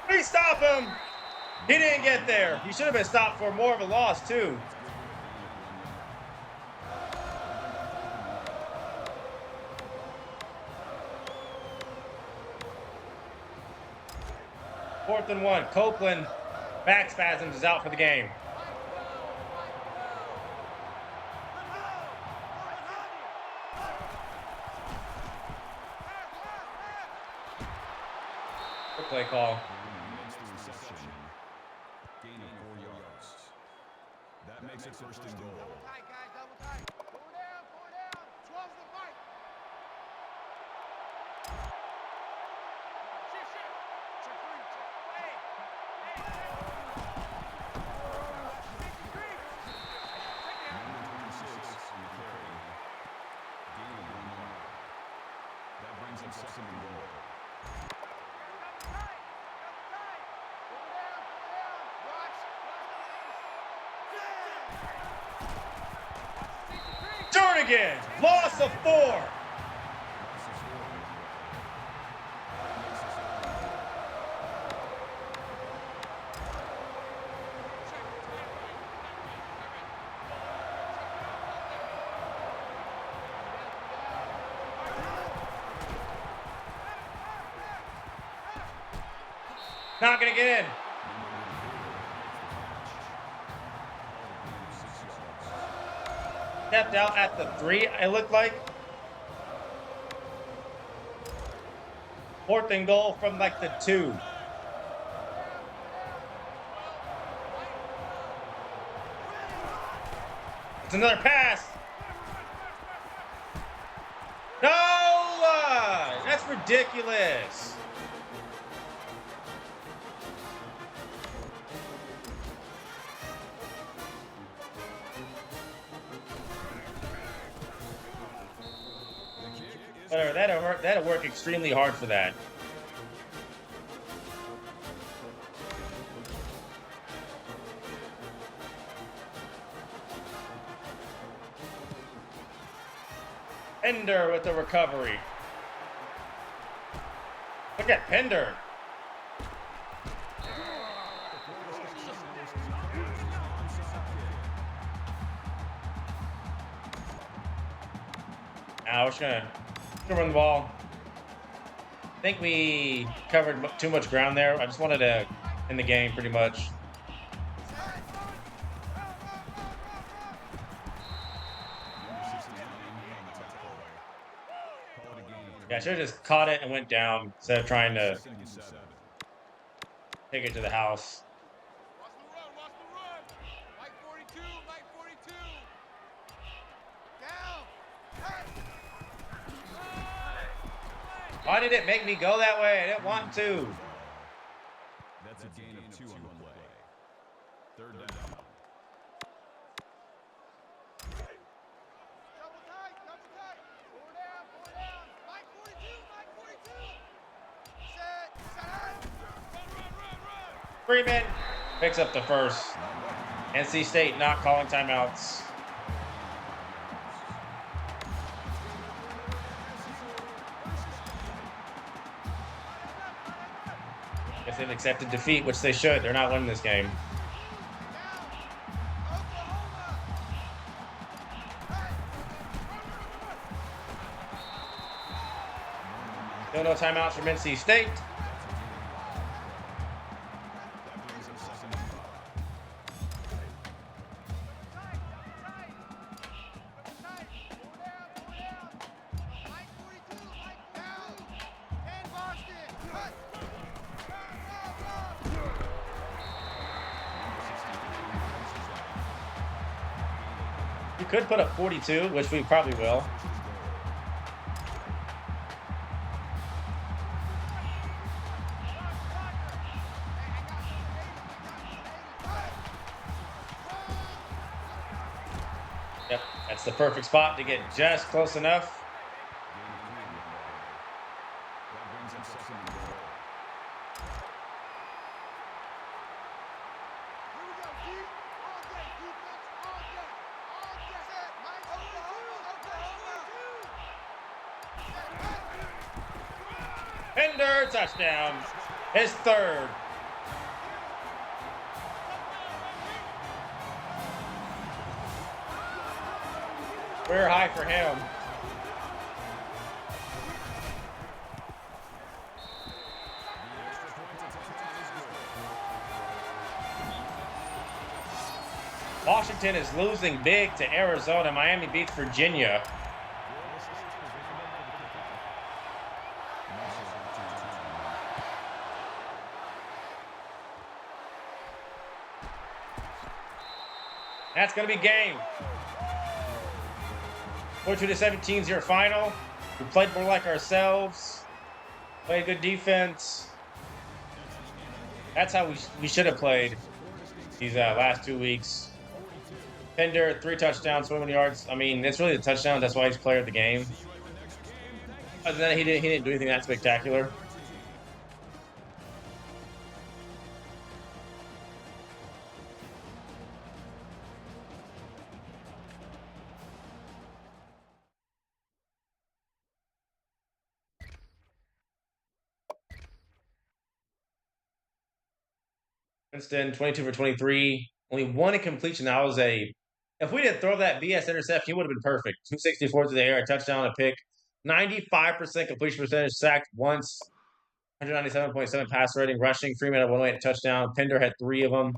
Please stop him. He didn't get there. He should have been stopped for more of a loss, too. Fourth and 1. Copeland, back spasms, is out for the game. Good play call. Makes the reception. Gain of 4 yards. That makes it first and goal. Tight, guys, double tight. Four down. 12's the fight. Shift. Check 3. Hey. Number 26 on the carry. Gain of 1 yard. That brings up second and goal. Jernigan, loss of 4. Not gonna get in. Stepped out at the 3, it looked like. 4th and goal from like the 2. It's another pass. No! That's ridiculous. Whatever, that'll work extremely hard for that. Pender with the recovery. Look at Pender. Now we're just gonna run the ball. I think we covered too much ground there. I just wanted to end the game pretty much. Yeah, I should have just caught it and went down instead of trying to take it to the house. Watch the run, watch the run. Mike 42, Mike 42. Down. Why did it make me go that way? I didn't want to. That's a gain of 2 on the play. 3rd down. Double tight, double tight. 4 down, 4 down. Mike 42, Mike 42. Set, run. Freeman picks up the first. NC State not calling timeouts. Guess they've accepted defeat, which they should. They're not winning this game. Still no timeouts from NC State. We could put up 42, which we probably will. Yep, that's the perfect spot to get just close enough. That brings up 2nd and goal. Here we go, D. All day, defense, all day. All day. Set, Mike 42, Pender, touchdown. His 3rd. Career high for him. Washington is losing big to Arizona. Miami beats Virginia. That's going to be game. 42-17 is your final. We played more like ourselves. Played good defense. That's how we should have played these last 2 weeks. Pender, 3 touchdowns, 21 yards. I mean, it's really the touchdown. That's why he's player of the game. Other than that, he didn't do anything that spectacular. Winston, 22 for 23. Only 1 incompletion. That was if we didn't throw that BS interception, he would have been perfect. 264 through the air, a touchdown, a pick. 95% completion percentage, sacked once. 197.7 pass rating, rushing. Freeman had 108 touchdown. Pender had 3 of them.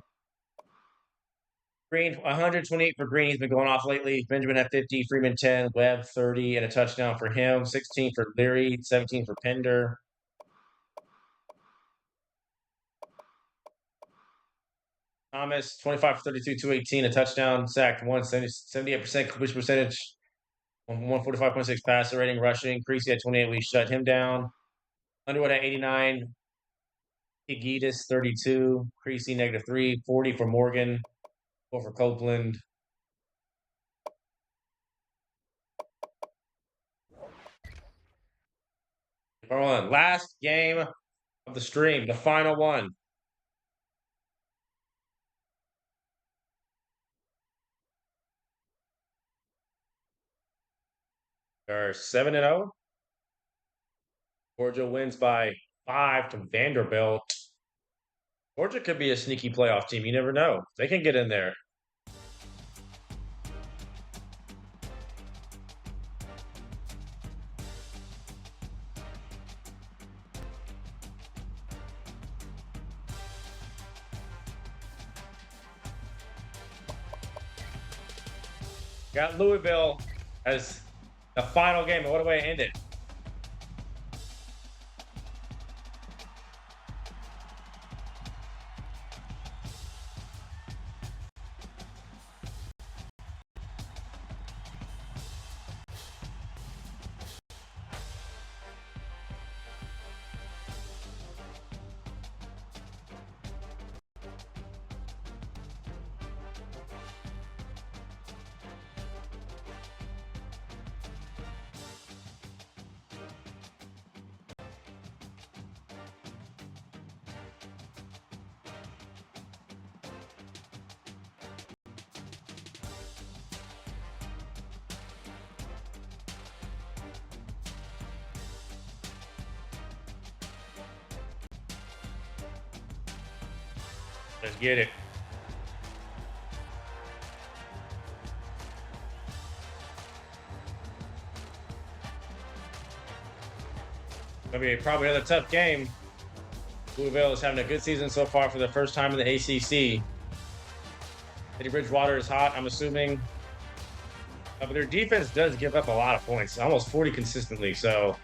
Green, 128 for Green. He's been going off lately. Benjamin had 50, Freeman 10, Webb 30, and a touchdown for him. 16 for Leary, 17 for Pender. Thomas, 25 for 32, 218, a touchdown, sacked 78% completion percentage, 145.6 passer rating, rushing. Creasy at 28, we shut him down. Underwood at 89. Higuitas 32, Creasy -3, 40 for Morgan, 4 for Copeland. Last game of the stream, the final one. They're 7-0. Georgia wins by 5 to Vanderbilt. Georgia could be a sneaky playoff team. You never know. They can get in there. Got Louisville as the final game. And what a way to end it. Let's get it. Gonna be probably another tough game. Louisville is having a good season so far for the first time in the ACC. Teddy Bridgewater is hot, I'm assuming. But their defense does give up a lot of points, almost 40 consistently. So,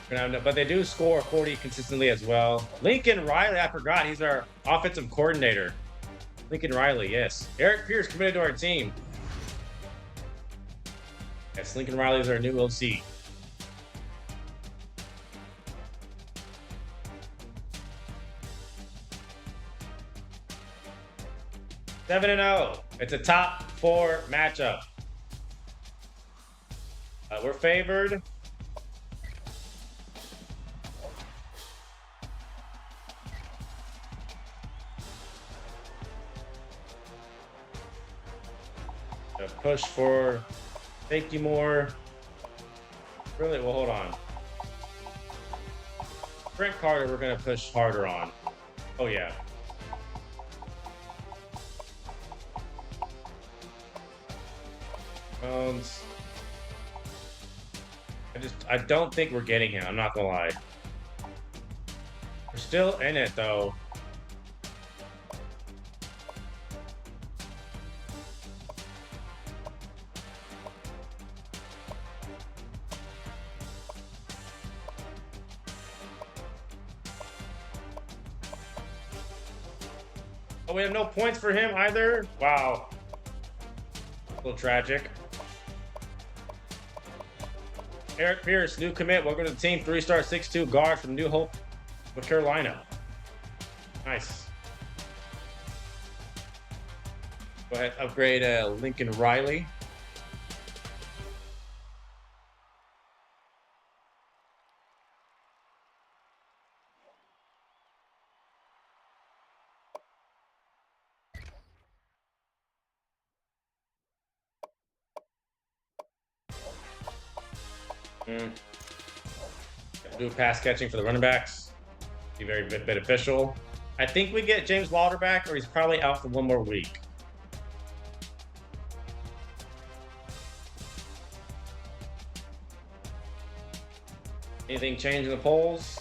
but they do score 40 consistently as well. Lincoln Riley, I forgot, he's our offensive coordinator. Lincoln Riley, yes. Eric Pierce committed to our team. Yes, Lincoln Riley is our new OC. Seven and 0. It's a top 4 matchup. We're favored. Push for safety more. Really? Well, hold on. Brent Carter, we're going to push harder on. Oh, yeah. I don't think we're getting him. I'm not gonna lie. We're still in it though. Oh, we have no points for him either? Wow. A little tragic. Eric Pierce, new commit. Welcome to the team. 3-star, 6'2" guard from New Hope, North Carolina. Nice. Go ahead, upgrade Lincoln Riley. Do pass catching for the running backs. Be very beneficial. I think we get James Wilder back, or he's probably out for one more week. Anything change in the polls?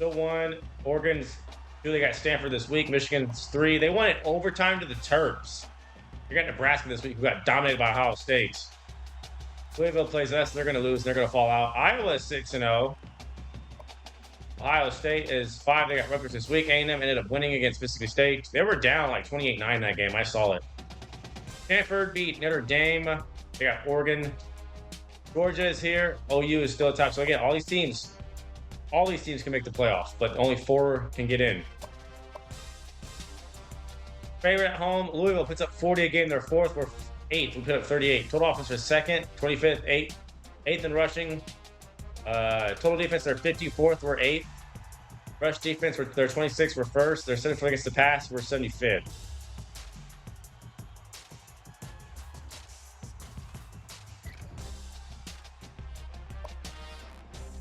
Still won. Oregon's 2. They got Stanford this week. Michigan's 3. They won it overtime to the Terps. They got Nebraska this week, who got dominated by Ohio State. Louisville plays us. They're going to lose. They're going to fall out. Iowa is 6-0. Ohio State is 5. They got Rutgers this week. A&M ended up winning against Mississippi State. They were down like 28-9 that game. I saw it. Stanford beat Notre Dame. They got Oregon. Georgia is here. OU is still top. So again, all these teams can make the playoffs, but only 4 can get in. Favorite at home, Louisville puts up 40 a game. They're 4th. We're 8th. We put up 38. Total offense for 2nd, 25th, 8th in rushing. Total defense, they're 54th. We're 8th. Rush defense, they're 26th. We're 1st. They're 74th against the pass. We're 75th.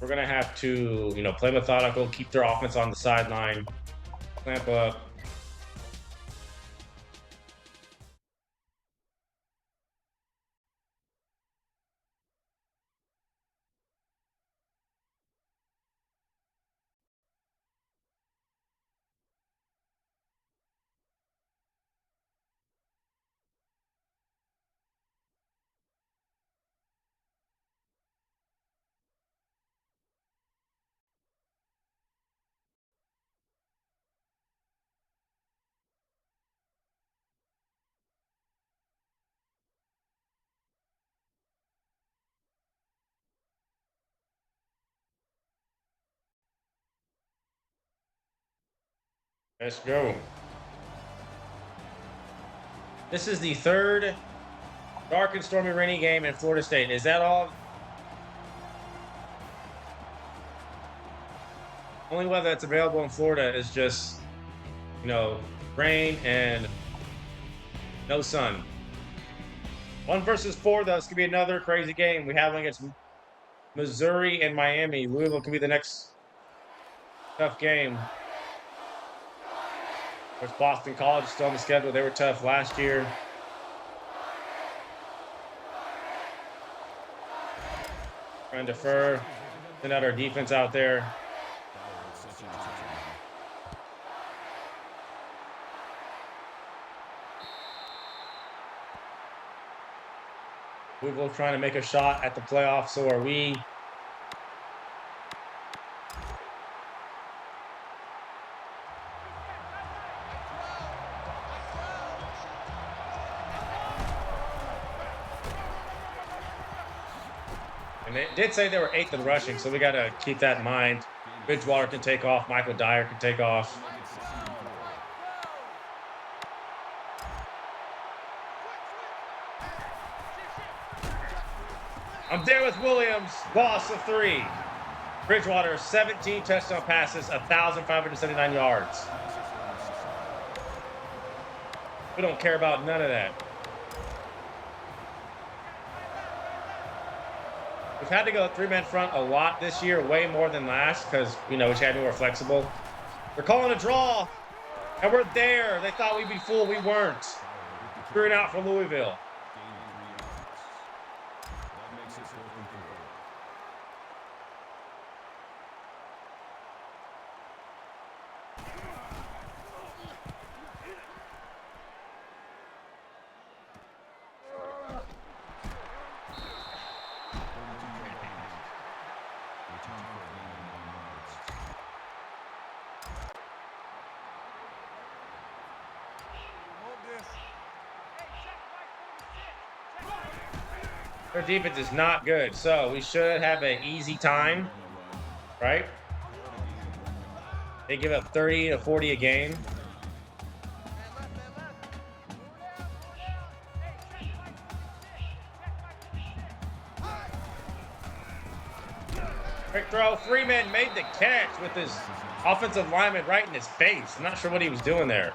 We're going to have to, play methodical, keep their offense on the sideline, clamp up. Let's go. This is the 3rd dark and stormy rainy game in Florida State. Is that all? Only weather that's available in Florida is just, rain and no sun. 1 versus 4, though. This could be another crazy game. We have one against Missouri and Miami. Louisville could be the next tough game. Of course, Boston College is still on the schedule. They were tough last year. Trying to defer. Send out our defense out there. Louisville trying to make a shot at the playoffs. So are we. And they did say they were 8th in rushing, so we got to keep that in mind. Bridgewater can take off. Michael Dyer can take off. I'm there with Williams. Loss of 3. Bridgewater, 17 touchdown passes, 1,579 yards. We don't care about none of that. We've had to go 3-man front a lot this year, way more than last, because, we had to be more flexible. They're calling a draw, and we're there. They thought we'd be fooled. We weren't. Screwing out for Louisville. Their defense is not good, so we should have an easy time, right? They give up 30 to 40 a game. Quick throw. Freeman made the catch with his offensive lineman right in his face. I'm not sure what he was doing there.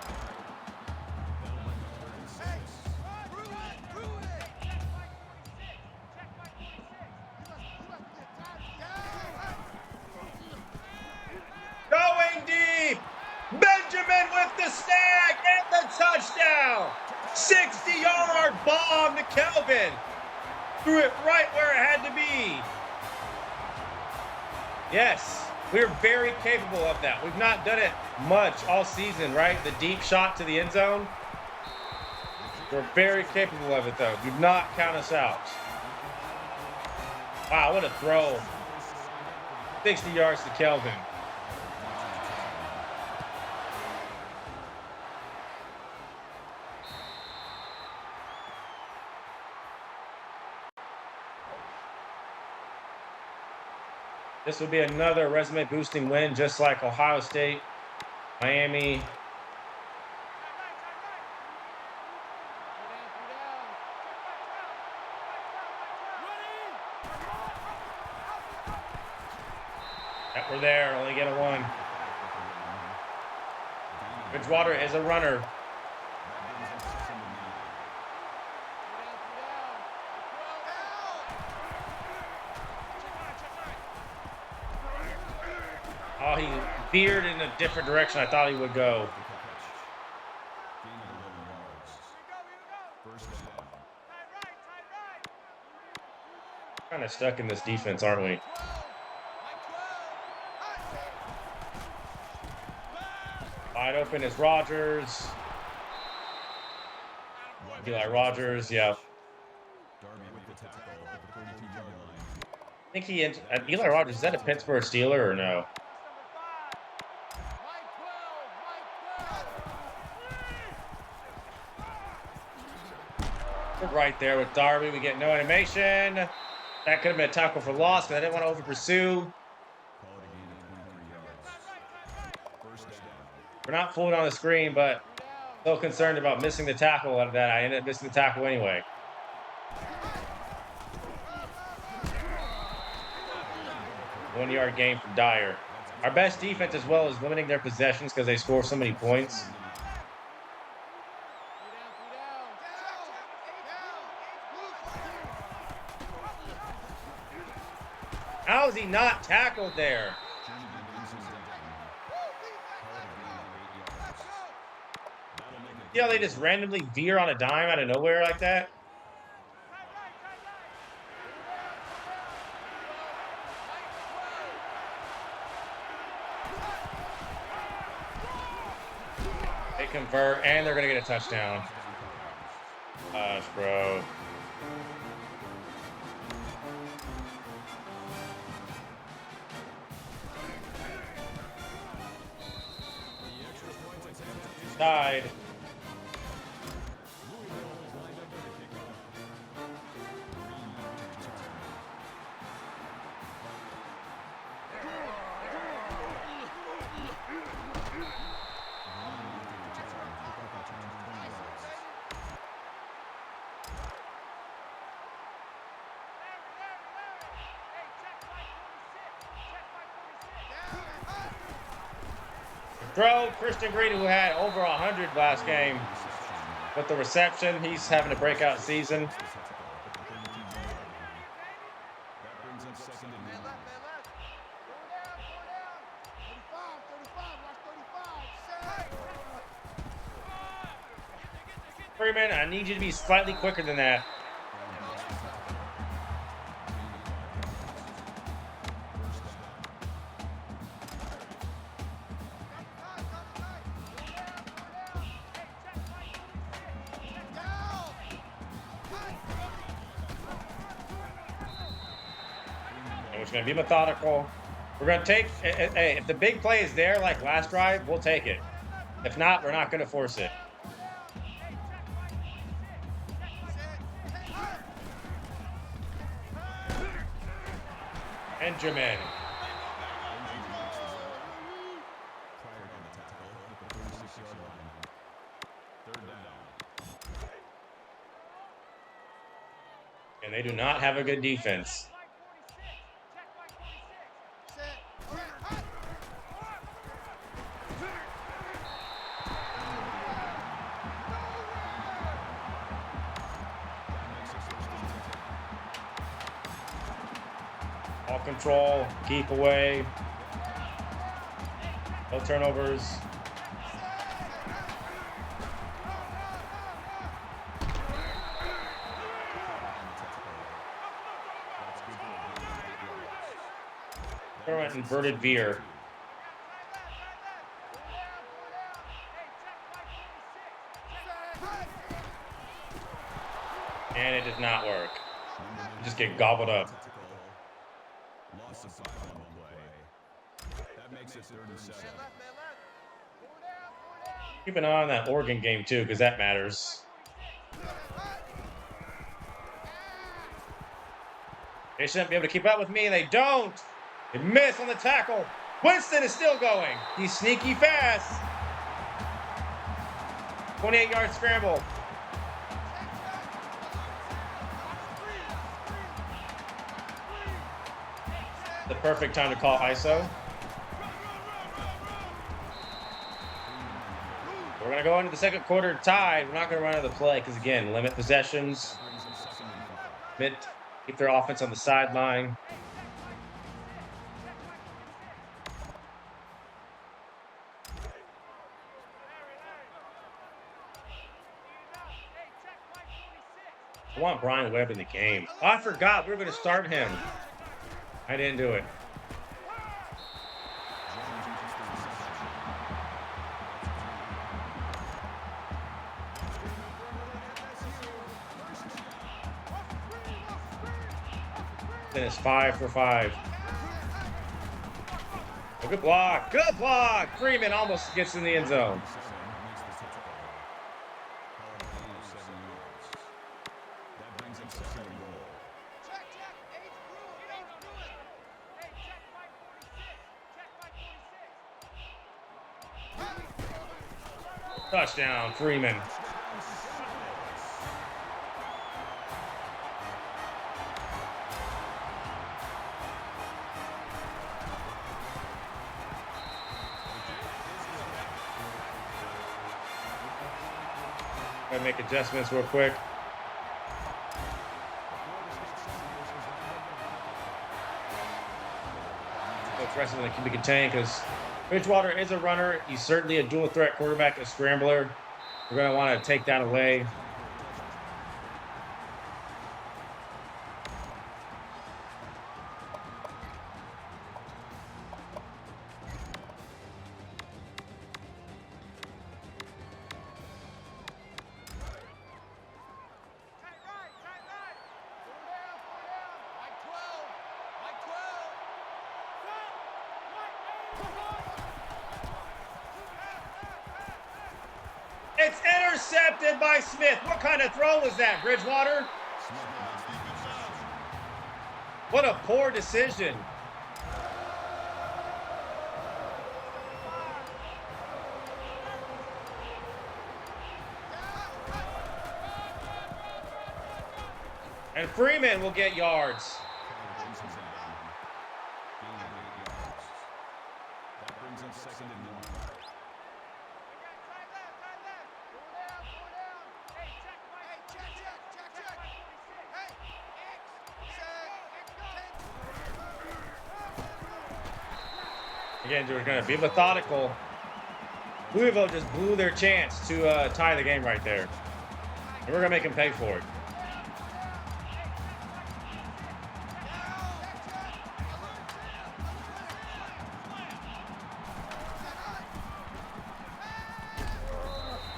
Going deep. Benjamin with the snag and the touchdown. 60-yard bomb to Kelvin. Threw it right where it had to be. Yes, We're very capable of that. We've not done it much all season, right? The deep shot to the end zone. We're very capable of it, though. Do not count us out. Wow, what a throw. 60 yards to Kelvin. This would be another resume boosting win, just like Ohio State, Miami. Yep, we're there, only get a 1. Bridgewater is a runner. Oh, he veered in a different direction I thought he would go. Kind of stuck in this defense, aren't we? Wide open is Rodgers. Eli Rodgers, yeah. I think Eli Rodgers, is that a Pittsburgh Steeler or no? We're right there with Darby. We get no animation. That could have been a tackle for loss, but I didn't want to over pursue. We're not fooling on the screen, but so concerned about missing the tackle out of that. I ended up missing the tackle anyway. One-yard gain from Dyer. Our best defense as well is limiting their possessions because they score so many points. How is he not tackled there? See how they just randomly veer on a dime out of nowhere like that? They convert, and they're going to get a touchdown. Gosh, bro. Tied. Throw, Christian Green, who had over 100 last game. With the reception, he's having a breakout season. Freeman, I need you to be slightly quicker than that. It's going to be methodical. We're going to take, hey, if the big play is there like last drive, we'll take it. If not, we're not going to force it. Benjamin. And they do not have a good defense. Ball control, keep away. No turnovers. Current inverted veer. And it did not work. You just get gobbled up. Loss of puck on the play. That makes it 3rd and 7. Keep an eye on that Oregon game too, because that matters. They shouldn't be able to keep up with me, and they don't. They miss on the tackle. Winston is still going. He's sneaky fast. 28-yard scramble. The perfect time to call ISO. We're going to go into the second quarter tied. We're not going to run another play because, again, limit possessions. Keep their offense on the sideline. I want Brian Webb in the game. Oh, I forgot we were going to start him. I didn't do it. Then it's 5 for 5. Oh, good block. Good block. Freeman almost gets in the end zone. Touchdown, Freeman. Gotta make adjustments real quick. Coach Wrestling can be contained because Bridgewater is a runner. He's certainly a dual threat quarterback, a scrambler. We're going to want to take that away. It's intercepted by Smith. What kind of throw was that, Bridgewater? What a poor decision. And Freeman will get yards. That brings up 2nd and 1. Again, we're going to be methodical. Louisville just blew their chance to tie the game right there. And we're going to make them pay for it.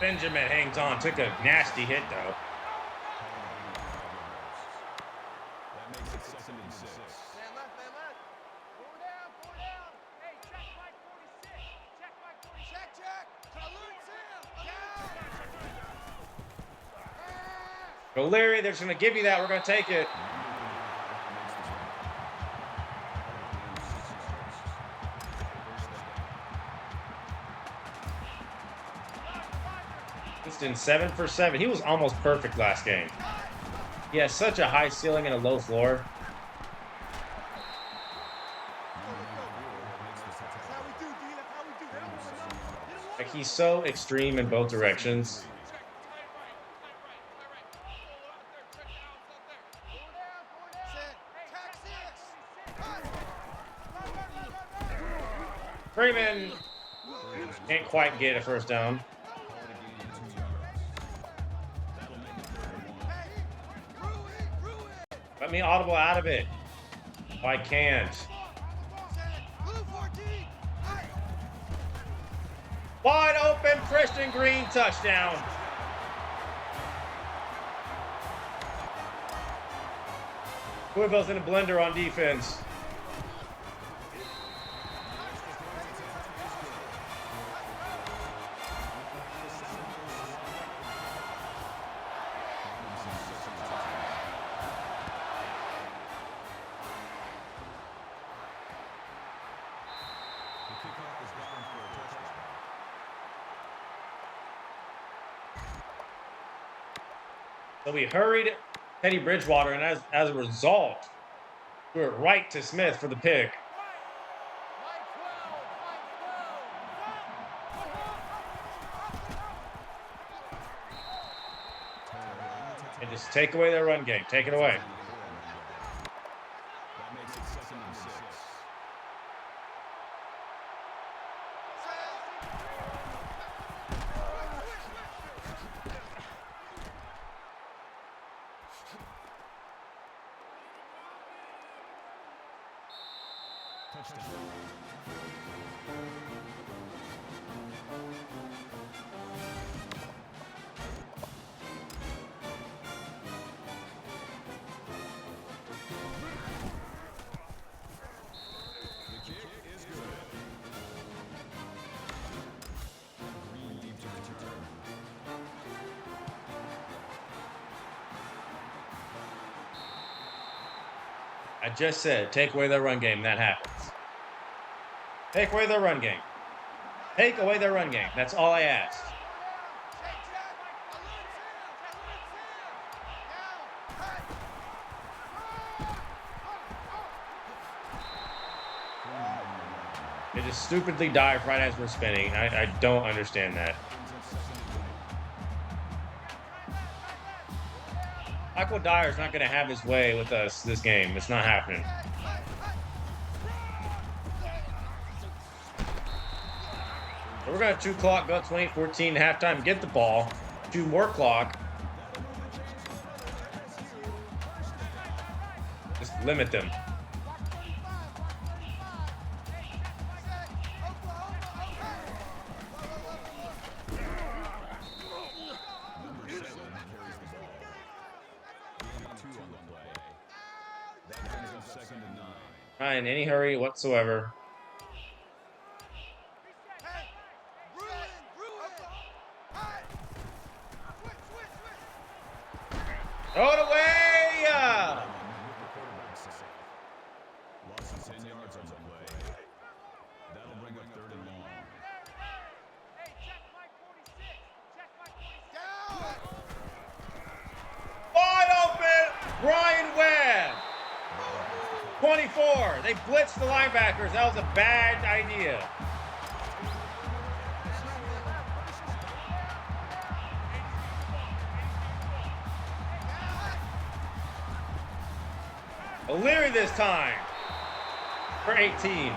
Benjamin hangs on. Took a nasty hit, though. That makes it 2nd and 6. Go, Larry. They're just going to give you that. We're going to take it. Winston 7 for 7. He was almost perfect last game. He has such a high ceiling and a low floor. Like, he's so extreme in both directions. Freeman can't quite get a first down. Let me audible out of it. Oh, I can't. Wide open, Christian Green touchdown. Louisville's in a blender on defense. So we hurried Teddy Bridgewater, and as a result, threw it right to Smith for the pick. And just take away their run game. Take it away. That makes it 2nd and 6. Touchdown. The kick is good. Green leaves to return. I just said, take away their run game. That happens. Take away their run game. Take away their run game. That's all I asked. They just stupidly dive right as we're spinning. I don't understand that. Michael Dyer's not going to have his way with us this game. It's not happening. So we're going to 2 clock, go 28-14 halftime, get the ball, 2 more clock. Just limit them. Not in any hurry whatsoever. Throw it away! Loss of 10 yards on the play. That'll bring up 3rd and long. Wide open! Ryan Webb! 24. They blitzed the linebackers. That was a bad idea. O'Leary this time for 18.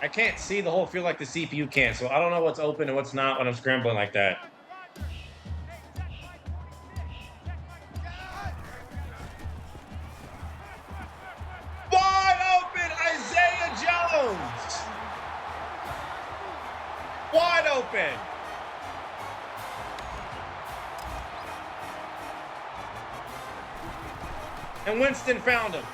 I can't see the whole field like the CPU can, so I don't know what's open and what's not when I'm scrambling like that. Wide open, Isaiah Jones! Wide open! And Winston found him.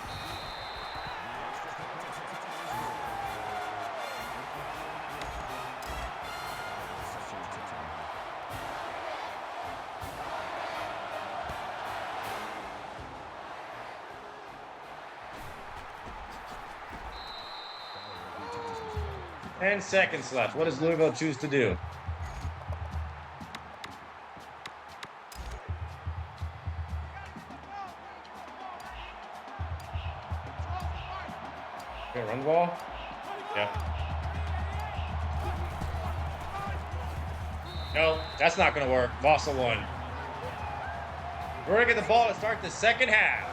Ten seconds left. What does Louisville choose to do? Okay, run the ball. Yep. No, that's not going to work. Loss of 1. We're going to get the ball to start the second half.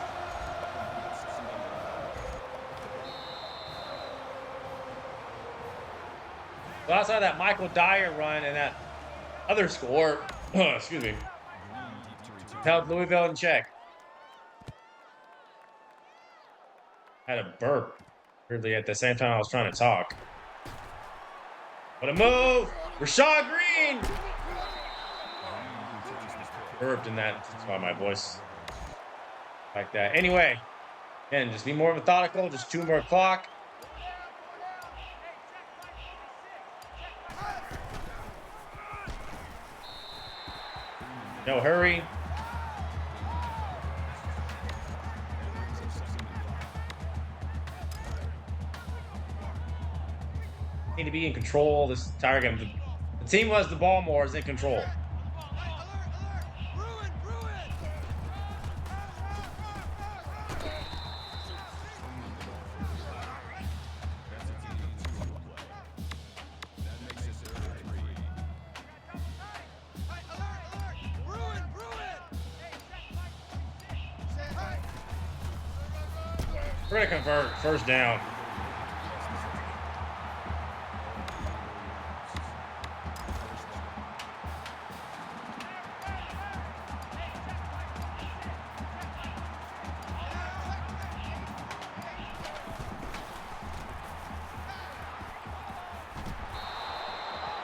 So outside of that Michael Dyer run and that other score, excuse me, held Louisville in check. Had a burp. Weirdly, at the same time I was trying to talk. What a move! Rashad Green! Burped in that. That's why my voice like that. Anyway, again, just be more methodical. Just 2 more clock. No hurry. Need to be in control this entire game. The team was the ball more is in control. We're gonna convert first down.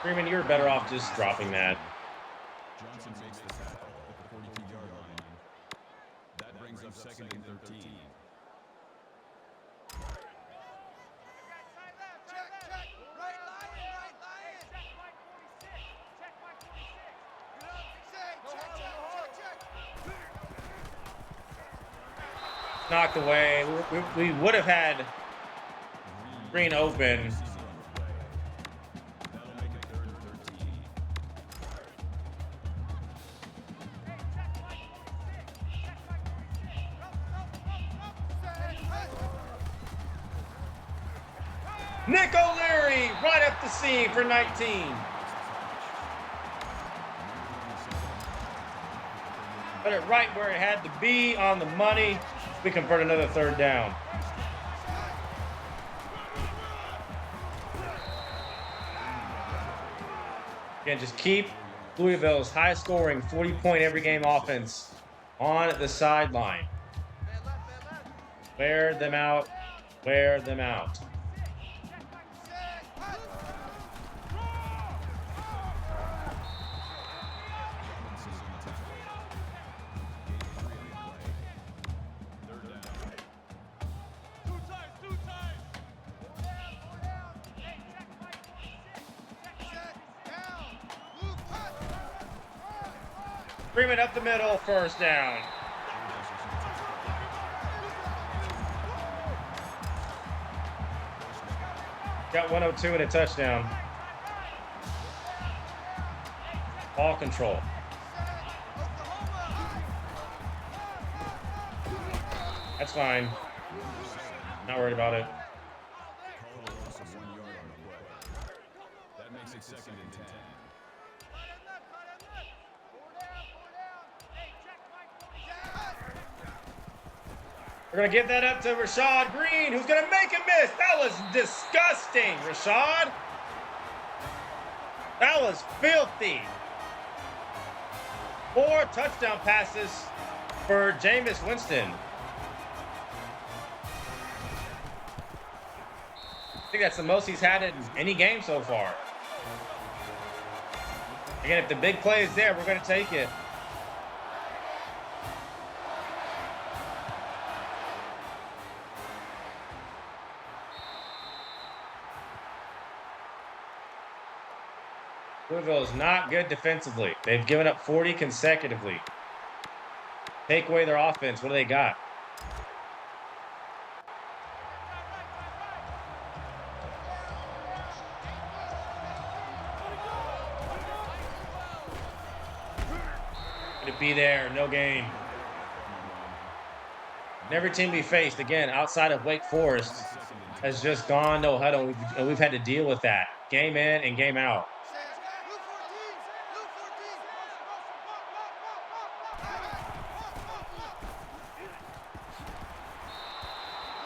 Freeman, you're better off just dropping that. Johnson makes the tackle at the 42-yard line. That brings up 2nd and 13. Knocked away. We would have had Green open. That'll make it 3rd and 13. Nick O'Leary right up the seam for 19. Put it right where it had to be, on the money. We convert another 3rd down. Again, just keep Louisville's high-scoring, 40-point every game offense on the sideline. Wear them out. Wear them out. Freeman up the middle, 1st down. Got 102 and a touchdown. Ball control. That's fine. Not worried about it. Call a loss of 1 yard on the play. That makes it 2nd and 10. We're going to give that up to Rashad Green, who's going to make a miss. That was disgusting, Rashad. That was filthy. 4 touchdown passes for Jameis Winston. I think that's the most he's had in any game so far. Again, if the big play is there, we're going to take it. Louisville is not good defensively. They've given up 40 consecutively. Take away their offense. What do they got? Going to be there. No gain. And every team we faced, again, outside of Wake Forest, has just gone no huddle. And we've had to deal with that game in and game out.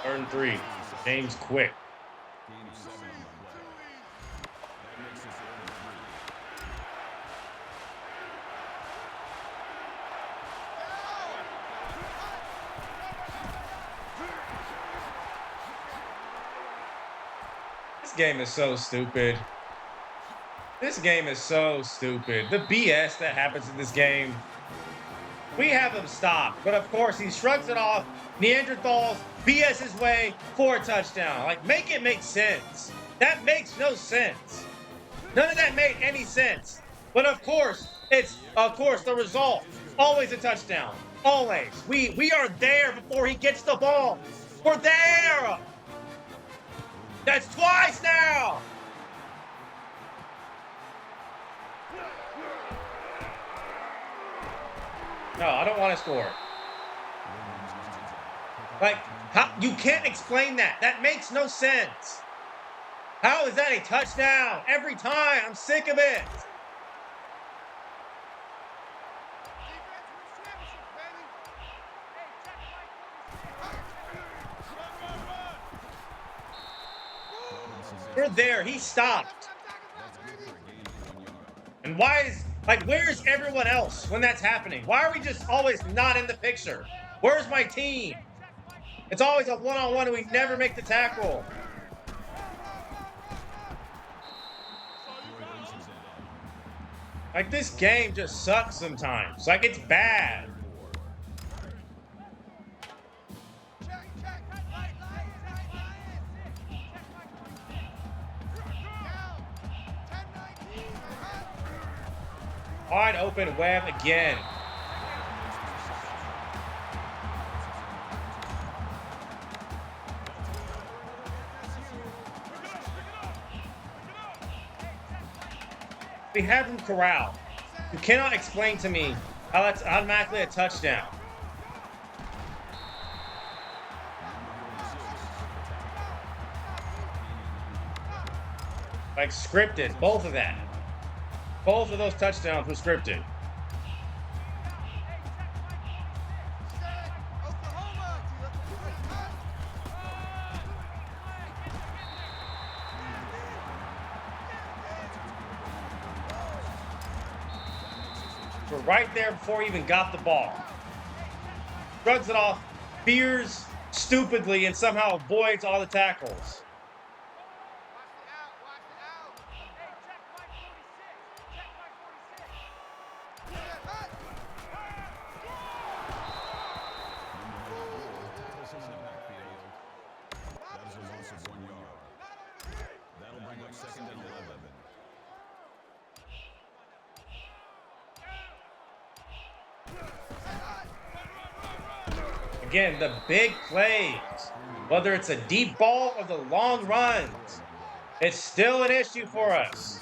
3rd and 3. James Quick. Gain of 7 on the play. That game is so stupid. This game is so stupid. The BS that happens in this game. We have him stopped, but of course he shrugs it off. Neanderthals BS his way for a touchdown. Like, make it make sense. That makes no sense. None of that made any sense. But of course, it's the result. Always a touchdown. Always. We are there before he gets the ball. We're there. That's twice now. No, I don't want to score. Like, how you can't explain that. That makes no sense. How is that a touchdown? Every time. I'm sick of it. We're there. He stopped. And why is, like, where's everyone else when that's happening? Why are we just always not in the picture? Where's my team? It's always a one-on-one and we never make the tackle. Like, this game just sucks sometimes. Like, it's bad. Wide open Webb again. We have him corralled. You cannot explain to me how that's automatically a touchdown. Like, scripted, both of that. Both of those touchdowns were scripted. We're right there before he even got the ball. Shrugs it off, fears stupidly, and somehow avoids all the tackles. Again, the big plays, whether it's a deep ball or the long runs, it's still an issue for us.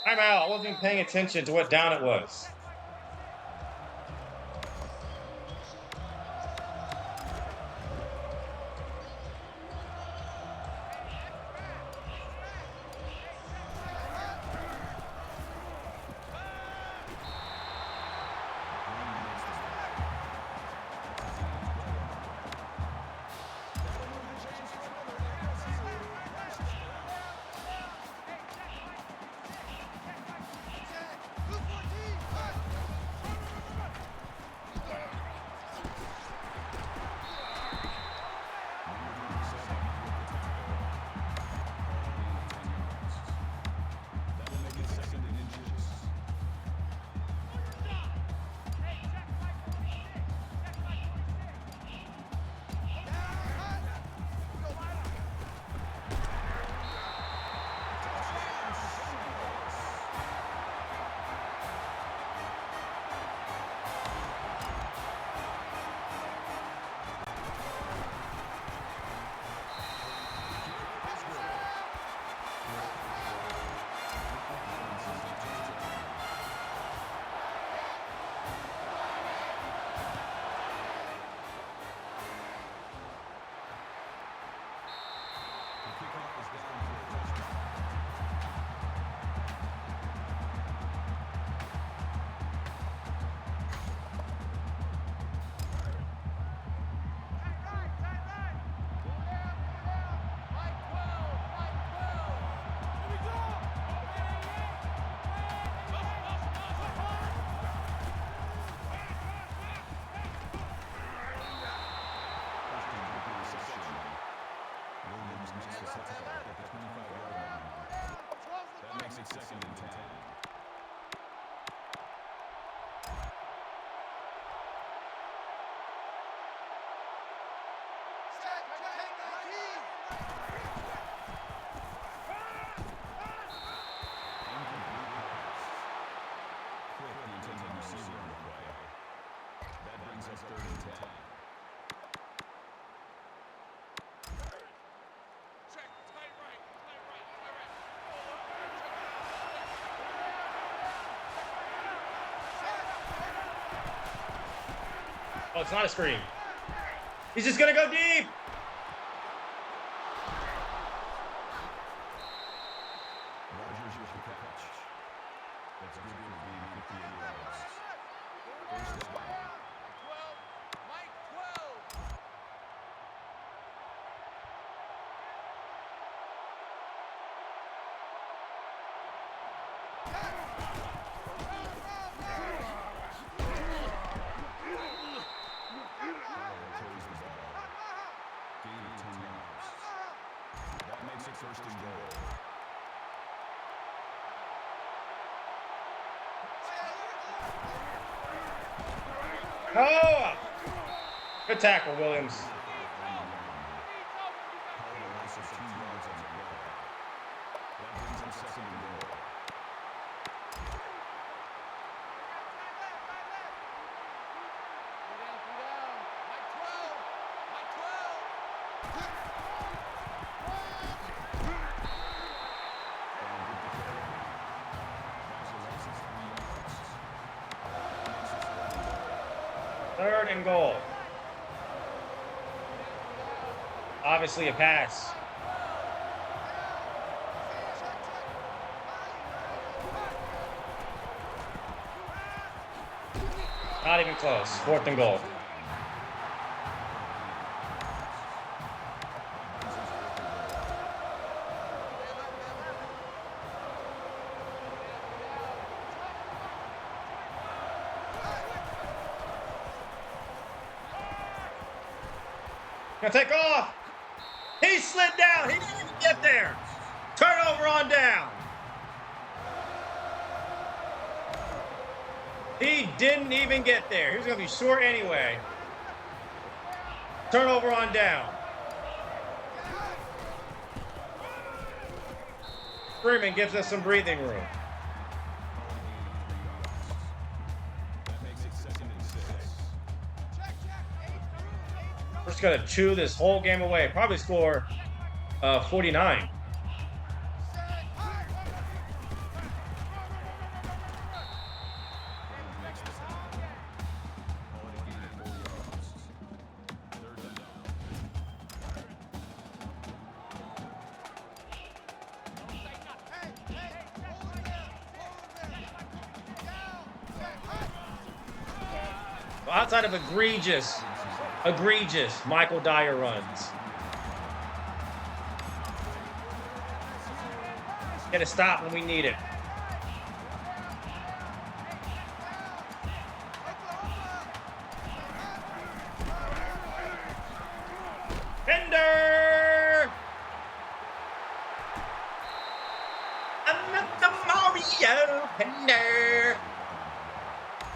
I'm out. I wasn't even paying attention to what down it was. the tackle at the 25-yard line. That makes it second and 10. Oh, it's not a screen. He's just gonna go deep. Rogers with the catch. That's good for the gain of 58 yards. First down. Mike 12. Carries the ball. Gain of 10 yards. That makes it first and goal. Oh! Good tackle, Williams. Call a loss of 2 yards on the play. That brings him second and goal. Mike 12. Mike 3rd and goal. Obviously a pass. Not even close. 4th and goal. Gonna take off. He slid down. He didn't even get there. Turnover on down. He didn't even get there. He was gonna be short anyway. Turnover on down. Freeman gives us some breathing room. That makes it second and 6. We're just gonna chew this whole game away. Probably score 49. Outside of egregious Michael Dyer runs. Get a stop when we need it. Pender! I'm not the Mario Pender.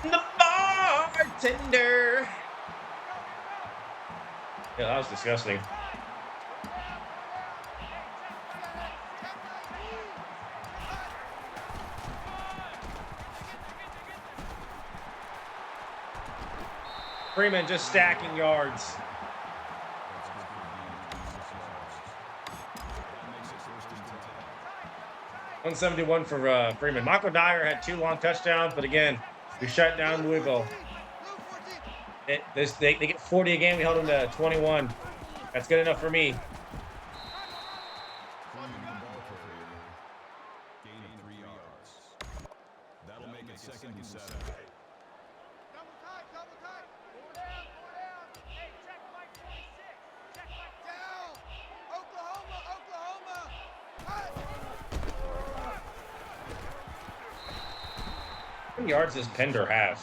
The bartender. Yeah, that was disgusting. Freeman just stacking yards. 171 for Freeman. Michael Dyer had 2 long touchdowns, but again, we shut down Louisville. They get 40 a game. We held them to 21. That's good enough for me. Gain of 3 yards. That'll make it second and 7. Double tight. Four down. Hey, check Mike 26. Check Mike down. Oklahoma. How many yards does Pender have?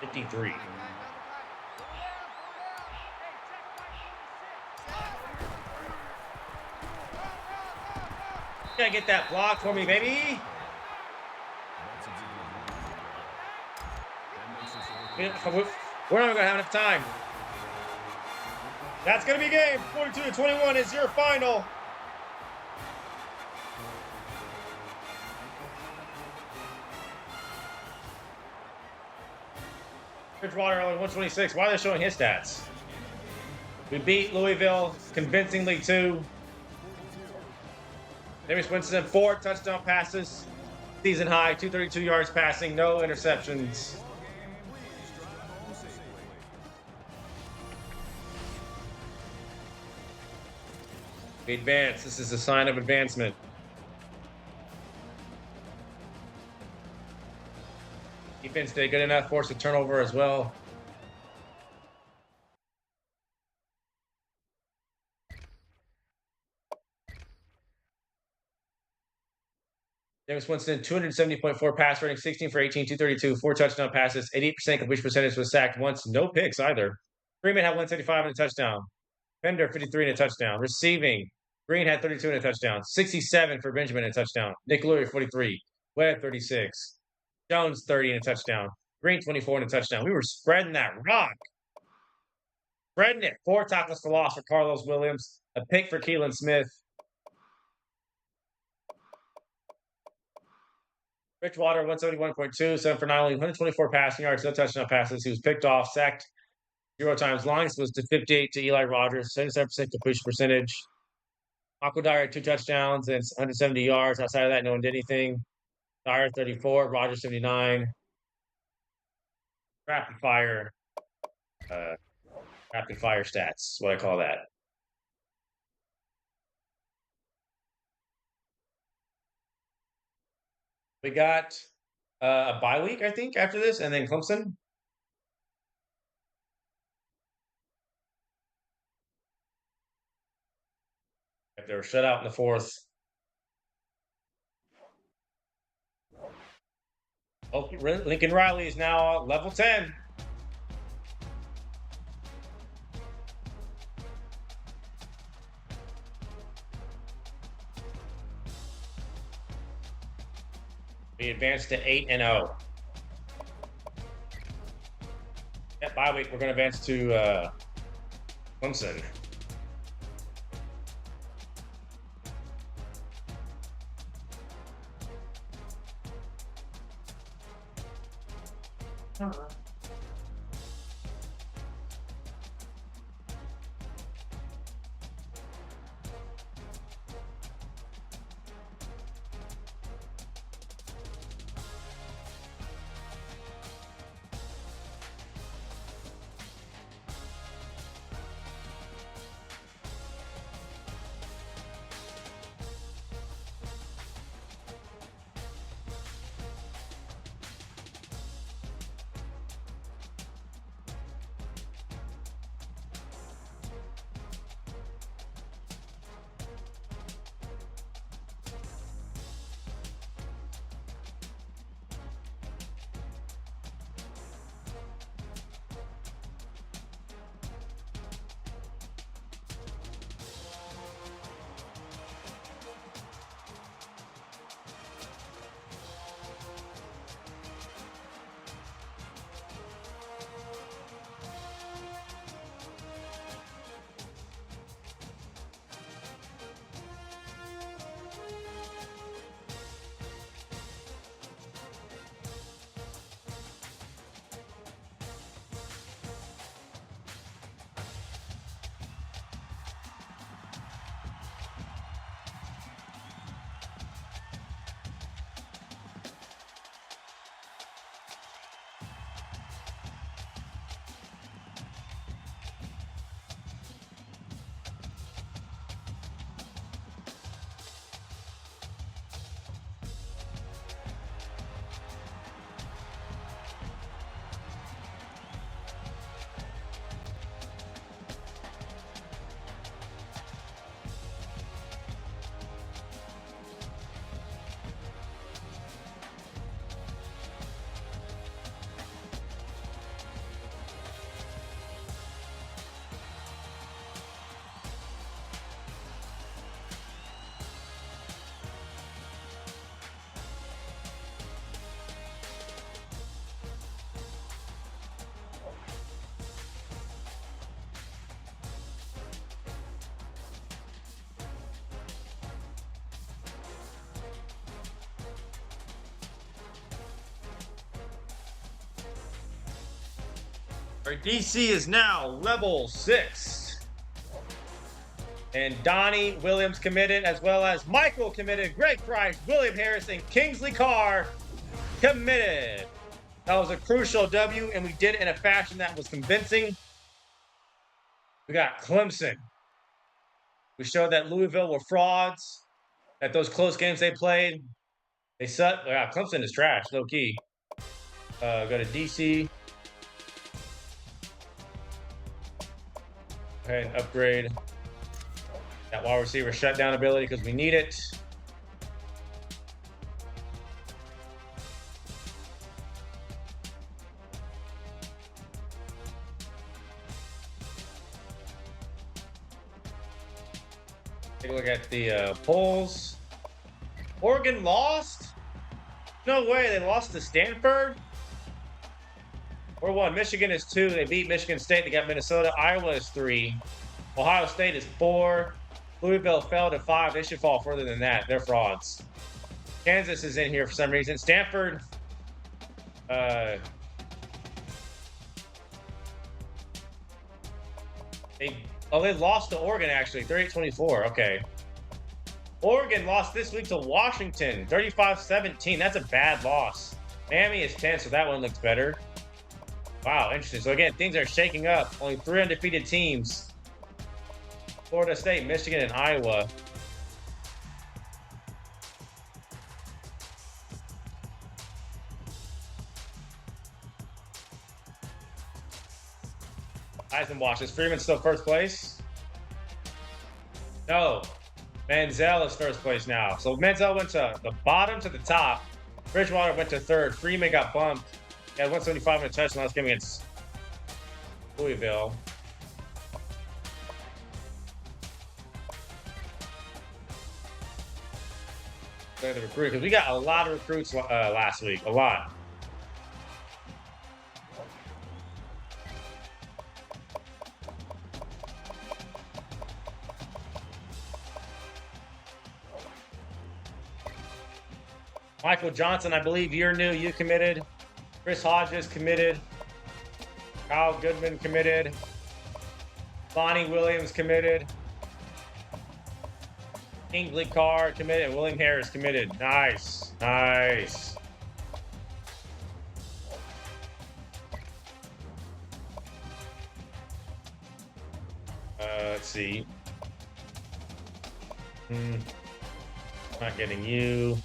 53. Gotta get that block for me, baby. We're not gonna have enough time. That's gonna be game. 42-21 is your final. Bridgewater only 126. Why are they showing his stats? We beat Louisville convincingly too. Jameis Winston, 4 touchdown passes. Season high, 232 yards passing, no interceptions. We advance. This is a sign of advancement. Defense did good enough, forced a turnover as well. Jameis Winston, 270.4 pass rating, 16 for 18, 232, 4 touchdown passes, 88% completion percentage, was sacked once, no picks either. Freeman had 175 and a touchdown. Pender, 53 and a touchdown. Receiving, Green had 32 and a touchdown. 67 for Benjamin and a touchdown. Nick Lurie, 43. Webb, 36. Jones, 30 and a touchdown. Green, 24 and a touchdown. We were spreading that rock. Spreading it. 4 tackles for loss for Carlos Williams. A pick for Keelan Smith. Bridgewater, 171.2, 7 for 9, only 124 passing yards, no touchdown passes. He was picked off, sacked 0 times. Longest was to 58 to Eli Rogers, 77% completion percentage. Aqua Dyer had 2 touchdowns and 170 yards. Outside of that, no one did anything. Dyer, 34, Rogers, 79. Rapid fire stats, what I call that. We got a bye week, I think, after this, and then Clemson. If they were shut out in the 4th. Oh, Lincoln Riley is now level 10. We advanced to 8-0. That bye week, we're going to advance to Clemson. Our DC is now level 6. And Donnie Williams committed, as well as Michael committed, Greg Price, William Harris, and Kingsley Carr committed. That was a crucial W, and we did it in a fashion that was convincing. We got Clemson. We showed that Louisville were frauds, that those close games they played, they suck. Yeah, Clemson is trash, low key. Go to DC. Go ahead and upgrade that wide receiver shutdown ability because we need it. Take a look at the polls. Oregon lost? No way, they lost to Stanford? Or 1. Michigan is 2. They beat Michigan State. They got Minnesota. Iowa is 3. Ohio State is 4. Louisville fell to 5. They should fall further than that. They're frauds. Kansas is in here for some reason. Stanford. They lost to Oregon, actually. 38-24. Okay. Oregon lost this week to Washington. 35-17. That's a bad loss. Miami is 10, so that one looks better. Wow, interesting. So again, things are shaking up. Only 3 undefeated teams. Florida State, Michigan, and Iowa. Heisman watch. Is Freeman still first place? No. Manziel is first place now. So Manziel went to the bottom to the top. Bridgewater went to 3rd. Freeman got bumped. He had 175 in a touchdown last game against Louisville. The recruit, because we got a lot of recruits last week. A lot. Michael Johnson, I believe you're new. You committed. Chris Hodges committed. Kyle Goodman committed. Bonnie Williams committed. Kingsley Carr committed. And William Harris committed. Nice. Nice. Let's see. Not getting you.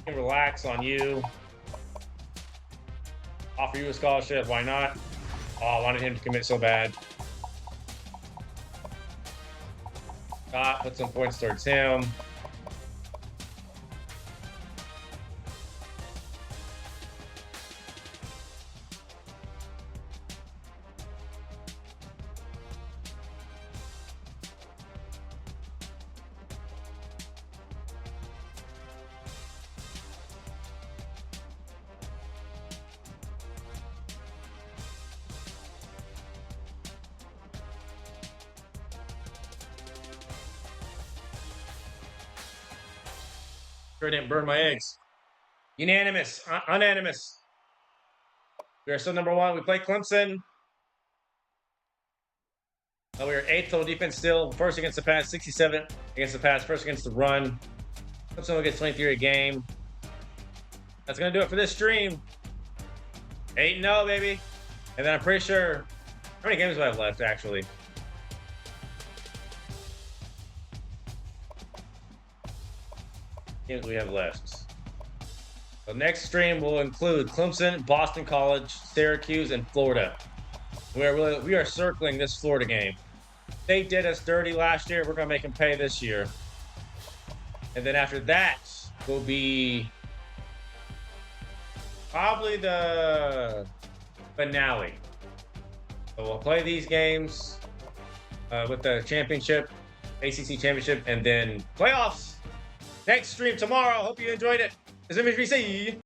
Relax on you. Offer you a scholarship. Why not? Oh, I wanted him to commit so bad. Scott, put some points towards him. Sure didn't burn my eggs. Unanimous. Unanimous. We are still number 1. We played Clemson. We are 8th total defense still. First against the pass, 67 against the pass. First against the run. Clemson gets 23 a game. That's going to do it for this stream. 8-0, baby. And then I'm pretty sure... How many games do I have left, actually? Games we have left. The next stream will include Clemson, Boston College, Syracuse, and Florida. We are circling this Florida game. They did us dirty last year. We're gonna make them pay this year. And then after that will be probably the finale. So we'll play these games with the championship, ACC championship, and then playoffs. Next stream tomorrow. Hope you enjoyed it. As MHBC.